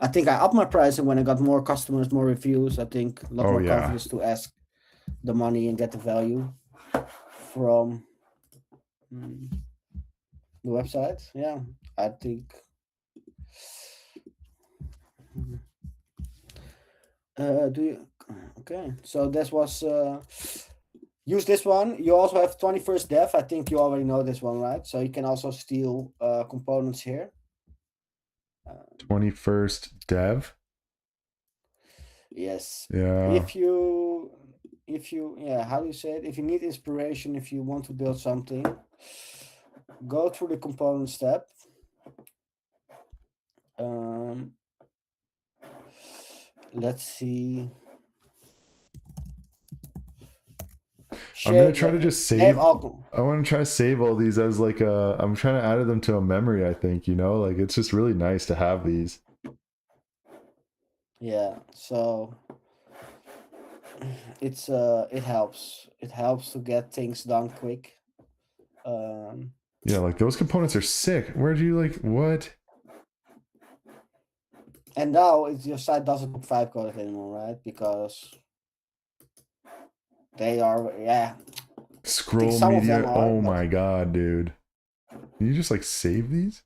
I think I upped my pricing when I got more customers, more reviews. I think a lot Oh, more yeah. confidence to ask the money and get the value from the website. Yeah, I think. Do you? Okay, so this was. Use this one. You also have 21st Dev. I think you already know this one, right? So you can also steal components here. 21st Dev. Yes. Yeah. If you, how do you say it? If you need inspiration, if you want to build something, go through the components tab. Let's see. I'm gonna try to just save. I all. want to try to save all these as like a. I'm trying to add them to a memory. I think, you know, like it's just really nice to have these. Yeah. So it's it helps. It helps to get things done quick. Yeah, like those components are sick. Where'd you like what? And now your site doesn't look vibe coded anymore, right? Because they are, Scroll some of media. them are, Oh but- my god, dude. Can you just like save these?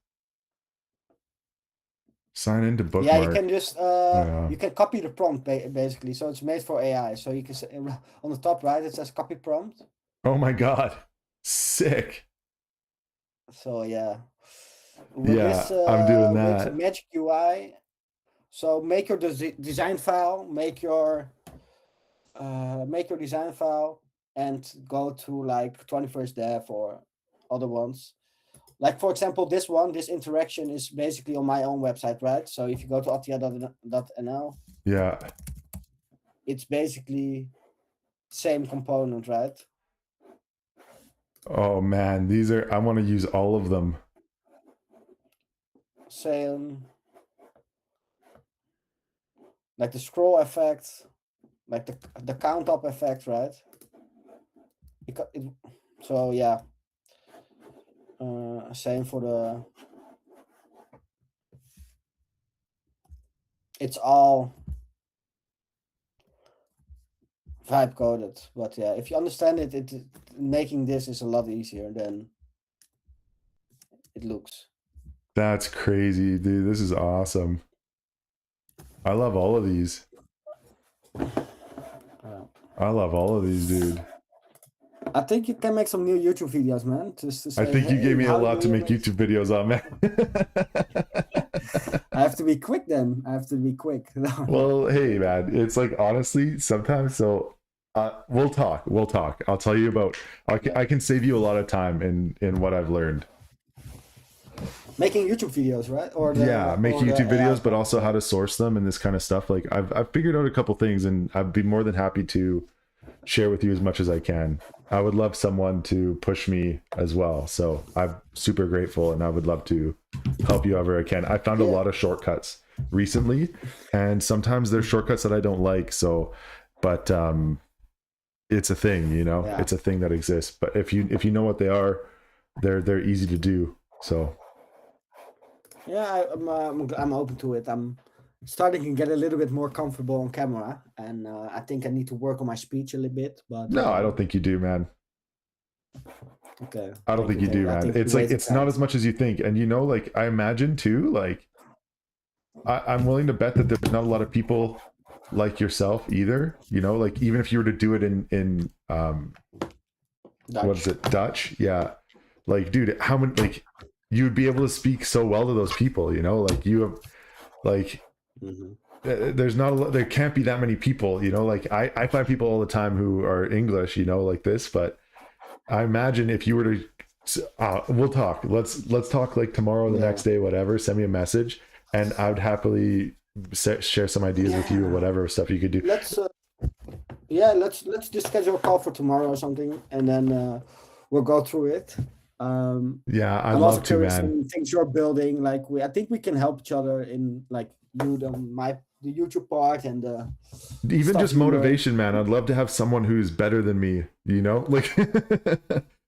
Sign into bookmark. Yeah, you can just yeah. you can copy the prompt basically. So it's made for AI. So you can say, on the top right it says copy prompt. Oh my god, sick. So yeah, with Yeah, this I'm doing with that. Magic UI. So make your design file, make your design file, and go to like 21st Dev or other ones. like for example, this interaction is basically on my own website, right? So if you go to atia.nl, Yeah. it's basically same component, right? Oh man, these are, I want to use all of them. Same, like the scroll effect, like the count up effect, right? So yeah, same for the. It's all vibe coded, but yeah, if you understand it, making this is a lot easier than it looks. That's crazy, dude. This is awesome. I love all of these. I love all of these, dude. I think you can make some new YouTube videos, man. Just to say, I think you gave me a lot to make make YouTube videos on, man. I have to be quick then. I have to be quick. Well, hey, man, it's like honestly, sometimes so we'll talk. We'll talk. I'll tell you about. I can save you a lot of time in what I've learned. Making YouTube videos, right? Or Yeah, make YouTube videos, but also how to source them and this kind of stuff. Like I've figured out a couple things, and I'd be more than happy to share with you as much as I can. I would love someone to push me as well. So I'm super grateful, and I would love to help you however I can. I found a lot of shortcuts recently, and sometimes there's shortcuts that I don't like. So, but it's a thing, you know. It's a thing that exists. But if you know what they are, they're easy to do. So. Yeah, I'm open to it. I'm starting to get a little bit more comfortable on camera, and I think I need to work on my speech a little bit. But no, I don't think you do, man. Okay. I don't think you do, man. It's like it's not as much as you think, and you know, like I imagine too. Like I'm willing to bet that there's not a lot of people like yourself either. You know, like even if you were to do it in what is it, Dutch? Yeah, like dude, how many like you would be able to speak so well to those people, you know, like you have like there's not a lot, there can't be that many people, you know, like I find people all the time who are English, you know, like this, but I imagine if you were to we'll talk, let's talk like tomorrow, the next day, whatever, send me a message and I would happily share some ideas with you or whatever stuff you could do. Let's just schedule a call for tomorrow or something, and then we'll go through it. Yeah, I'd I'm love also to, curious man. in things you're building. Like I think we can help each other in like the YouTube part and even just motivation, man. I'd love to have someone who's better than me, you know, like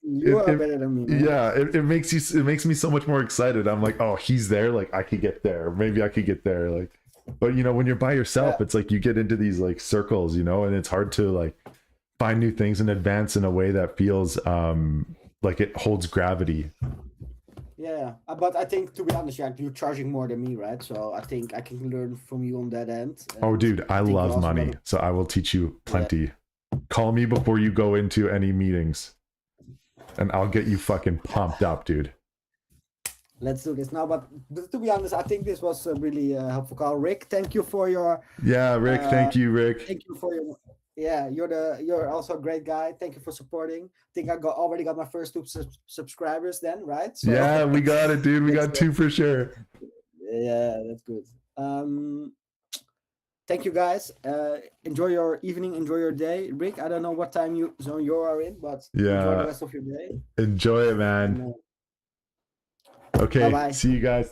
you are better than me, man. Yeah, it makes me so much more excited. I'm like, oh, he's there, like I could get there, maybe I could get there, like. But you know, when you're by yourself, it's like you get into these like circles, you know, and it's hard to like find new things and advance in a way that feels like it holds gravity. Yeah, but I think to be honest, you're charging more than me, right? So I think I can learn from you on that end. Oh, dude, I love money, so I will teach you plenty. Call me before you go into any meetings, and I'll get you fucking pumped up, dude. Let's do this now. But to be honest, I think this was a really helpful call. Rick, thank you for your. Yeah, Rick, thank you, Rick. Thank you for your. Yeah, you're also a great guy. Thank you for supporting. I think I already got my first 2 subscribers then, right? So, yeah, we got it, dude. We got 2 for sure. Yeah, that's good. Thank you guys. Enjoy your evening, enjoy your day. Rick, I don't know what time zone you are in, but enjoy the rest of your day. Enjoy it, man. Okay, bye-bye. See you guys.